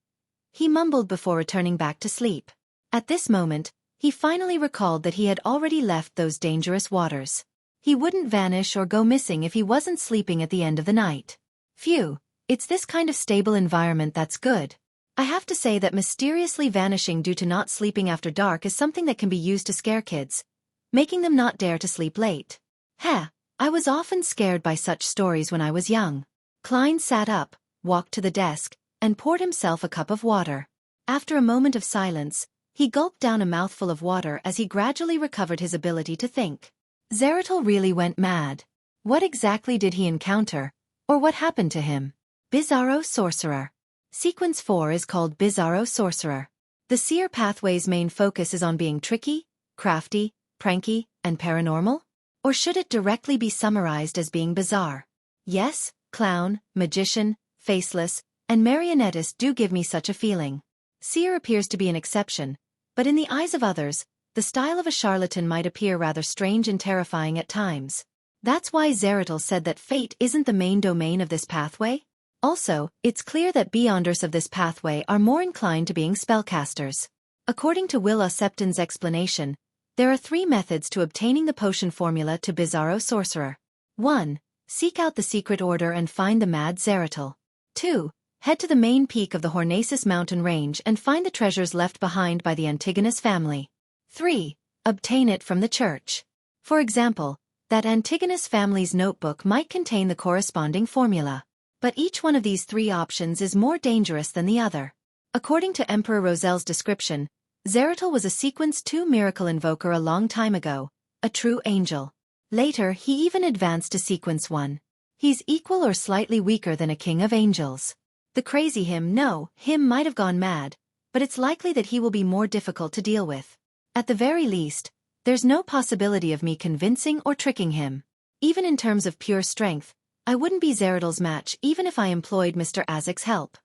He mumbled before returning back to sleep. At this moment, he finally recalled that he had already left those dangerous waters. He wouldn't vanish or go missing if he wasn't sleeping at the end of the night. Phew, it's this kind of stable environment that's good. I have to say that mysteriously vanishing due to not sleeping after dark is something that can be used to scare kids, making them not dare to sleep late. I was often scared by such stories when I was young. Klein sat up, walked to the desk, and poured himself a cup of water. After a moment of silence, he gulped down a mouthful of water as he gradually recovered his ability to think. Zeratul really went mad. What exactly did he encounter, or what happened to him? Bizarro Sorcerer. Sequence 4 is called Bizarro Sorcerer. The seer pathway's main focus is on being tricky, crafty, pranky, and paranormal? Or should it directly be summarized as being bizarre? Yes, clown, magician, faceless, and marionettist do give me such a feeling. Seer appears to be an exception, but in the eyes of others, the style of a charlatan might appear rather strange and terrifying at times. That's why Zeratul said that fate isn't the main domain of this pathway. Also, it's clear that beyonders of this pathway are more inclined to being spellcasters. According to Will Septon's explanation, there are 3 methods to obtaining the potion formula to Bizarro Sorcerer. 1. Seek out the secret order and find the mad Zeratul. 2. Head to the main peak of the Hornacis mountain range and find the treasures left behind by the Antigonus family. 3. Obtain it from the church. For example, that Antigonus family's notebook might contain the corresponding formula. But each one of these 3 options is more dangerous than the other. According to Emperor Rosel's description, Zeratul was a Sequence 2 miracle invoker a long time ago, a true angel. Later he even advanced to Sequence 1. He's equal or slightly weaker than a king of angels. The crazy him might have gone mad, but it's likely that he will be more difficult to deal with. At the very least, there's no possibility of me convincing or tricking him. Even in terms of pure strength, I wouldn't be Zeratul's match even if I employed Mr. Azek's help.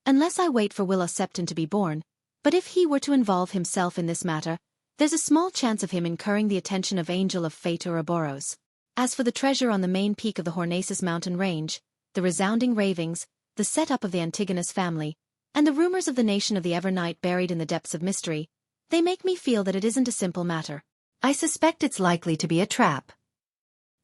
Unless I wait for Will Septon to be born, but if he were to involve himself in this matter, there's a small chance of him incurring the attention of Angel of Fate or Ouroboros. As for the treasure on the main peak of the Hornacis mountain range, the resounding ravings, the setup of the Antigonus family, and the rumors of the nation of the Evernight buried in the depths of mystery, they make me feel that it isn't a simple matter. I suspect it's likely to be a trap.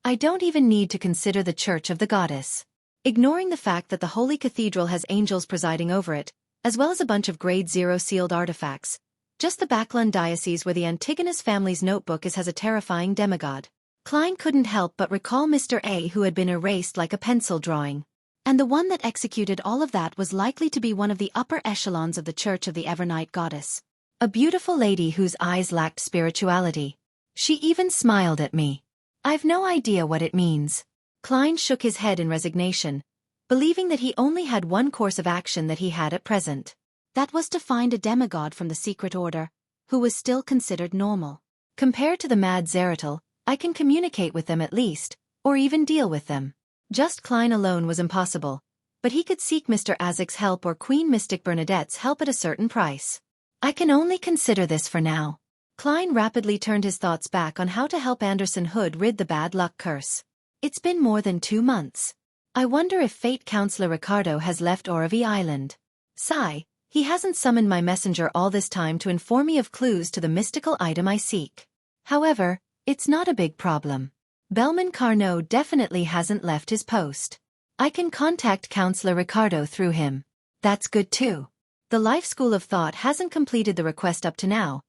I don't even need to consider the Church of the Goddess. Ignoring the fact that the Holy Cathedral has angels presiding over it, as well as a bunch of Grade 0 sealed artifacts, just the Backlund diocese where the Antigonus family's notebook is has a terrifying demigod. Klein couldn't help but recall Mr. A who had been erased like a pencil drawing. And the one that executed all of that was likely to be one of the upper echelons of the Church of the Evernight Goddess. A beautiful lady whose eyes lacked spirituality. She even smiled at me. I've no idea what it means. Klein shook his head in resignation, believing that he only had one course of action that he had at present. That was to find a demigod from the secret order, who was still considered normal. Compared to the mad Zeratul, I can communicate with them at least, or even deal with them. Just Klein alone was impossible, but he could seek Mr. Azek's help or Queen Mystic Bernadette's help at a certain price. I can only consider this for now. Klein rapidly turned his thoughts back on how to help Anderson Hood rid the bad luck curse. It's been more than 2 months. I wonder if Fate Counselor Ricardo has left Oravi Island. Sigh, he hasn't summoned my messenger all this time to inform me of clues to the mystical item I seek. However, it's not a big problem. Bellman Carnot definitely hasn't left his post. I can contact Counselor Ricardo through him. That's good too. The Life School of Thought hasn't completed the request up to now,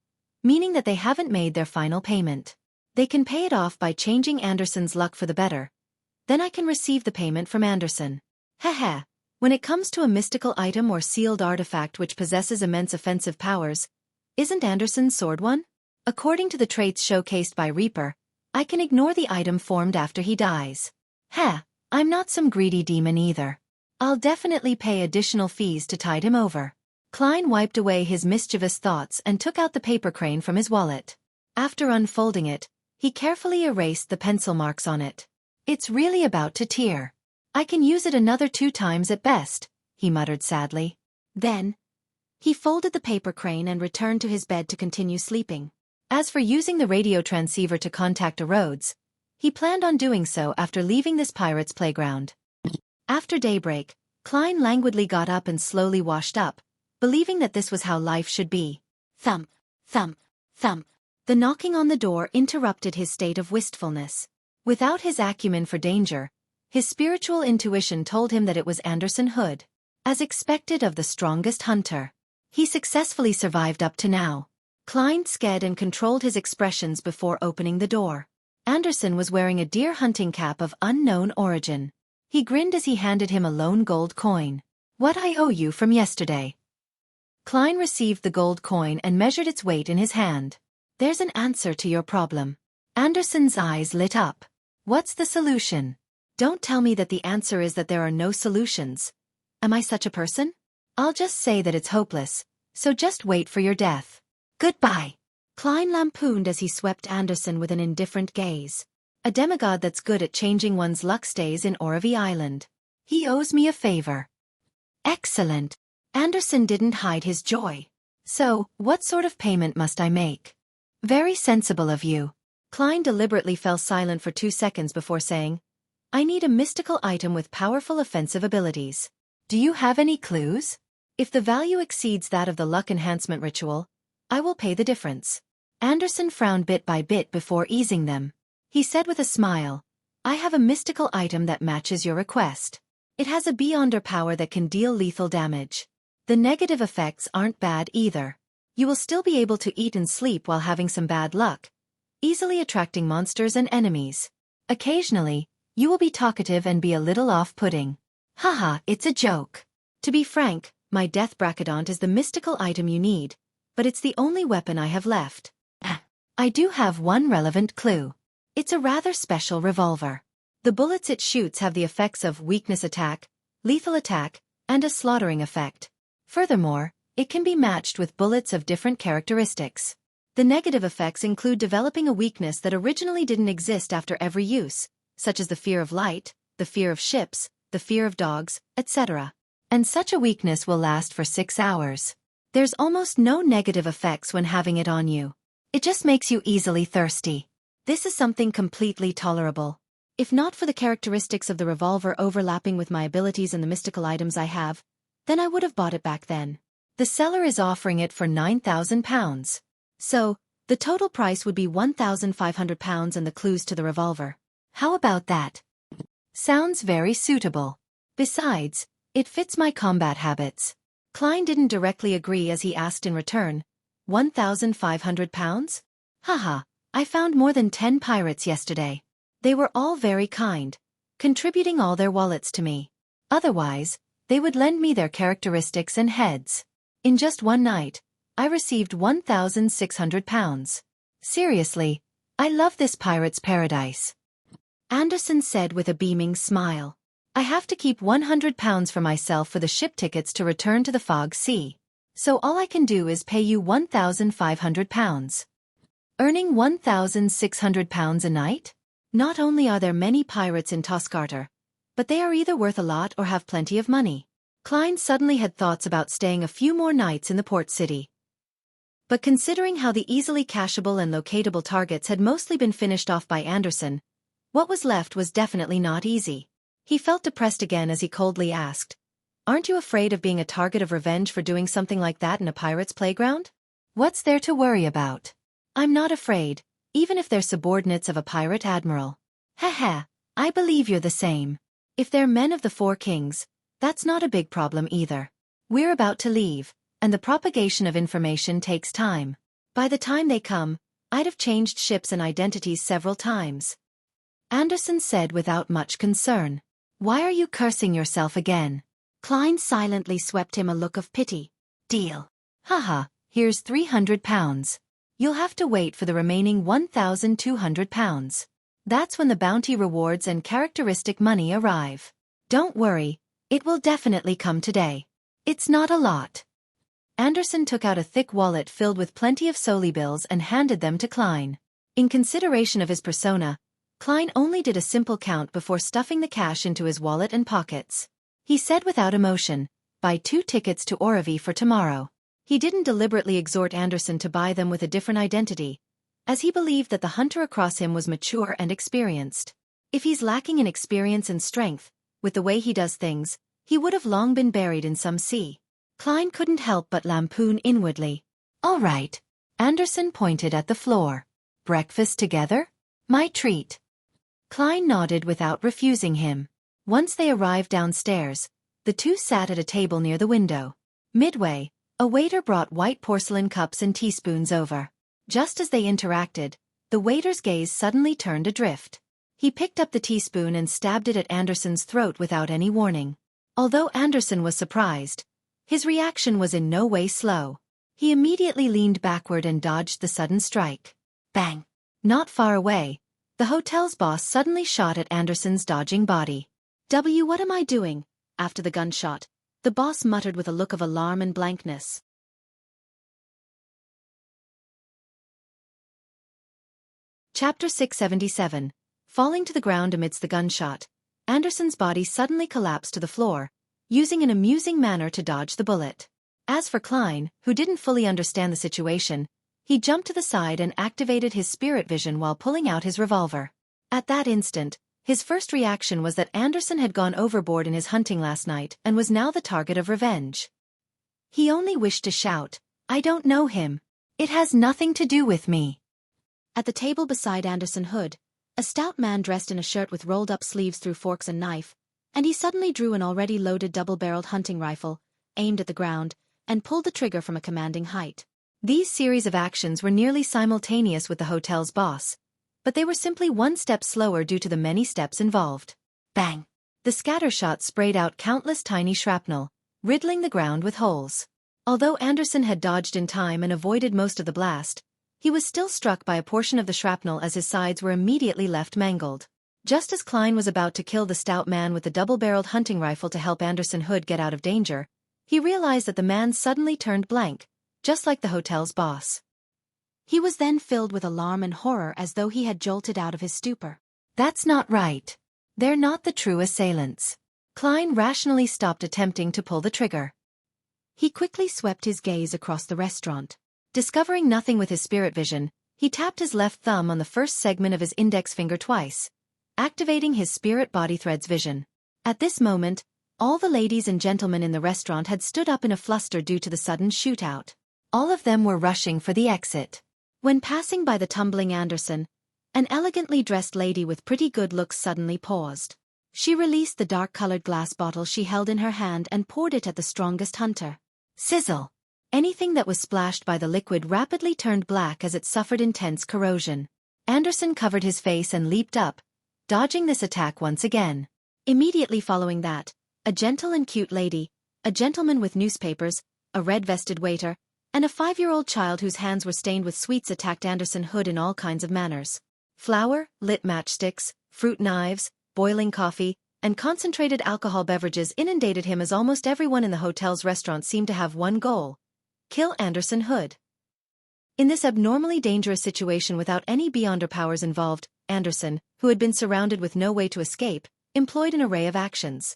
meaning that they haven't made their final payment. They can pay it off by changing Anderson's luck for the better. Then I can receive the payment from Anderson. Haha, when it comes to a mystical item or sealed artifact which possesses immense offensive powers, isn't Anderson's sword one? According to the traits showcased by Reaper, I can ignore the item formed after he dies. I'm not some greedy demon either. I'll definitely pay additional fees to tide him over. Klein wiped away his mischievous thoughts and took out the paper crane from his wallet. After unfolding it, he carefully erased the pencil marks on it. It's really about to tear. I can use it another 2 times at best, he muttered sadly. Then, he folded the paper crane and returned to his bed to continue sleeping. As for using the radio transceiver to contact a Rhodes, he planned on doing so after leaving this pirate's playground. After daybreak, Klein languidly got up and slowly washed up, believing that this was how life should be. Thump, thump, thump. The knocking on the door interrupted his state of wistfulness. Without his acumen for danger, his spiritual intuition told him that it was Anderson Hood. As expected of the strongest hunter, he successfully survived up to now. Klein sked and controlled his expressions before opening the door. Anderson was wearing a deer hunting cap of unknown origin. He grinned as he handed him a lone gold coin. What I owe you from yesterday. Klein received the gold coin and measured its weight in his hand. There's an answer to your problem. Anderson's eyes lit up. What's the solution? Don't tell me that the answer is that there are no solutions. Am I such a person? I'll just say that it's hopeless, so just wait for your death. Goodbye. Klein lampooned as he swept Anderson with an indifferent gaze. A demigod that's good at changing one's luck stays in Oravi Island. He owes me a favor. Excellent. Anderson didn't hide his joy. So, what sort of payment must I make? Very sensible of you. Klein deliberately fell silent for 2 seconds before saying, I need a mystical item with powerful offensive abilities. Do you have any clues? If the value exceeds that of the luck enhancement ritual, I will pay the difference. Anderson frowned bit by bit before easing them. He said with a smile, I have a mystical item that matches your request. It has a Beyonder power that can deal lethal damage. The negative effects aren't bad either. You will still be able to eat and sleep while having some bad luck, easily attracting monsters and enemies. Occasionally, you will be talkative and be a little off-putting. Haha, it's a joke. To be frank, my death brachydont is the mystical item you need, but it's the only weapon I have left. I do have one relevant clue. It's a rather special revolver. The bullets it shoots have the effects of weakness attack, lethal attack, and a slaughtering effect. Furthermore, it can be matched with bullets of different characteristics. The negative effects include developing a weakness that originally didn't exist after every use, such as the fear of light, the fear of ships, the fear of dogs, etc. And such a weakness will last for 6 hours. There's almost no negative effects when having it on you. It just makes you easily thirsty. This is something completely tolerable. If not for the characteristics of the revolver overlapping with my abilities and the mystical items I have, then I would have bought it back then. The seller is offering it for £9,000. So, the total price would be £1,500 and the clues to the revolver. How about that? Sounds very suitable. Besides, it fits my combat habits. Klein didn't directly agree as he asked in return, £1,500? Haha, I found more than 10 pirates yesterday. They were all very kind, contributing all their wallets to me. Otherwise, they would lend me their characteristics and heads. In just one night, I received £1,600. Seriously, I love this pirate's paradise. Anderson said with a beaming smile. I have to keep £100 for myself for the ship tickets to return to the Fog Sea. So all I can do is pay you £1,500. Earning £1,600 a night? Not only are there many pirates in Toscarter, but they are either worth a lot or have plenty of money. Klein suddenly had thoughts about staying a few more nights in the port city. But considering how the easily cacheable and locatable targets had mostly been finished off by Anderson, what was left was definitely not easy. He felt depressed again as he coldly asked, "Aren't you afraid of being a target of revenge for doing something like that in a pirate's playground? What's there to worry about? I'm not afraid, even if they're subordinates of a pirate admiral. Haha, I believe you're the same. If they're men of the Four Kings, that's not a big problem either. We're about to leave, and the propagation of information takes time. By the time they come, I'd have changed ships and identities several times." Anderson said without much concern. "Why are you cursing yourself again?" Klein silently swept him a look of pity. "Deal. Haha, here's £300. You'll have to wait for the remaining £1,200. That's when the bounty rewards and characteristic money arrive. Don't worry, it will definitely come today. It's not a lot." Anderson took out a thick wallet filled with plenty of Soli bills and handed them to Klein. In consideration of his persona, Klein only did a simple count before stuffing the cash into his wallet and pockets. He said without emotion, "Buy 2 tickets to Oravi for tomorrow." He didn't deliberately exhort Anderson to buy them with a different identity, as he believed that the hunter across him was mature and experienced. If he's lacking in experience and strength, with the way he does things, he would have long been buried in some sea. Klein couldn't help but lampoon inwardly. "All right." Anderson pointed at the floor. "Breakfast together? My treat." Klein nodded without refusing him. Once they arrived downstairs, the two sat at a table near the window. Midway, a waiter brought white porcelain cups and teaspoons over. Just as they interacted, the waiter's gaze suddenly turned adrift. He picked up the teaspoon and stabbed it at Anderson's throat without any warning. Although Anderson was surprised, his reaction was in no way slow. He immediately leaned backward and dodged the sudden strike. Bang! Not far away, the hotel's boss suddenly shot at Anderson's dodging body. What am I doing?" After the gunshot, the boss muttered with a look of alarm and blankness. Chapter 677. Falling to the ground amidst the gunshot, Anderson's body suddenly collapsed to the floor, using an amusing manner to dodge the bullet. As for Klein, who didn't fully understand the situation, he jumped to the side and activated his spirit vision while pulling out his revolver. At that instant, his first reaction was that Anderson had gone overboard in his hunting last night and was now the target of revenge. He only wished to shout, "I don't know him. It has nothing to do with me." At the table beside Anderson Hood, a stout man dressed in a shirt with rolled-up sleeves threw forks and knife, and he suddenly drew an already loaded double-barreled hunting rifle, aimed at the ground, and pulled the trigger from a commanding height. These series of actions were nearly simultaneous with the hotel's boss, but they were simply one step slower due to the many steps involved. Bang! The scattershot sprayed out countless tiny shrapnel, riddling the ground with holes. Although Anderson had dodged in time and avoided most of the blast, he was still struck by a portion of the shrapnel as his sides were immediately left mangled. Just as Klein was about to kill the stout man with the double-barreled hunting rifle to help Anderson Hood get out of danger, he realized that the man suddenly turned blank, just like the hotel's boss. He was then filled with alarm and horror as though he had jolted out of his stupor. "That's not right. They're not the true assailants." Klein rationally stopped attempting to pull the trigger. He quickly swept his gaze across the restaurant. Discovering nothing with his spirit vision, he tapped his left thumb on the first segment of his index finger twice, activating his spirit body threads vision. At this moment, all the ladies and gentlemen in the restaurant had stood up in a fluster due to the sudden shootout. All of them were rushing for the exit. When passing by the tumbling Anderson, an elegantly dressed lady with pretty good looks suddenly paused. She released the dark-colored glass bottle she held in her hand and poured it at the strongest hunter. Sizzle! Anything that was splashed by the liquid rapidly turned black as it suffered intense corrosion. Anderson covered his face and leaped up, dodging this attack once again. Immediately following that, a gentle and cute lady, a gentleman with newspapers, a red-vested waiter, and a 5-year-old child whose hands were stained with sweets attacked Anderson Hood in all kinds of manners. Flour, lit matchsticks, fruit knives, boiling coffee, and concentrated alcohol beverages inundated him as almost everyone in the hotel's restaurant seemed to have one goal: kill Anderson Hood. In this abnormally dangerous situation without any beyonder powers involved, Anderson, who had been surrounded with no way to escape, employed an array of actions.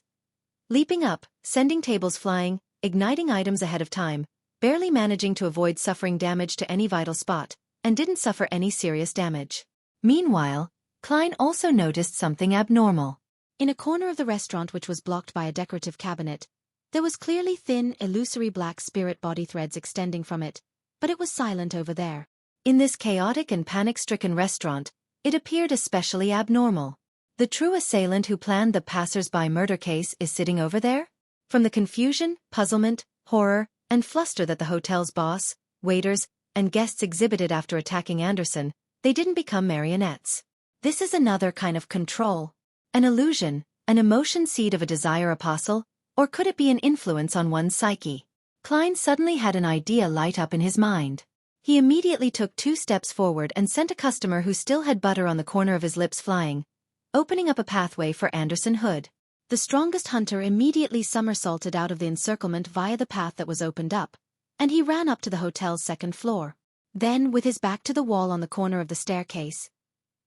Leaping up, sending tables flying, igniting items ahead of time, barely managing to avoid suffering damage to any vital spot, and didn't suffer any serious damage. Meanwhile, Klein also noticed something abnormal. In a corner of the restaurant which was blocked by a decorative cabinet, there was clearly thin, illusory black spirit body threads extending from it, but it was silent over there. In this chaotic and panic-stricken restaurant, it appeared especially abnormal. The true assailant who planned the passers-by murder case is sitting over there? From the confusion, puzzlement, horror, and fluster that the hotel's boss, waiters, and guests exhibited after attacking Anderson, they didn't become marionettes. This is another kind of control. An illusion, an emotion seed of a desire apostle, or could it be an influence on one's psyche? Klein suddenly had an idea light up in his mind. He immediately took 2 steps forward and sent a customer who still had butter on the corner of his lips flying, opening up a pathway for Anderson Hood. The strongest hunter immediately somersaulted out of the encirclement via the path that was opened up, and he ran up to the hotel's 2nd floor. Then, with his back to the wall on the corner of the staircase,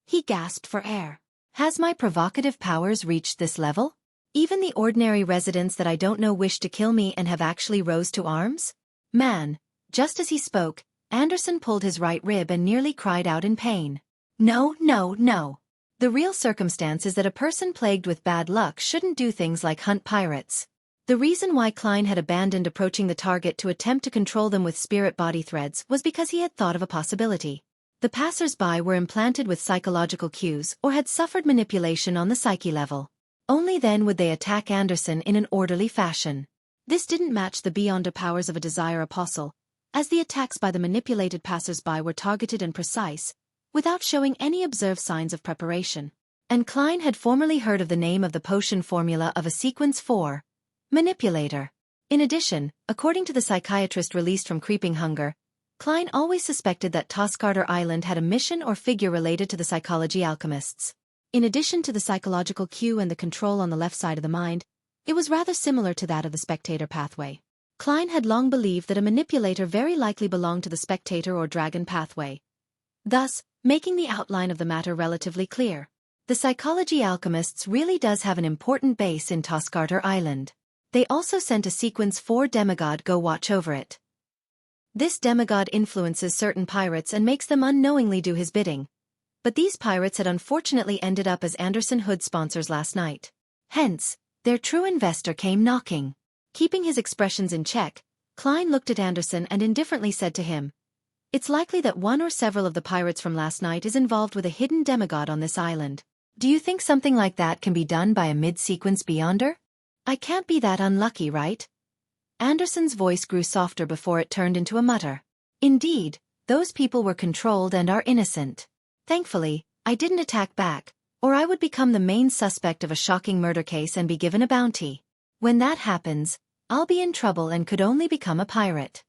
he gasped for air. Has my provocative powers reached this level? Even the ordinary residents that I don't know wish to kill me and have actually rose to arms? Man, just as he spoke, Anderson pulled his right rib and nearly cried out in pain. No, no, no. The real circumstance is that a person plagued with bad luck shouldn't do things like hunt pirates. The reason why Klein had abandoned approaching the target to attempt to control them with spirit body threads was because he had thought of a possibility. The passers-by were implanted with psychological cues or had suffered manipulation on the psyche level. Only then would they attack Anderson in an orderly fashion. This didn't match the beyonder powers of a desire apostle, as the attacks by the manipulated passers-by were targeted and precise, without showing any observed signs of preparation. And Klein had formerly heard of the name of the potion formula of a sequence 4, manipulator. In addition, according to the psychiatrist released from creeping hunger, Klein always suspected that Toscarter Island had a mission or figure related to the psychology alchemists. In addition to the psychological cue and the control on the left side of the mind, it was rather similar to that of the spectator pathway. Klein had long believed that a manipulator very likely belonged to the spectator or dragon pathway, thus making the outline of the matter relatively clear. The psychology alchemists really does have an important base in Toscarter Island. They also sent a sequence 4 demigod go watch over it. This demigod influences certain pirates and makes them unknowingly do his bidding. But these pirates had unfortunately ended up as Anderson Hood sponsors last night. Hence, their true investor came knocking. Keeping his expressions in check, Klein looked at Anderson and indifferently said to him, "It's likely that one or several of the pirates from last night is involved with a hidden demigod on this island. Do you think something like that can be done by a mid-sequence beyonder? I can't be that unlucky, right?" Anderson's voice grew softer before it turned into a mutter. "Indeed, those people were controlled and are innocent. Thankfully, I didn't attack back, or I would become the main suspect of a shocking murder case and be given a bounty. When that happens, I'll be in trouble and could only become a pirate."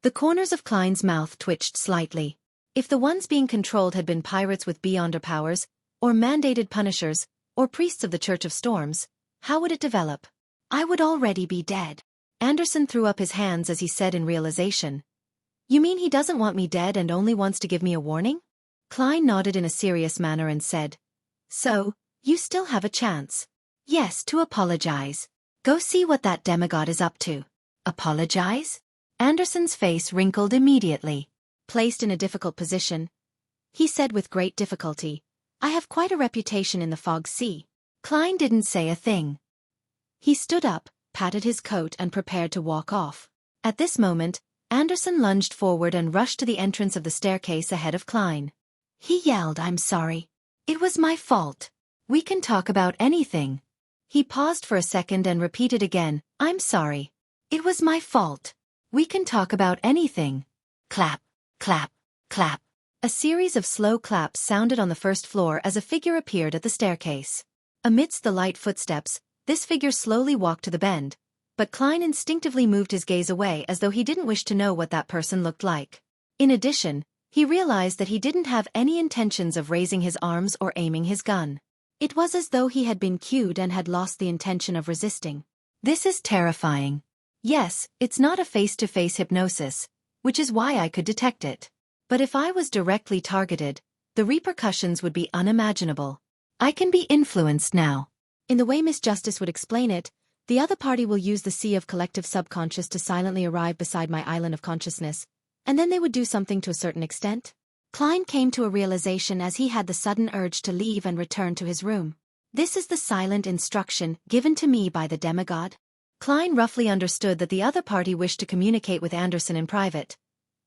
The corners of Klein's mouth twitched slightly. If the ones being controlled had been pirates with beyonder powers, or mandated punishers, or priests of the Church of Storms, how would it develop? I would already be dead. Anderson threw up his hands as he said in realization, "You mean he doesn't want me dead and only wants to give me a warning?" Klein nodded in a serious manner and said, "So, you still have a chance. Yes, to apologize. Go see what that demigod is up to." Apologize? Anderson's face wrinkled immediately. Placed in a difficult position, he said with great difficulty, "I have quite a reputation in the Fog Sea." Klein didn't say a thing. He stood up, patted his coat and prepared to walk off. At this moment, Anderson lunged forward and rushed to the entrance of the staircase ahead of Klein. He yelled, "I'm sorry. It was my fault. We can talk about anything." He paused for a second and repeated again, "I'm sorry. It was my fault. We can talk about anything." Clap, clap, clap. A series of slow claps sounded on the 1st floor as a figure appeared at the staircase. Amidst the light footsteps, this figure slowly walked to the bend, but Klein instinctively moved his gaze away as though he didn't wish to know what that person looked like. In addition, he realized that he didn't have any intentions of raising his arms or aiming his gun. It was as though he had been cued and had lost the intention of resisting. This is terrifying. Yes, it's not a face-to-face hypnosis, which is why I could detect it. But if I was directly targeted, the repercussions would be unimaginable. I can be influenced now. In the way Miss Justice would explain it, the other party will use the sea of collective subconscious to silently arrive beside my island of consciousness, and then they would do something to a certain extent. Klein came to a realization as he had the sudden urge to leave and return to his room. This is the silent instruction given to me by the demigod. Klein roughly understood that the other party wished to communicate with Anderson in private.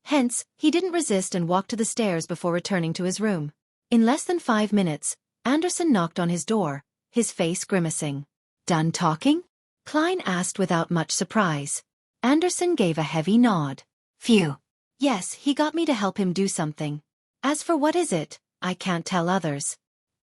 Hence, he didn't resist and walked to the stairs before returning to his room. In less than 5 minutes, Anderson knocked on his door, his face grimacing. "Done talking?" Klein asked without much surprise. Anderson gave a heavy nod. "Phew. Yes, he got me to help him do something. As for what is it, I can't tell others."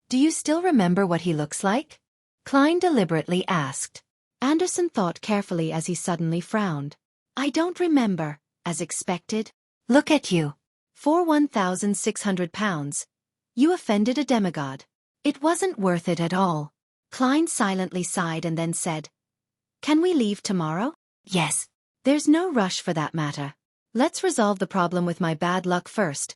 "Do you still remember what he looks like?" Klein deliberately asked. Anderson thought carefully as he suddenly frowned. "I don't remember, as expected." "Look at you. For £1,600. You offended a demigod. It wasn't worth it at all." Klein silently sighed and then said, "Can we leave tomorrow?" "Yes. There's no rush for that matter. Let's resolve the problem with my bad luck first."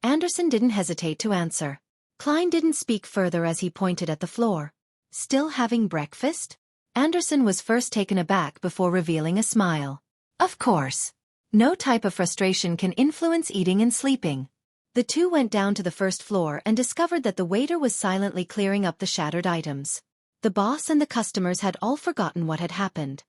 Anderson didn't hesitate to answer. Klein didn't speak further as he pointed at the floor. "Still having breakfast?" Anderson was first taken aback before revealing a smile. "Of course. No type of frustration can influence eating and sleeping." The two went down to the first floor and discovered that the waiter was silently clearing up the shattered items. The boss and the customers had all forgotten what had happened.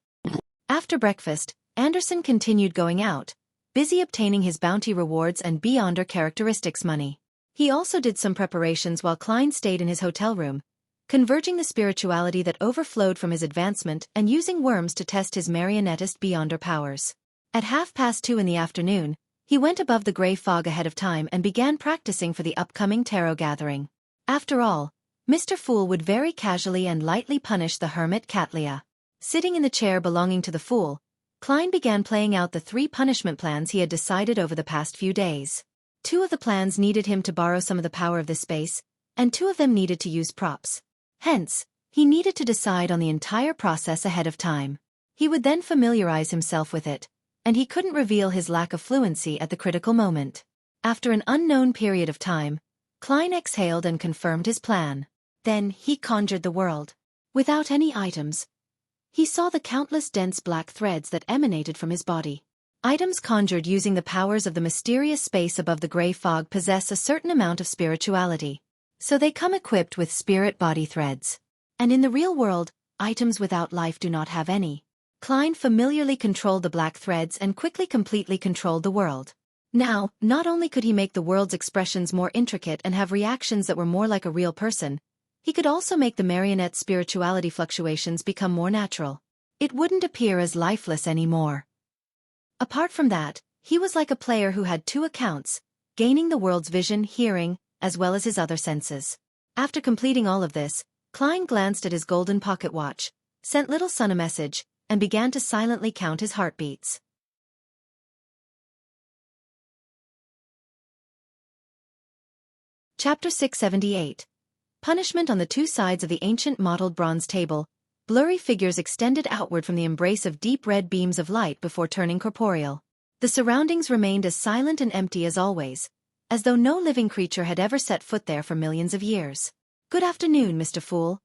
After breakfast, Anderson continued going out, busy obtaining his bounty rewards and Bystander characteristics money. He also did some preparations while Klein stayed in his hotel room, converging the spirituality that overflowed from his advancement and using worms to test his marionettist Bystander powers. At 2:30 in the afternoon, he went above the gray fog ahead of time and began practicing for the upcoming tarot gathering. After all, Mr. Fool would very casually and lightly punish the hermit Katlia. Sitting in the chair belonging to the Fool, Klein began playing out the 3 punishment plans he had decided over the past few days. 2 of the plans needed him to borrow some of the power of this space, and 2 of them needed to use props. Hence, he needed to decide on the entire process ahead of time. He would then familiarize himself with it, and he couldn't reveal his lack of fluency at the critical moment. After an unknown period of time, Klein exhaled and confirmed his plan. Then he conjured the world. Without any items, he saw the countless dense black threads that emanated from his body. Items conjured using the powers of the mysterious space above the gray fog possess a certain amount of spirituality. So they come equipped with spirit body threads. And in the real world, items without life do not have any. Klein familiarly controlled the black threads and quickly completely controlled the world. Now, not only could he make the world's expressions more intricate and have reactions that were more like a real person, he could also make the marionette spirituality fluctuations become more natural. It wouldn't appear as lifeless anymore. Apart from that, he was like a player who had 2 accounts, gaining the world's vision, hearing, as well as his other senses. After completing all of this, Klein glanced at his golden pocket watch, sent Little Son a message, and began to silently count his heartbeats. Chapter 678. Punishment. On the 2 sides of the ancient mottled bronze table, blurry figures extended outward from the embrace of deep red beams of light before turning corporeal. The surroundings remained as silent and empty as always, as though no living creature had ever set foot there for millions of years. "Good afternoon, Mr. Fool."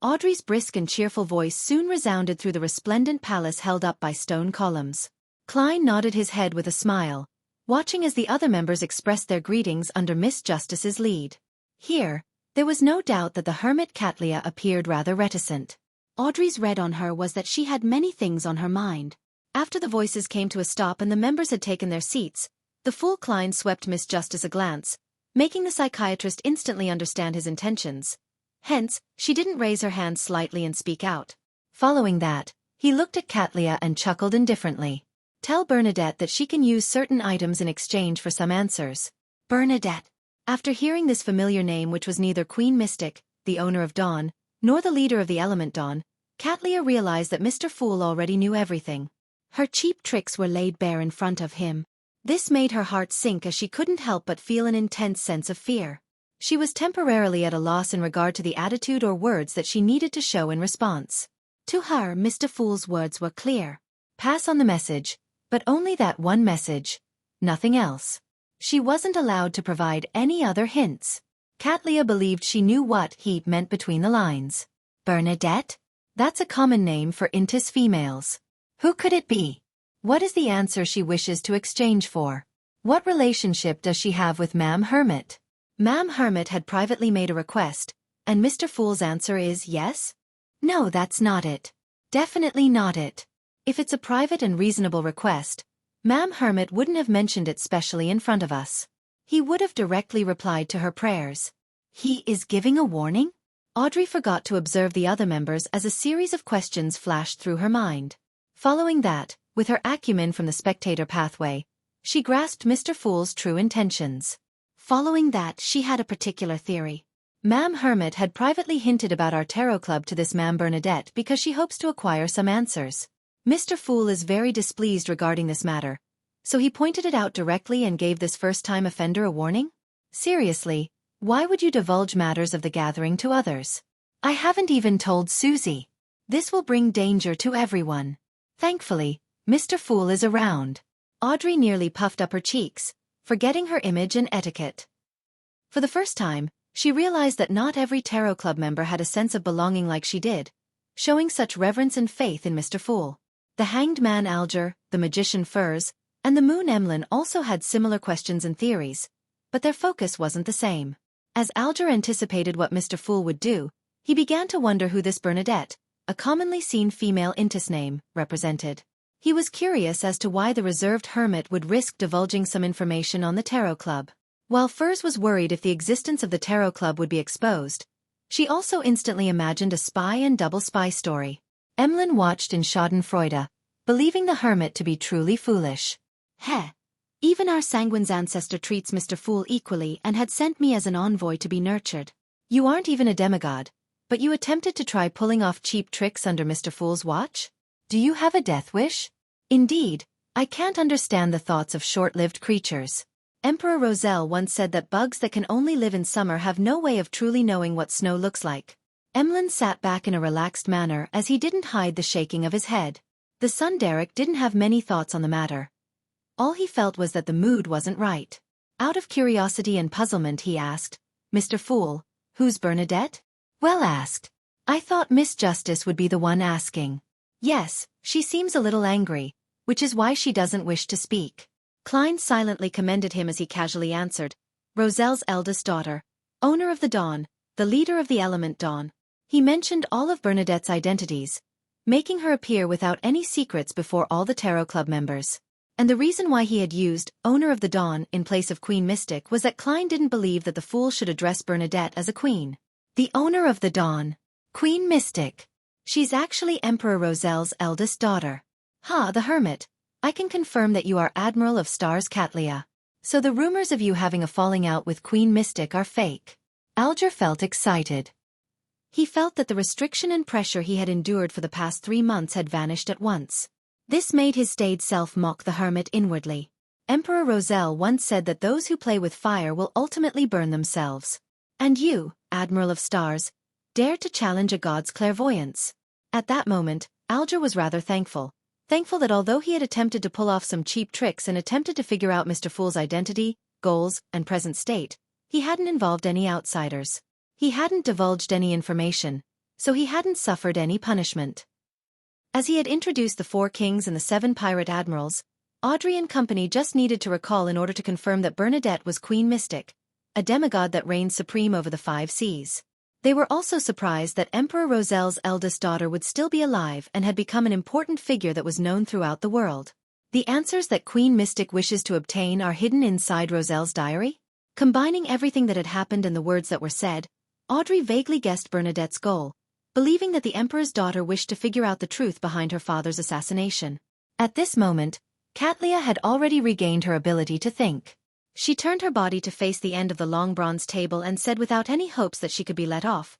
Audrey's brisk and cheerful voice soon resounded through the resplendent palace held up by stone columns. Klein nodded his head with a smile, watching as the other members expressed their greetings under Miss Justice's lead. Here, there was no doubt that the hermit Katlia appeared rather reticent. Audrey's read on her was that she had many things on her mind. After the voices came to a stop and the members had taken their seats, the Fool Klein swept Miss Justice a glance, making the psychiatrist instantly understand his intentions. Hence, she didn't raise her hand slightly and speak out. Following that, he looked at Katlia and chuckled indifferently. "Tell Bernadette that she can use certain items in exchange for some answers." Bernadette. After hearing this familiar name, which was neither Queen Mystic, the owner of Dawn, nor the leader of the element Dawn, Katlia realized that Mr. Fool already knew everything. Her cheap tricks were laid bare in front of him. This made her heart sink as she couldn't help but feel an intense sense of fear. She was temporarily at a loss in regard to the attitude or words that she needed to show in response. To her, Mr. Fool's words were clear. Pass on the message, but only that one message. Nothing else. She wasn't allowed to provide any other hints. Katlia believed she knew what he meant between the lines. Bernadette? That's a common name for Intis females. Who could it be? What is the answer she wishes to exchange for? What relationship does she have with Ma'am Hermit? Ma'am Hermit had privately made a request, and Mr. Fool's answer is yes? No, that's not it. Definitely not it. If it's a private and reasonable request, Ma'am Hermit wouldn't have mentioned it specially in front of us. He would have directly replied to her prayers. He is giving a warning? Audrey forgot to observe the other members as a series of questions flashed through her mind. Following that, with her acumen from the spectator pathway, she grasped Mr. Fool's true intentions. Following that, she had a particular theory. Ma'am Hermit had privately hinted about our tarot club to this Ma'am Bernadette because she hopes to acquire some answers. Mr. Fool is very displeased regarding this matter, so he pointed it out directly and gave this first-time offender a warning? Seriously, why would you divulge matters of the gathering to others? I haven't even told Susie. This will bring danger to everyone. Thankfully, Mr. Fool is around. Audrey nearly puffed up her cheeks, forgetting her image and etiquette. For the first time, she realized that not every tarot club member had a sense of belonging like she did, showing such reverence and faith in Mr. Fool. The Hanged Man Alger, the Magician Furs, and the Moon Emlyn also had similar questions and theories, but their focus wasn't the same. As Alger anticipated what Mr. Fool would do, he began to wonder who this Bernadette, a commonly seen female Intis name, represented. He was curious as to why the reserved hermit would risk divulging some information on the tarot club. While Furs was worried if the existence of the tarot club would be exposed, she also instantly imagined a spy and double spy story. Emlyn watched in schadenfreude, believing the hermit to be truly foolish. Heh. Even our Sanguine's ancestor treats Mr. Fool equally and had sent me as an envoy to be nurtured. You aren't even a demigod, but you attempted to try pulling off cheap tricks under Mr. Fool's watch? Do you have a death wish? Indeed, I can't understand the thoughts of short-lived creatures. Emperor Roselle once said that bugs that can only live in summer have no way of truly knowing what snow looks like. Emlyn sat back in a relaxed manner as he didn't hide the shaking of his head. The son Derek didn't have many thoughts on the matter. All he felt was that the mood wasn't right. Out of curiosity and puzzlement he asked, Mr. Fool, who's Bernadette? Well asked. I thought Miss Justice would be the one asking. Yes, she seems a little angry, which is why she doesn't wish to speak. Klein silently commended him as he casually answered, Roselle's eldest daughter, owner of the Dawn, the leader of the element Dawn. He mentioned all of Bernadette's identities, making her appear without any secrets before all the Tarot Club members. And the reason why he had used owner of the Dawn in place of Queen Mystic was that Klein didn't believe that the Fool should address Bernadette as a queen. The owner of the Dawn. Queen Mystic. She's actually Emperor Roselle's eldest daughter. Ha, the Hermit. I can confirm that you are Admiral of Stars Catlia. So the rumors of you having a falling out with Queen Mystic are fake. Alger felt excited. He felt that the restriction and pressure he had endured for the past 3 months had vanished at once. This made his staid self mock the hermit inwardly. Emperor Roselle once said that those who play with fire will ultimately burn themselves. And you, Admiral of Stars, dared to challenge a god's clairvoyance. At that moment, Alger was rather thankful. Thankful that although he had attempted to pull off some cheap tricks and attempted to figure out Mr. Fool's identity, goals, and present state, he hadn't involved any outsiders. He hadn't divulged any information, so he hadn't suffered any punishment. As he had introduced the 4 kings and the 7 pirate admirals, Audrey and company just needed to recall in order to confirm that Bernadette was Queen Mystic, a demigod that reigned supreme over the 5 seas. They were also surprised that Emperor Roselle's eldest daughter would still be alive and had become an important figure that was known throughout the world. The answers that Queen Mystic wishes to obtain are hidden inside Roselle's diary? Combining everything that had happened and the words that were said, Audrey vaguely guessed Bernadette's goal, believing that the Emperor's daughter wished to figure out the truth behind her father's assassination. At this moment, Catlia had already regained her ability to think. She turned her body to face the end of the long bronze table and said without any hopes that she could be let off.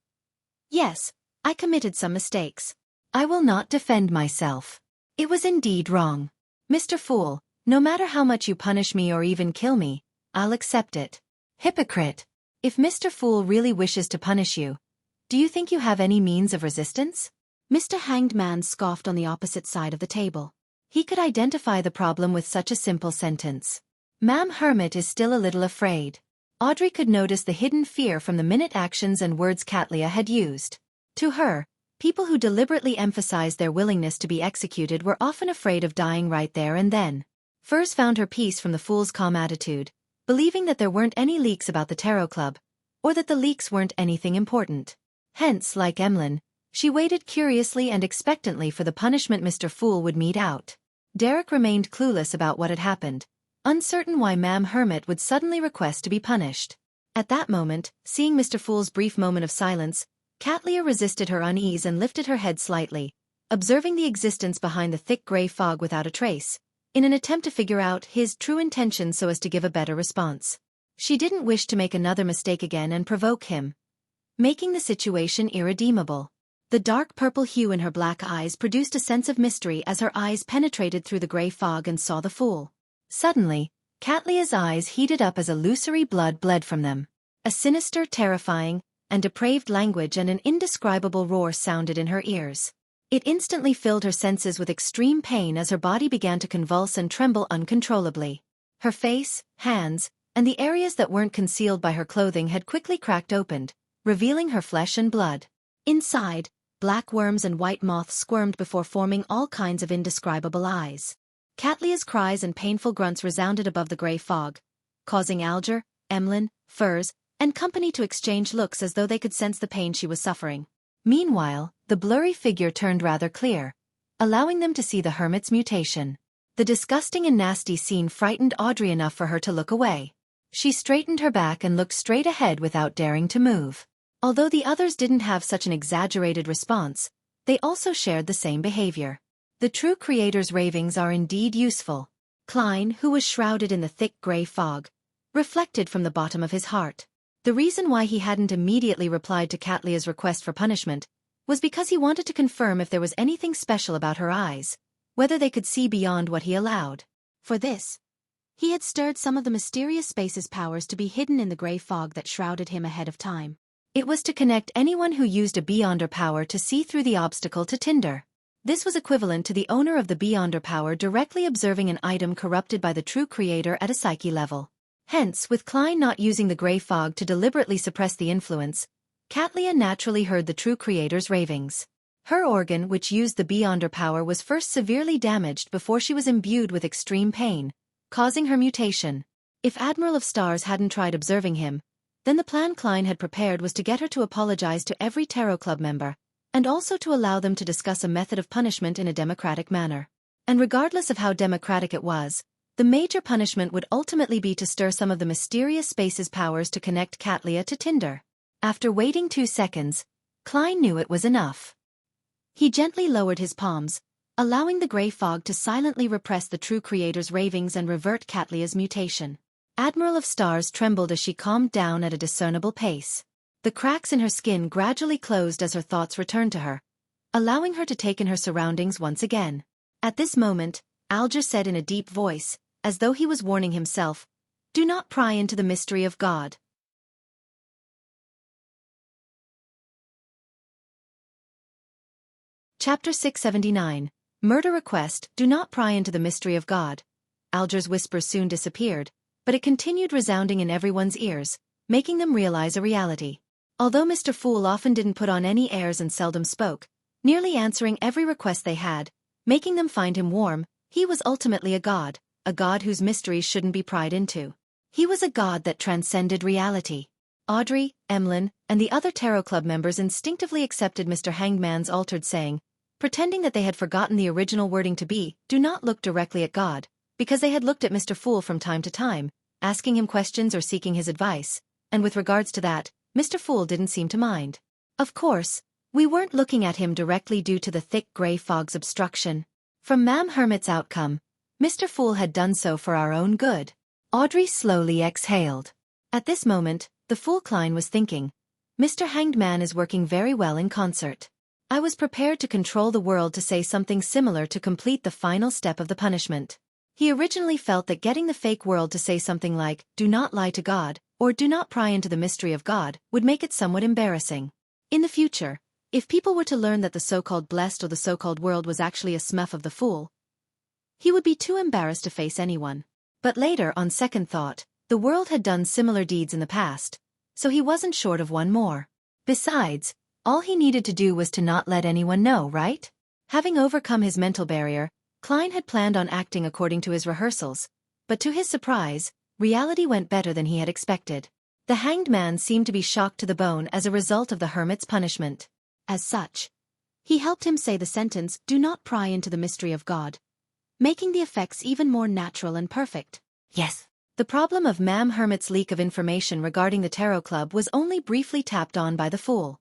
Yes, I committed some mistakes. I will not defend myself. It was indeed wrong. Mr. Fool, no matter how much you punish me or even kill me, I'll accept it. Hypocrite. If Mr. Fool really wishes to punish you, do you think you have any means of resistance? Mr. Hanged Man scoffed on the opposite side of the table. He could identify the problem with such a simple sentence. Ma'am Hermit is still a little afraid. Audrey could notice the hidden fear from the minute actions and words Catlia had used. To her, People who deliberately emphasized their willingness to be executed were often afraid of dying right there and then. Furs found her peace from the fool's calm attitude, believing that there weren't any leaks about the tarot club, or that the leaks weren't anything important. Hence, like Emlyn, she waited curiously and expectantly for the punishment Mr. Fool would mete out. Derek remained clueless about what had happened, uncertain why Ma'am Hermit would suddenly request to be punished. At that moment, seeing Mr. Fool's brief moment of silence, Katlia resisted her unease and lifted her head slightly, observing the existence behind the thick gray fog without a trace, in an attempt to figure out his true intentions so as to give a better response. She didn't wish to make another mistake again and provoke him, making the situation irredeemable. The dark purple hue in her black eyes produced a sense of mystery as her eyes penetrated through the gray fog and saw the fool. Suddenly, Katlia's eyes heated up as illusory blood bled from them. A sinister, terrifying, and depraved language and an indescribable roar sounded in her ears. It instantly filled her senses with extreme pain as her body began to convulse and tremble uncontrollably. Her face, hands, and the areas that weren't concealed by her clothing had quickly cracked open, revealing her flesh and blood. Inside, black worms and white moths squirmed before forming all kinds of indescribable eyes. Katlia's cries and painful grunts resounded above the gray fog, causing Alger, Emlyn, Furs, and company to exchange looks as though they could sense the pain she was suffering. Meanwhile, the blurry figure turned rather clear, allowing them to see the hermit's mutation. The disgusting and nasty scene frightened Audrey enough for her to look away. She straightened her back and looked straight ahead without daring to move. Although the others didn't have such an exaggerated response, they also shared the same behavior. The true creator's ravings are indeed useful. Klein, who was shrouded in the thick gray fog, reflected from the bottom of his heart. The reason why he hadn't immediately replied to Katlia's request for punishment was because he wanted to confirm if there was anything special about her eyes, whether they could see beyond what he allowed. For this, he had stirred some of the mysterious space's powers to be hidden in the gray fog that shrouded him ahead of time. It was to connect anyone who used a Beyonder power to see through the obstacle to Tinder. This was equivalent to the owner of the Beyonder power directly observing an item corrupted by the true creator at a psyche level. Hence, with Klein not using the gray fog to deliberately suppress the influence, Katlia naturally heard the true creator's ravings. Her organ, which used the Beyonder power, was first severely damaged before she was imbued with extreme pain, causing her mutation. If Admiral of Stars hadn't tried observing him, then the plan Klein had prepared was to get her to apologize to every Tarot Club member, and also to allow them to discuss a method of punishment in a democratic manner. And regardless of how democratic it was, the major punishment would ultimately be to stir some of the mysterious space's powers to connect Katlia to Tinder. After waiting 2 seconds, Klein knew it was enough. He gently lowered his palms, allowing the gray fog to silently repress the true creator's ravings and revert Katlia's mutation. Admiral of Stars trembled as she calmed down at a discernible pace. The cracks in her skin gradually closed as her thoughts returned to her, allowing her to take in her surroundings once again. At this moment, Alger said in a deep voice, as though he was warning himself, "Do not pry into the mystery of God." Chapter 679. Murder Request. Do not pry into the mystery of God. Alger's whisper soon disappeared, but it continued resounding in everyone's ears, making them realize a reality. Although Mr. Fool often didn't put on any airs and seldom spoke, nearly answering every request they had, making them find him warm, he was ultimately a god whose mysteries shouldn't be pried into. He was a god that transcended reality. Audrey, Emlyn, and the other Tarot Club members instinctively accepted Mr. Hangman's altered saying, pretending that they had forgotten the original wording to be, "Do not look directly at God," because they had looked at Mr. Fool from time to time, asking him questions or seeking his advice, and with regards to that, Mr. Fool didn't seem to mind. Of course, we weren't looking at him directly due to the thick gray fog's obstruction. From Ma'am Hermit's outcome, Mr. Fool had done so for our own good. Audrey slowly exhaled. At this moment, the Fool Klein was thinking, Mr. Hanged Man is working very well in concert. I was prepared to control the world to say something similar to complete the final step of the punishment. He originally felt that getting the fake world to say something like, "Do not lie to God," or "Do not pry into the mystery of God," would make it somewhat embarrassing. In the future, if people were to learn that the so-called blessed or the so-called world was actually a smuff of the Fool, he would be too embarrassed to face anyone. But later, on second thought, the world had done similar deeds in the past, so he wasn't short of one more. Besides, All he needed to do was to not let anyone know, right? Having overcome his mental barrier, Klein had planned on acting according to his rehearsals, but to his surprise, reality went better than he had expected. The hanged man seemed to be shocked to the bone as a result of the hermit's punishment. As such, he helped him say the sentence, "Do not pry into the mystery of God," making the effects even more natural and perfect. Yes. The problem of Ma'am Hermit's leak of information regarding the Tarot Club was only briefly tapped on by the Fool.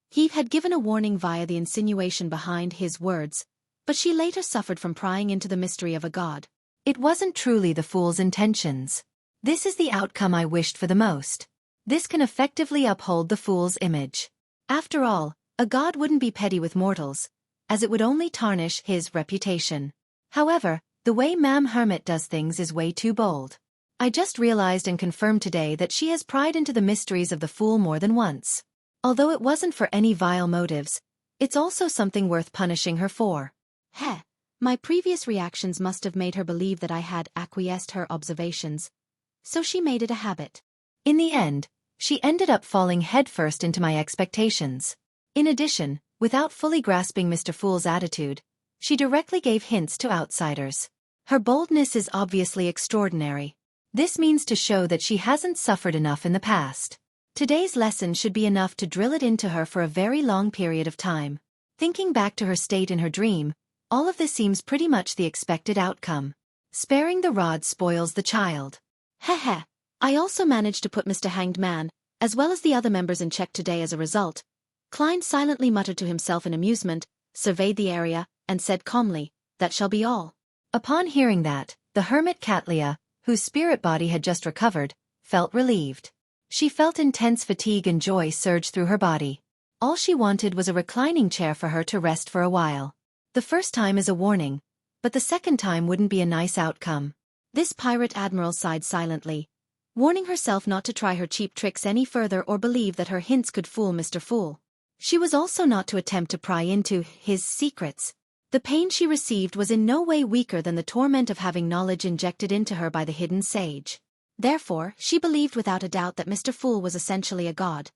He had given a warning via the insinuation behind his words, but she later suffered from prying into the mystery of a god. It wasn't truly the Fool's intentions. This is the outcome I wished for the most. This can effectively uphold the Fool's image. After all, a god wouldn't be petty with mortals, as it would only tarnish his reputation. However, the way Ma'am Hermit does things is way too bold. I just realized and confirmed today that she has pried into the mysteries of the Fool more than once. Although it wasn't for any vile motives, it's also something worth punishing her for. Heh, my previous reactions must have made her believe that I had acquiesced her observations, so she made it a habit. In the end, she ended up falling headfirst into my expectations. In addition, without fully grasping Mr. Fool's attitude, she directly gave hints to outsiders. Her boldness is obviously extraordinary. This means to show that she hasn't suffered enough in the past. Today's lesson should be enough to drill it into her for a very long period of time. Thinking back to her state in her dream, all of this seems pretty much the expected outcome. Sparing the rod spoils the child. Heh. I also managed to put Mr. Hanged Man, as well as the other members in check today as a result. Klein silently muttered to himself in amusement, surveyed the area, and said calmly, "That shall be all." Upon hearing that, the hermit Katlia, whose spirit body had just recovered, felt relieved. She felt intense fatigue and joy surge through her body. All she wanted was a reclining chair for her to rest for a while. The first time is a warning, but the second time wouldn't be a nice outcome. This pirate admiral sighed silently, warning herself not to try her cheap tricks any further or believe that her hints could fool Mr. Fool. She was also not to attempt to pry into his secrets. The pain she received was in no way weaker than the torment of having knowledge injected into her by the hidden sage. Therefore, she believed without a doubt that Mr. Fool was essentially a god.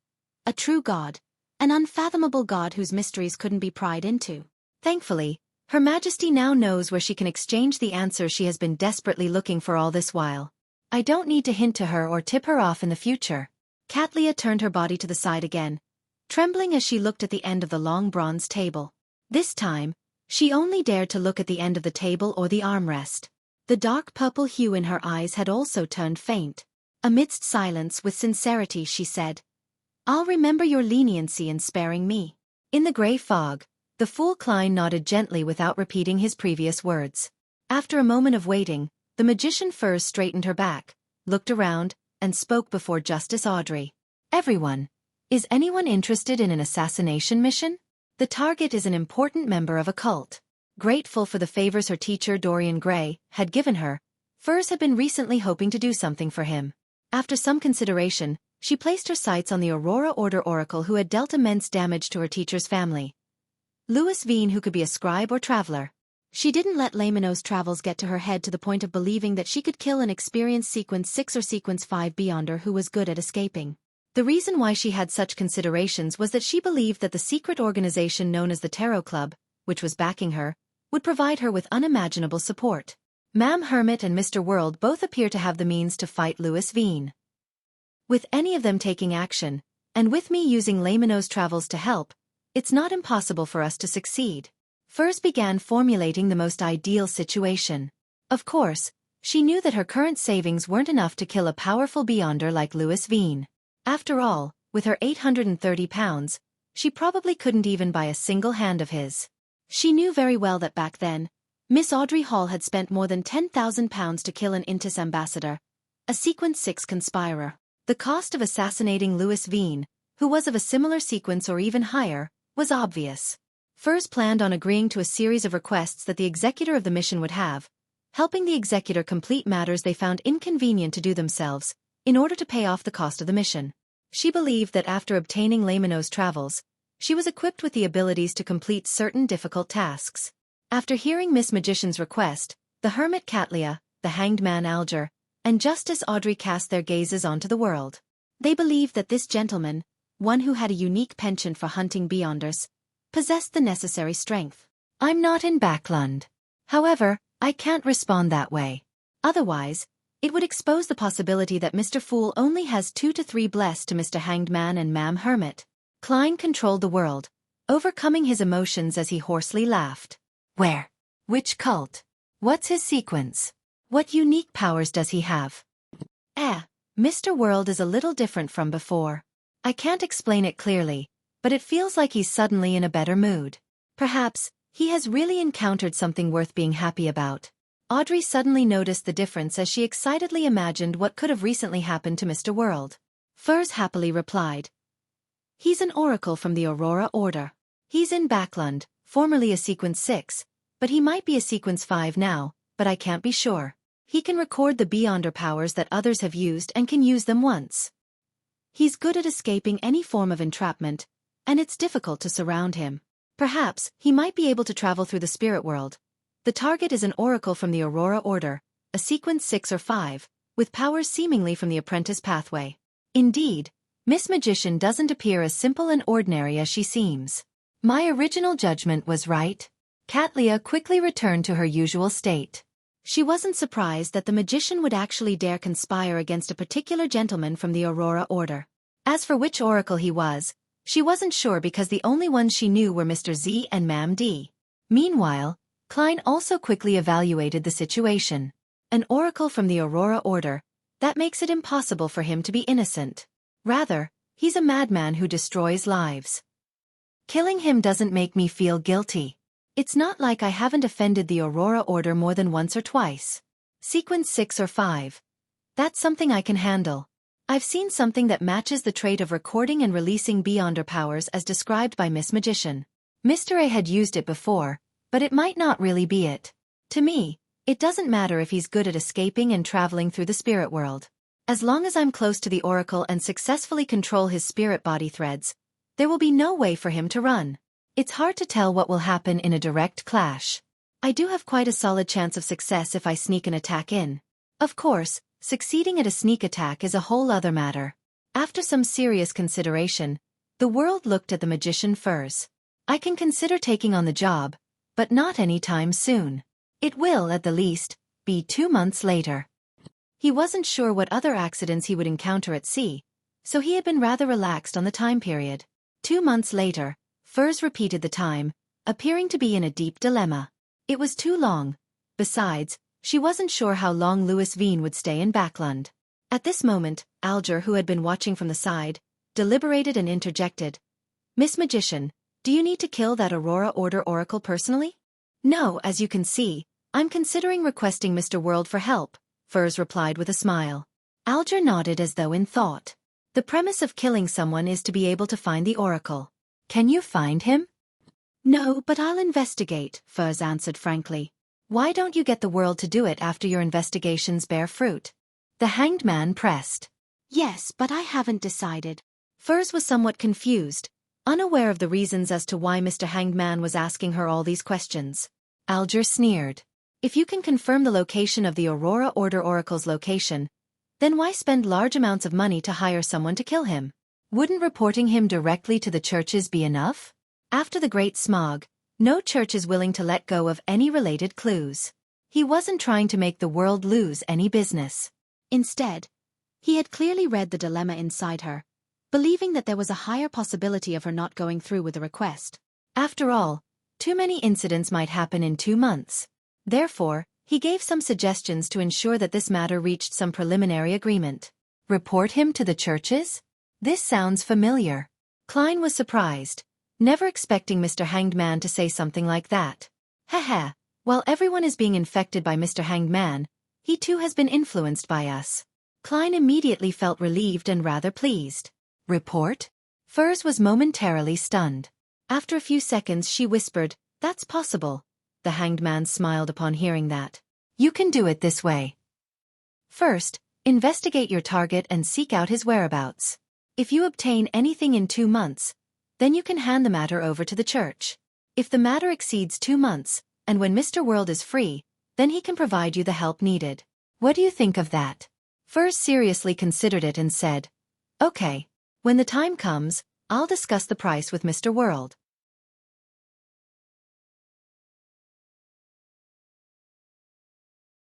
A true god. An unfathomable god whose mysteries couldn't be pried into. Thankfully, Her Majesty now knows where she can exchange the answers she has been desperately looking for all this while. I don't need to hint to her or tip her off in the future. Katlia turned her body to the side again, trembling as she looked at the end of the long bronze table. This time, she only dared to look at the end of the table or the armrest. The dark purple hue in her eyes had also turned faint. Amidst silence, with sincerity, she said, "I'll remember your leniency in sparing me." In the grey fog, the Fool Klein nodded gently without repeating his previous words. After a moment of waiting, the magician Furs straightened her back, looked around, and spoke before Justice Audrey. "Everyone, is anyone interested in an assassination mission? The target is an important member of a cult." Grateful for the favors her teacher Dorian Gray had given her, Furs had been recently hoping to do something for him. After some consideration, she placed her sights on the Aurora Order Oracle who had dealt immense damage to her teacher's family. Louis Veen, who could be a scribe or traveler. She didn't let Laymanos' travels get to her head to the point of believing that she could kill an experienced Sequence 6 or Sequence 5 Beyonder who was good at escaping. The reason why she had such considerations was that she believed that the secret organization known as the Tarot Club, which was backing her, would provide her with unimaginable support. Ma'am Hermit and Mr. World both appear to have the means to fight Louis Veen. With any of them taking action, and with me using Laymanos' travels to help, it's not impossible for us to succeed. Furs began formulating the most ideal situation. Of course, she knew that her current savings weren't enough to kill a powerful Beyonder like Louis Veen. After all, with her £830, she probably couldn't even buy a single hand of his. She knew very well that back then, Miss Audrey Hall had spent more than £10,000 to kill an Intis ambassador, a Sequence 6 conspirer. The cost of assassinating Louis Veen, who was of a similar sequence or even higher, was obvious. Furs planned on agreeing to a series of requests that the executor of the mission would have, helping the executor complete matters they found inconvenient to do themselves, in order to pay off the cost of the mission. She believed that after obtaining Laymanos' travels, she was equipped with the abilities to complete certain difficult tasks. After hearing Miss Magician's request, the Hermit Katlia, the Hanged Man Alger, and Justice Audrey cast their gazes onto the world. They believed that this gentleman, one who had a unique penchant for hunting beyonders, possessed the necessary strength. I'm not in Backland. However, I can't respond that way. Otherwise, it would expose the possibility that Mr. Fool only has 2 to 3 blessed to Mr. Hanged Man and Ma'am Hermit. Klein controlled the world, overcoming his emotions as he hoarsely laughed. Where? Which cult? What's his sequence? What unique powers does he have? Mr. World is a little different from before. I can't explain it clearly, but it feels like he's suddenly in a better mood. Perhaps, he has really encountered something worth being happy about. Audrey suddenly noticed the difference as she excitedly imagined what could have recently happened to Mr. World. Furs happily replied. He's an oracle from the Aurora Order. He's in Backland, formerly a Sequence 6, but he might be a Sequence 5 now, but I can't be sure. He can record the Beyonder powers that others have used and can use them once. He's good at escaping any form of entrapment, and it's difficult to surround him. Perhaps, he might be able to travel through the spirit world. The target is an oracle from the Aurora Order, a Sequence 6 or 5, with powers seemingly from the apprentice pathway. Indeed, Miss Magician doesn't appear as simple and ordinary as she seems. My original judgment was right. Katlia quickly returned to her usual state. She wasn't surprised that the magician would actually dare conspire against a particular gentleman from the Aurora Order. As for which oracle he was, she wasn't sure because the only ones she knew were Mr. Z and Ma'am D. Meanwhile, Klein also quickly evaluated the situation. An oracle from the Aurora Order, that makes it impossible for him to be innocent. Rather, he's a madman who destroys lives. Killing him doesn't make me feel guilty. It's not like I haven't offended the Aurora Order more than once or twice. Sequence 6 or 5. That's something I can handle. I've seen something that matches the trait of recording and releasing Beyonder powers as described by Miss Magician. Mr. A had used it before, but it might not really be it. To me, it doesn't matter if he's good at escaping and traveling through the spirit world. As long as I'm close to the oracle and successfully control his spirit body threads, there will be no way for him to run. It's hard to tell what will happen in a direct clash. I do have quite a solid chance of success if I sneak an attack in. Of course, succeeding at a sneak attack is a whole other matter. After some serious consideration, the world looked at the magician Furs. I can consider taking on the job, but not any time soon. It will, at the least, be 2 months later. He wasn't sure what other accidents he would encounter at sea, so he had been rather relaxed on the time period. 2 months later, Furs repeated the time, appearing to be in a deep dilemma. It was too long. Besides, she wasn't sure how long Louis Veen would stay in Backland. At this moment, Alger, who had been watching from the side, deliberated and interjected. Miss Magician, do you need to kill that Aurora Order oracle personally? No, as you can see, I'm considering requesting Mr. World for help, Furs replied with a smile. Alger nodded as though in thought. The premise of killing someone is to be able to find the oracle. Can you find him? No, but I'll investigate, Furs answered frankly. Why don't you get the world to do it after your investigations bear fruit? The Hanged Man pressed. Yes, but I haven't decided. Furs was somewhat confused, unaware of the reasons as to why Mr. Hanged Man was asking her all these questions. Alger sneered. If you can confirm the location of the Aurora Order Oracle's location, then why spend large amounts of money to hire someone to kill him? Wouldn't reporting him directly to the churches be enough? After the Great Smog, no church is willing to let go of any related clues. He wasn't trying to make the world lose any business. Instead, he had clearly read the dilemma inside her, believing that there was a higher possibility of her not going through with the request. After all, too many incidents might happen in 2 months. Therefore, he gave some suggestions to ensure that this matter reached some preliminary agreement. Report him to the churches? This sounds familiar. Klein was surprised, never expecting Mr. Hanged Man to say something like that. Haha, while everyone is being infected by Mr. Hanged Man, he too has been influenced by us. Klein immediately felt relieved and rather pleased. Report? Furs was momentarily stunned. After a few seconds she whispered, That's possible. The Hanged Man smiled upon hearing that. You can do it this way. First, investigate your target and seek out his whereabouts. If you obtain anything in 2 months, then you can hand the matter over to the church. If the matter exceeds 2 months, and when Mr. World is free, then he can provide you the help needed. What do you think of that? Furs seriously considered it and said, Okay. When the time comes, I'll discuss the price with Mr. World.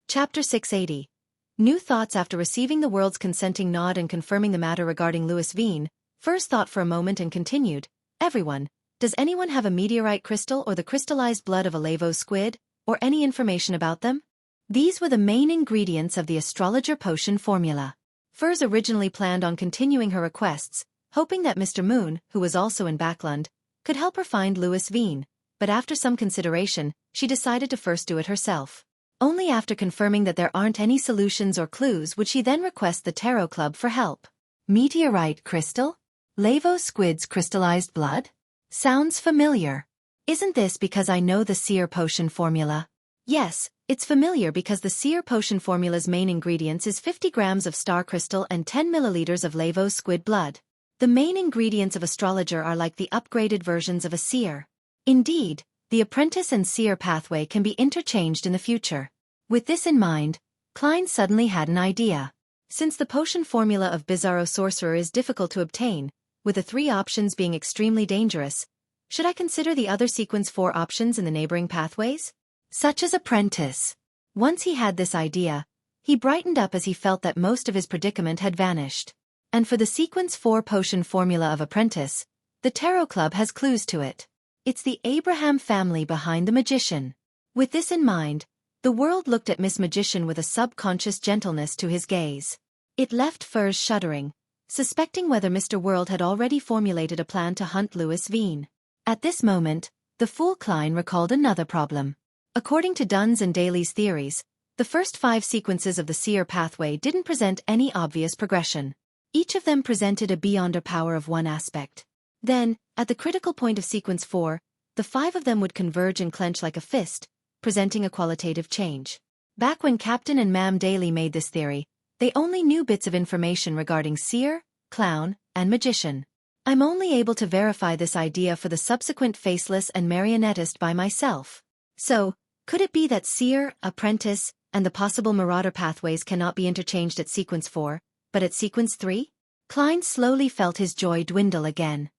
Chapter 680. New thoughts. After receiving the world's consenting nod and confirming the matter regarding Louis Veen, Furs thought for a moment and continued, "Everyone, does anyone have a meteorite crystal or the crystallized blood of a Lavo squid, or any information about them?" These were the main ingredients of the astrologer potion formula. Furs originally planned on continuing her requests, hoping that Mr. Moon, who was also in Backlund, could help her find Louis Veen, but after some consideration, she decided to first do it herself. Only after confirming that there aren't any solutions or clues would she then request the Tarot Club for help. Meteorite crystal? Lavo squid's crystallized blood? Sounds familiar. Isn't this because I know the seer potion formula? Yes, it's familiar because the seer potion formula's main ingredients is 50 grams of star crystal and 10 milliliters of Lavo squid blood. The main ingredients of astrologer are like the upgraded versions of a seer. Indeed, the apprentice and seer pathway can be interchanged in the future. With this in mind, Klein suddenly had an idea. Since the potion formula of Bizarro Sorcerer is difficult to obtain, with the 3 options being extremely dangerous, should I consider the other sequence 4 options in the neighboring pathways? Such as apprentice. Once he had this idea, he brightened up as he felt that most of his predicament had vanished. And for the sequence 4 potion formula of apprentice, the Tarot Club has clues to it. It's the Abraham family behind the magician. With this in mind, the world looked at Miss Magician with a subconscious gentleness to his gaze. It left Furs shuddering, suspecting whether Mr. World had already formulated a plan to hunt Louis Veen. At this moment, the fool Klein recalled another problem. According to Dunn's and Daly's theories, the first 5 sequences of the seer pathway didn't present any obvious progression. Each of them presented a beyonder power of one aspect. Then, at the critical point of sequence 4, the 5 of them would converge and clench like a fist, presenting a qualitative change. Back when Captain and Ma'am Daly made this theory, they only knew bits of information regarding seer, clown, and magician. I'm only able to verify this idea for the subsequent faceless and marionettist by myself. So, could it be that seer, apprentice, and the possible marauder pathways cannot be interchanged at sequence 4, but at sequence 3? Klein slowly felt his joy dwindle again.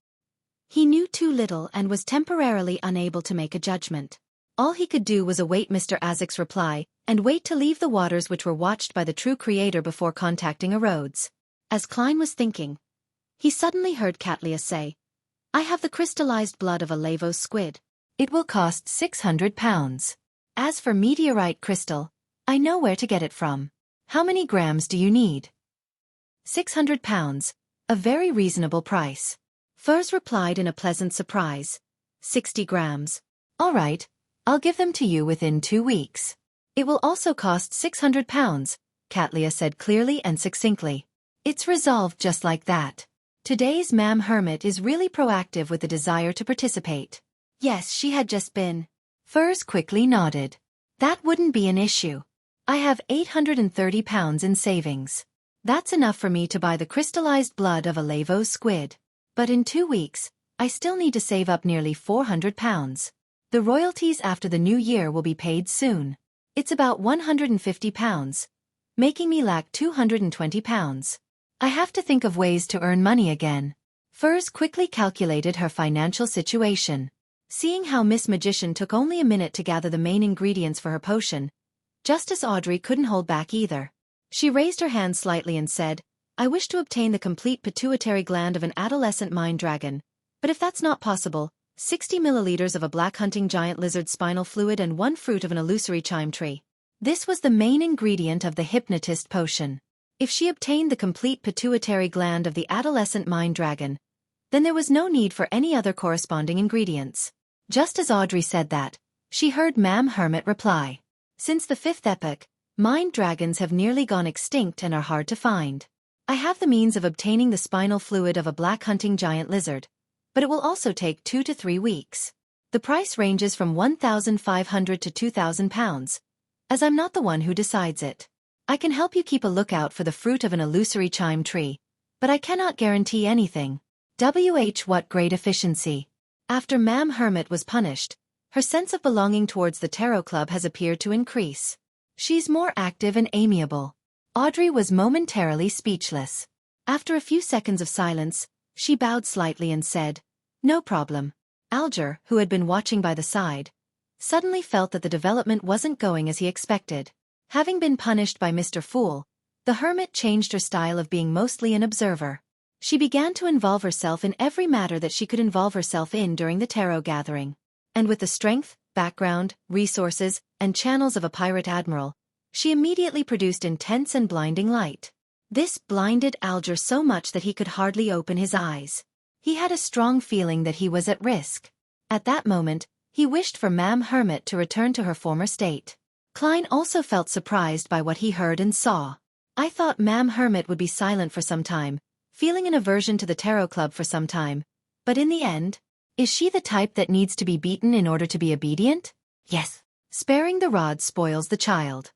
He knew too little and was temporarily unable to make a judgment. All he could do was await Mr. Azek's reply, and wait to leave the waters which were watched by the true creator before contacting a Rhodes. As Klein was thinking, he suddenly heard Katlia say, "I have the crystallized blood of a Lavo squid. It will cost 600 pounds. As for meteorite crystal, I know where to get it from. How many grams do you need?" 600 pounds, a very reasonable price. Furs replied in a pleasant surprise. 60 grams. All right, I'll give them to you within 2 weeks. It will also cost 600 pounds, Katlia said clearly and succinctly. It's resolved just like that. Today's Ma'am Hermit is really proactive with the desire to participate. Yes, she had just been. Furs quickly nodded. That wouldn't be an issue. I have 830 pounds in savings. That's enough for me to buy the crystallized blood of a Lavo squid. But in 2 weeks, I still need to save up nearly 400 pounds. The royalties after the new year will be paid soon. It's about 150 pounds, making me lack 220 pounds. I have to think of ways to earn money again. Furs quickly calculated her financial situation. Seeing how Miss Magician took only a minute to gather the main ingredients for her potion, Justice Audrey couldn't hold back either. She raised her hand slightly and said, "I wish to obtain the complete pituitary gland of an adolescent mind dragon, but if that's not possible, 60 milliliters of a black hunting giant lizard spinal fluid and 1 fruit of an illusory chime tree." This was the main ingredient of the hypnotist potion. If she obtained the complete pituitary gland of the adolescent mind dragon, then there was no need for any other corresponding ingredients. Just as Audrey said that, she heard Ma'am Hermit reply. Since the 5th epoch, mind dragons have nearly gone extinct and are hard to find. I have the means of obtaining the spinal fluid of a black hunting giant lizard, but it will also take 2 to 3 weeks. The price ranges from 1,500 to 2,000 pounds, as I'm not the one who decides it. I can help you keep a lookout for the fruit of an illusory chime tree, but I cannot guarantee anything. What great efficiency. After Ma'am Hermit was punished, her sense of belonging towards the Tarot Club has appeared to increase. She's more active and amiable. Audrey was momentarily speechless. After a few seconds of silence, She bowed slightly and said, "No problem." Alger, who had been watching by the side, suddenly felt that the development wasn't going as he expected. Having been punished by Mr. Fool, the hermit changed her style of being mostly an observer. She began to involve herself in every matter that she could involve herself in during the tarot gathering. And with the strength, background, resources, and channels of a pirate admiral, she immediately produced intense and blinding light. This blinded Alger so much that he could hardly open his eyes. He had a strong feeling that he was at risk. At that moment, he wished for Ma'am Hermit to return to her former state. Klein also felt surprised by what he heard and saw. "I thought Ma'am Hermit would be silent for some time, feeling an aversion to the tarot club for some time. But in the end, is she the type that needs to be beaten in order to be obedient? Yes. Sparing the rod spoils the child."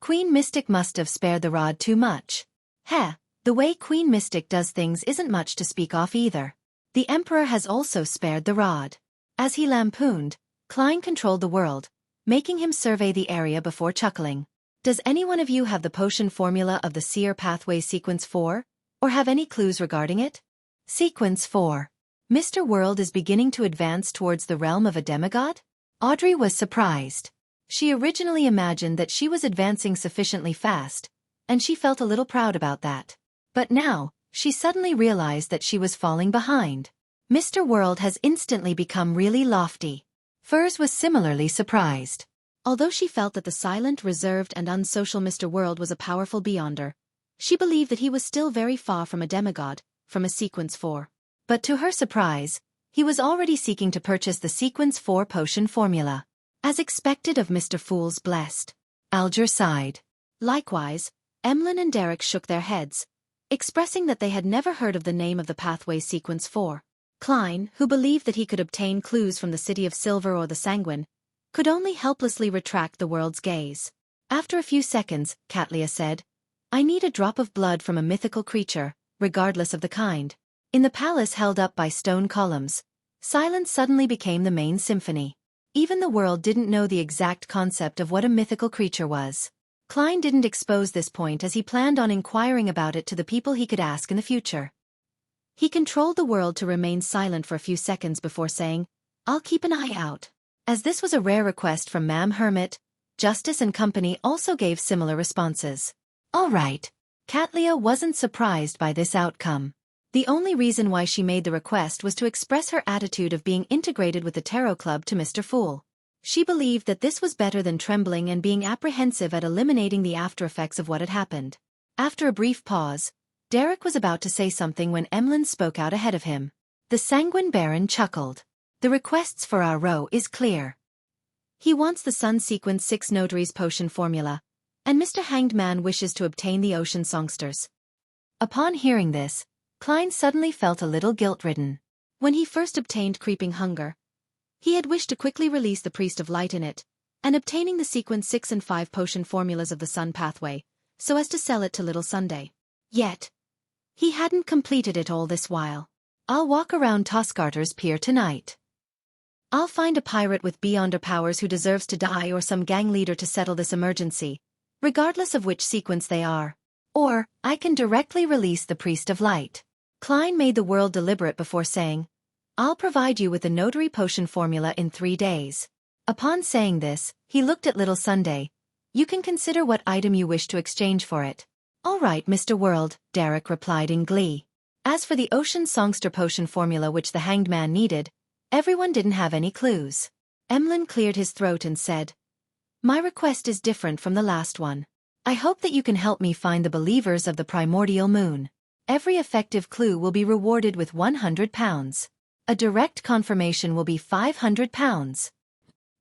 Queen Mystic must have spared the rod too much. Heh, the way Queen Mystic does things isn't much to speak of either. The Emperor has also spared the rod. As he lampooned, Klein controlled the world, making him survey the area before chuckling. "Does any one of you have the potion formula of the Seer Pathway Sequence 4? Or have any clues regarding it?" Sequence 4. Mr. World is beginning to advance towards the realm of a demigod? Audrey was surprised. She originally imagined that she was advancing sufficiently fast, and she felt a little proud about that. But now, she suddenly realized that she was falling behind. Mr. World has instantly become really lofty. Furs was similarly surprised. Although she felt that the silent, reserved, and unsocial Mr. World was a powerful beyonder, she believed that he was still very far from a demigod, from a Sequence 4. But to her surprise, he was already seeking to purchase the Sequence 4 potion formula. As expected of Mr. Fool's blessed. Alger sighed. Likewise, Emlyn and Derek shook their heads, expressing that they had never heard of the name of the pathway Sequence 4. Klein, who believed that he could obtain clues from the City of Silver or the Sanguine, could only helplessly retract the world's gaze. After a few seconds, Katlia said, "I need a drop of blood from a mythical creature, regardless of the kind." In the palace held up by stone columns, silence suddenly became the main symphony. Even the world didn't know the exact concept of what a mythical creature was. Klein didn't expose this point as he planned on inquiring about it to the people he could ask in the future. He controlled the world to remain silent for a few seconds before saying, "I'll keep an eye out." As this was a rare request from Ma'am Hermit, Justice and company also gave similar responses. All right. Katlia wasn't surprised by this outcome. The only reason why she made the request was to express her attitude of being integrated with the Tarot Club to Mr. Fool. She believed that this was better than trembling and being apprehensive at eliminating the after-effects of what had happened. After a brief pause, Derek was about to say something when Emlyn spoke out ahead of him. The Sanguine Baron chuckled. "The requests for our row is clear. He wants the Sun Sequence 6 Notary's potion formula, and Mr. Hanged Man wishes to obtain the Ocean Songsters." Upon hearing this, Klein suddenly felt a little guilt-ridden. When he first obtained Creeping Hunger, he had wished to quickly release the Priest of Light in it, and obtaining the Sequence 6 and 5 potion formulas of the Sun Pathway, so as to sell it to Little Sunday. Yet, he hadn't completed it all this while. "I'll walk around Toscarter's pier tonight. I'll find a pirate with beyonder powers who deserves to die or some gang leader to settle this emergency, regardless of which sequence they are. Or, I can directly release the Priest of Light." Klein made the world deliberate before saying, "I'll provide you with the notary potion formula in 3 days. Upon saying this, he looked at Little Sunday. "You can consider what item you wish to exchange for it." "All right, Mr. World," Derek replied in glee. As for the Ocean Songster potion formula which the Hanged Man needed, everyone didn't have any clues. Emlyn cleared his throat and said, "My request is different from the last one. I hope that you can help me find the believers of the primordial moon. Every effective clue will be rewarded with £100. A direct confirmation will be £500.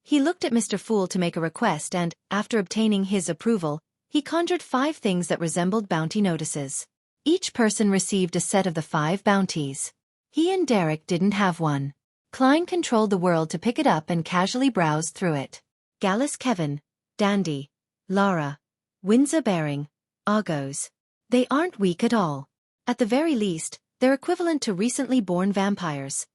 He looked at Mr. Fool to make a request and, after obtaining his approval, he conjured 5 things that resembled bounty notices. Each person received a set of the 5 bounties. He and Derek didn't have one. Klein controlled the world to pick it up and casually browse through it. Gallus Kevin, Dandy, Lara, Windsor Bearing, Argos. They aren't weak at all. At the very least, they're equivalent to recently born vampires.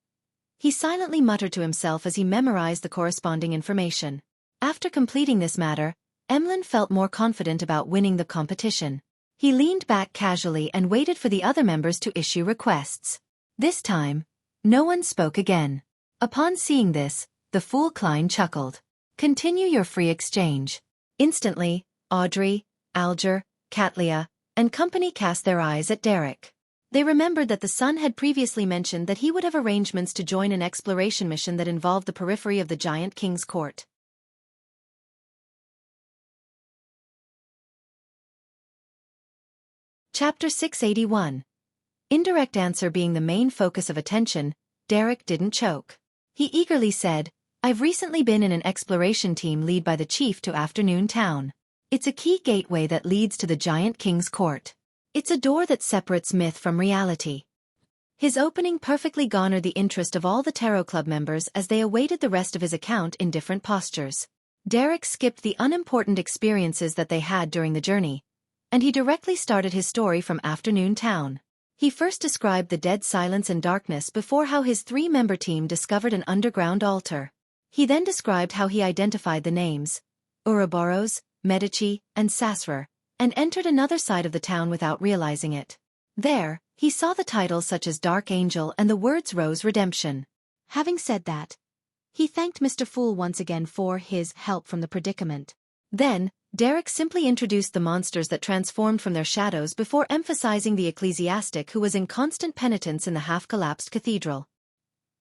He silently muttered to himself as he memorized the corresponding information. After completing this matter, Emlyn felt more confident about winning the competition. He leaned back casually and waited for the other members to issue requests. This time, no one spoke again. Upon seeing this, the fool Klein chuckled. Continue your free exchange. Instantly, Audrey, Alger, Katlia, and company cast their eyes at Derek. They remembered that the son had previously mentioned that he would have arrangements to join an exploration mission that involved the periphery of the giant king's court. Chapter 681. Indirect answer being the main focus of attention, Derek didn't choke. He eagerly said, I've recently been in an exploration team led by the chief to Afternoon Town. It's a key gateway that leads to the giant king's court. It's a door that separates myth from reality. His opening perfectly garnered the interest of all the Tarot Club members as they awaited the rest of his account in different postures. Derek skipped the unimportant experiences that they had during the journey, and he directly started his story from Afternoon Town. He first described the dead silence and darkness before how his three-member team discovered an underground altar. He then described how he identified the names, Ouroboros, Medici, and Sasrer, and entered another side of the town without realizing it. There, he saw the titles such as Dark Angel and the words Rose Redemption. Having said that, he thanked Mr. Fool once again for his help from the predicament. Then, Derek simply introduced the monsters that transformed from their shadows before emphasizing the ecclesiastic who was in constant penitence in the half-collapsed cathedral.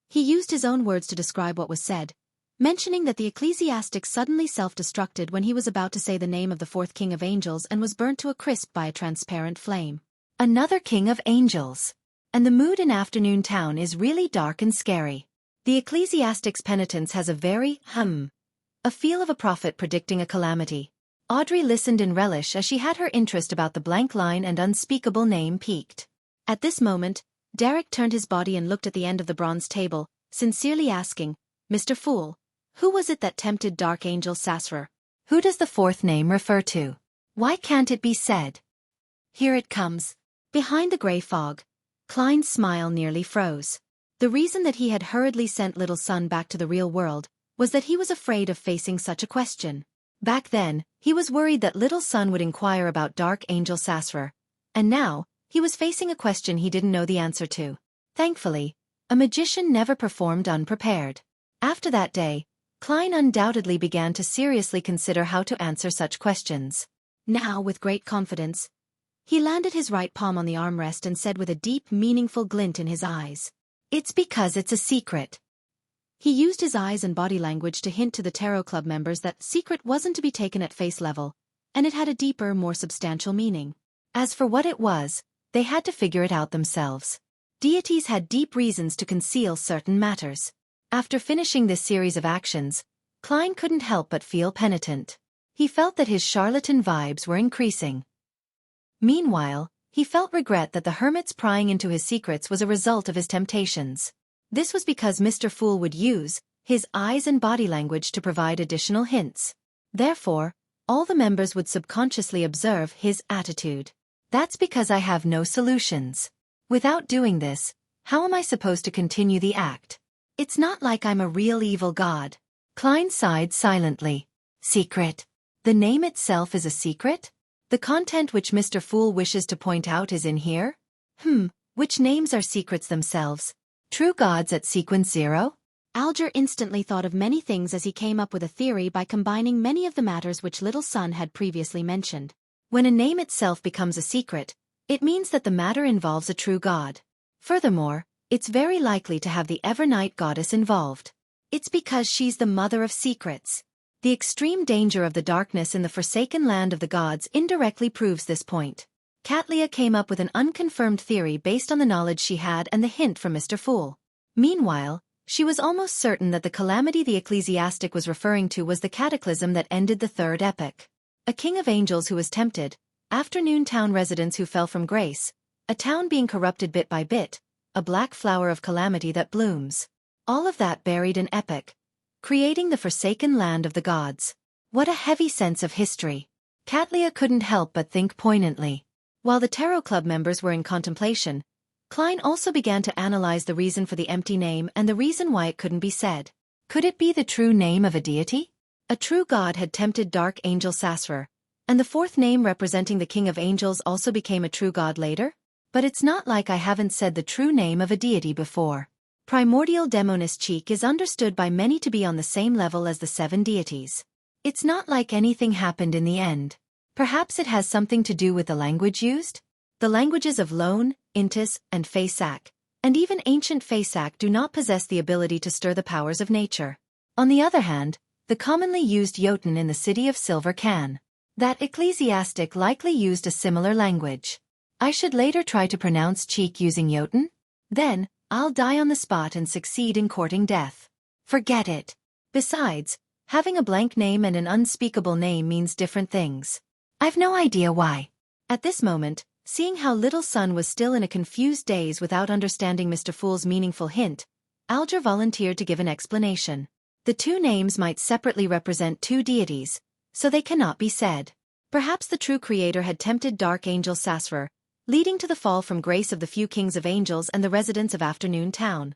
He used his own words to describe what was said, mentioning that the ecclesiastic suddenly self-destructed when he was about to say the name of the fourth king of angels and was burnt to a crisp by a transparent flame. Another king of angels. And the mood in Afternoon Town is really dark and scary. The ecclesiastic's penitence has a very, a feel of a prophet predicting a calamity. Audrey listened in relish as she had her interest about the blank line and unspeakable name piqued. At this moment, Derek turned his body and looked at the end of the bronze table, sincerely asking, Mr. Fool, who was it that tempted Dark Angel Sasrer? Who does the fourth name refer to? Why can't it be said? Here it comes. Behind the gray fog, Klein's smile nearly froze. The reason that he had hurriedly sent Little Son back to the real world was that he was afraid of facing such a question. Back then, he was worried that Little Son would inquire about Dark Angel Sasrer, and now, he was facing a question he didn't know the answer to. Thankfully, a magician never performed unprepared. After that day, Klein undoubtedly began to seriously consider how to answer such questions. Now, with great confidence, he landed his right palm on the armrest and said with a deep, meaningful glint in his eyes, It's because it's a secret. He used his eyes and body language to hint to the Tarot Club members that secret wasn't to be taken at face level, and it had a deeper, more substantial meaning. As for what it was, they had to figure it out themselves. Deities had deep reasons to conceal certain matters. After finishing this series of actions, Klein couldn't help but feel penitent. He felt that his charlatan vibes were increasing. Meanwhile, he felt regret that the hermit's prying into his secrets was a result of his temptations. This was because Mr. Fool would use his eyes and body language to provide additional hints. Therefore, all the members would subconsciously observe his attitude. That's because I have no solutions. Without doing this, how am I supposed to continue the act? It's not like I'm a real evil god. Klein sighed silently. Secret. The name itself is a secret? The content which Mr. Fool wishes to point out is in here? Which names are secrets themselves? True gods at sequence 0? Alger instantly thought of many things as he came up with a theory by combining many of the matters which Little Son had previously mentioned. When a name itself becomes a secret, it means that the matter involves a true god. Furthermore, it's very likely to have the Evernight goddess involved. It's because she's the mother of secrets. The extreme danger of the darkness in the forsaken land of the gods indirectly proves this point. Katlia came up with an unconfirmed theory based on the knowledge she had and the hint from Mr. Fool. Meanwhile, she was almost certain that the calamity the ecclesiastic was referring to was the cataclysm that ended the third epoch. A king of angels who was tempted, Afternoon Town residents who fell from grace, a town being corrupted bit by bit, a black flower of calamity that blooms. All of that buried in epoch, creating the forsaken land of the gods. What a heavy sense of history. Katlia couldn't help but think poignantly. While the Tarot Club members were in contemplation, Klein also began to analyze the reason for the empty name and the reason why it couldn't be said. Could it be the true name of a deity? A true god had tempted Dark Angel Sasrer, and the fourth name representing the King of Angels also became a true god later? But it's not like I haven't said the true name of a deity before. Primordial Demonis Cheek is understood by many to be on the same level as the 7 deities. It's not like anything happened in the end. Perhaps it has something to do with the language used? The languages of Lone, Intis, and Faisak, and even ancient Faisak do not possess the ability to stir the powers of nature. On the other hand, the commonly used Jotun in the city of Silver can. That ecclesiastic likely used a similar language. I should later try to pronounce cheek using Jotun? Then, I'll die on the spot and succeed in courting death. Forget it. Besides, having a blank name and an unspeakable name means different things. I've no idea why. At this moment, seeing how Little Sun was still in a confused daze without understanding Mr. Fool's meaningful hint, Alger volunteered to give an explanation. The 2 names might separately represent 2 deities, so they cannot be said. Perhaps the true creator had tempted Dark Angel Sasrar, leading to the fall from grace of the few kings of angels and the residents of Afternoon Town.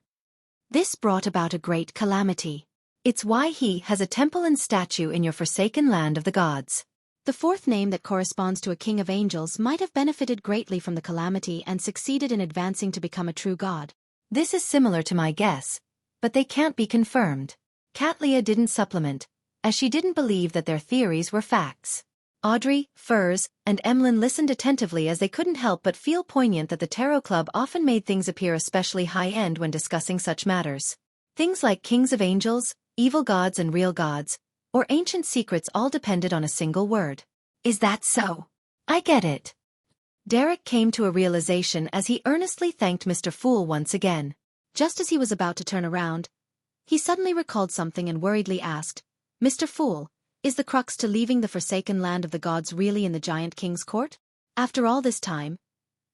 This brought about a great calamity. It's why he has a temple and statue in your forsaken land of the gods. The 4th name that corresponds to a king of angels might have benefited greatly from the calamity and succeeded in advancing to become a true god. This is similar to my guess, but they can't be confirmed. Katlia didn't supplement, as she didn't believe that their theories were facts. Audrey, Furs, and Emlyn listened attentively as they couldn't help but feel poignant that the Tarot Club often made things appear especially high-end when discussing such matters. Things like kings of angels, evil gods and real gods, or ancient secrets all depended on a single word. Is that so? I get it. Derek came to a realization as he earnestly thanked Mr. Fool once again. Just as he was about to turn around, he suddenly recalled something and worriedly asked, Mr. Fool, is the crux to leaving the forsaken land of the gods really in the Giant King's court? After all this time,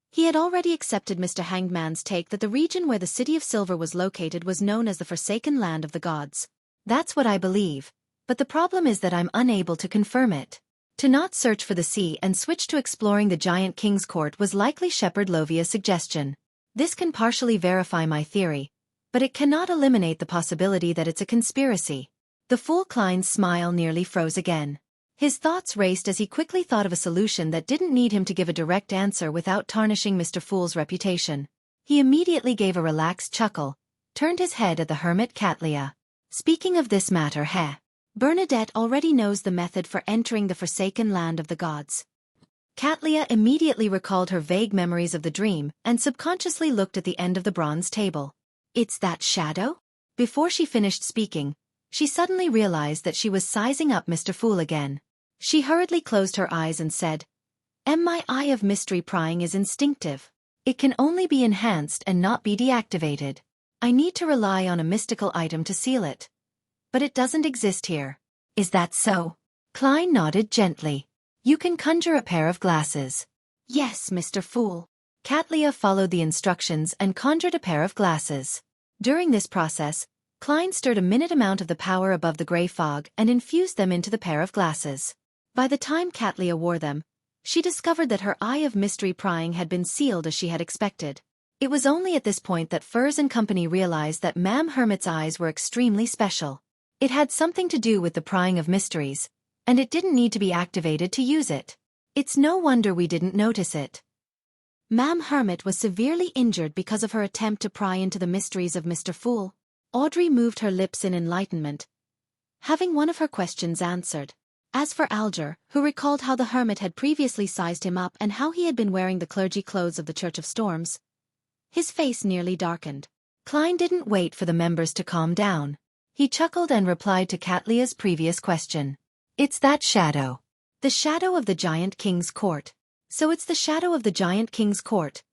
he had already accepted Mr. Hangman's take that the region where the City of Silver was located was known as the forsaken land of the gods. That's what I believe, but the problem is that I'm unable to confirm it. To not search for the sea and switch to exploring the Giant King's court was likely Shepherd Lovia's suggestion. This can partially verify my theory, but it cannot eliminate the possibility that it's a conspiracy. The Fool Klein's smile nearly froze again. His thoughts raced as he quickly thought of a solution that didn't need him to give a direct answer without tarnishing Mr. Fool's reputation. He immediately gave a relaxed chuckle, turned his head at the hermit Katlia. Speaking of this matter, Bernadette already knows the method for entering the forsaken land of the gods. Katlia immediately recalled her vague memories of the dream and subconsciously looked at the end of the bronze table. It's that shadow? Before she finished speaking, she suddenly realized that she was sizing up Mr. Fool again. She hurriedly closed her eyes and said, My eye of mystery prying is instinctive. It can only be enhanced and not be deactivated. I need to rely on a mystical item to seal it. But it doesn't exist here. Is that so? Klein nodded gently. You can conjure a pair of glasses. Yes, Mr. Fool. Katlia followed the instructions and conjured a pair of glasses. During this process, Klein stirred a minute amount of the power above the gray fog and infused them into the pair of glasses. By the time Katlia wore them, she discovered that her eye of mystery prying had been sealed as she had expected. It was only at this point that Furs and company realized that Ma'am Hermit's eyes were extremely special. It had something to do with the prying of mysteries, and it didn't need to be activated to use it. It's no wonder we didn't notice it. Ma'am Hermit was severely injured because of her attempt to pry into the mysteries of Mr. Fool. Audrey moved her lips in enlightenment, having one of her questions answered. As for Alger, who recalled how the hermit had previously sized him up and how he had been wearing the clergy clothes of the Church of Storms, his face nearly darkened. Klein didn't wait for the members to calm down. He chuckled and replied to Katlia's previous question. It's that shadow. The shadow of the Giant King's court. So it's the shadow of the Giant King's court,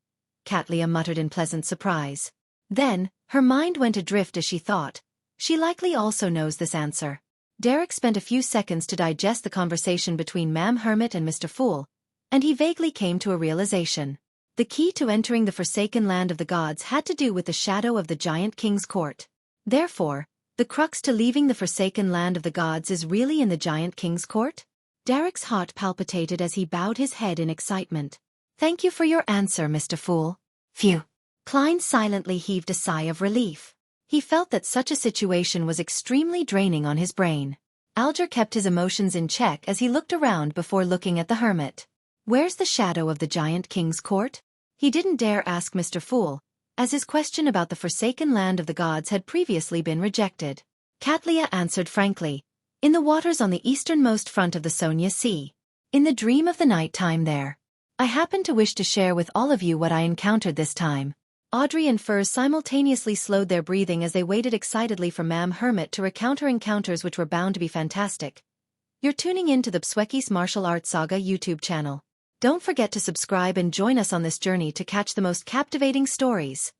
Katlia muttered in pleasant surprise. Then, her mind went adrift as she thought. She likely also knows this answer. Derek spent a few seconds to digest the conversation between Ma'am Hermit and Mr. Fool, and he vaguely came to a realization. The key to entering the forsaken land of the gods had to do with the shadow of the Giant King's court. Therefore, the crux to leaving the forsaken land of the gods is really in the Giant King's court? Derek's heart palpitated as he bowed his head in excitement. Thank you for your answer, Mr. Fool. Phew. Klein silently heaved a sigh of relief. He felt that such a situation was extremely draining on his brain. Alger kept his emotions in check as he looked around before looking at the hermit. Where's the shadow of the Giant King's court? He didn't dare ask Mr. Fool, as his question about the forsaken land of the gods had previously been rejected. Katlia answered frankly, "In the waters on the easternmost front of the Sonia Sea. In the dream of the night time there. I happen to wish to share with all of you what I encountered this time." Audrey and Furs simultaneously slowed their breathing as they waited excitedly for Ma'am Hermit to recount her encounters, which were bound to be fantastic. You're tuning in to the Xueqi's Martial Arts Saga YouTube channel. Don't forget to subscribe and join us on this journey to catch the most captivating stories.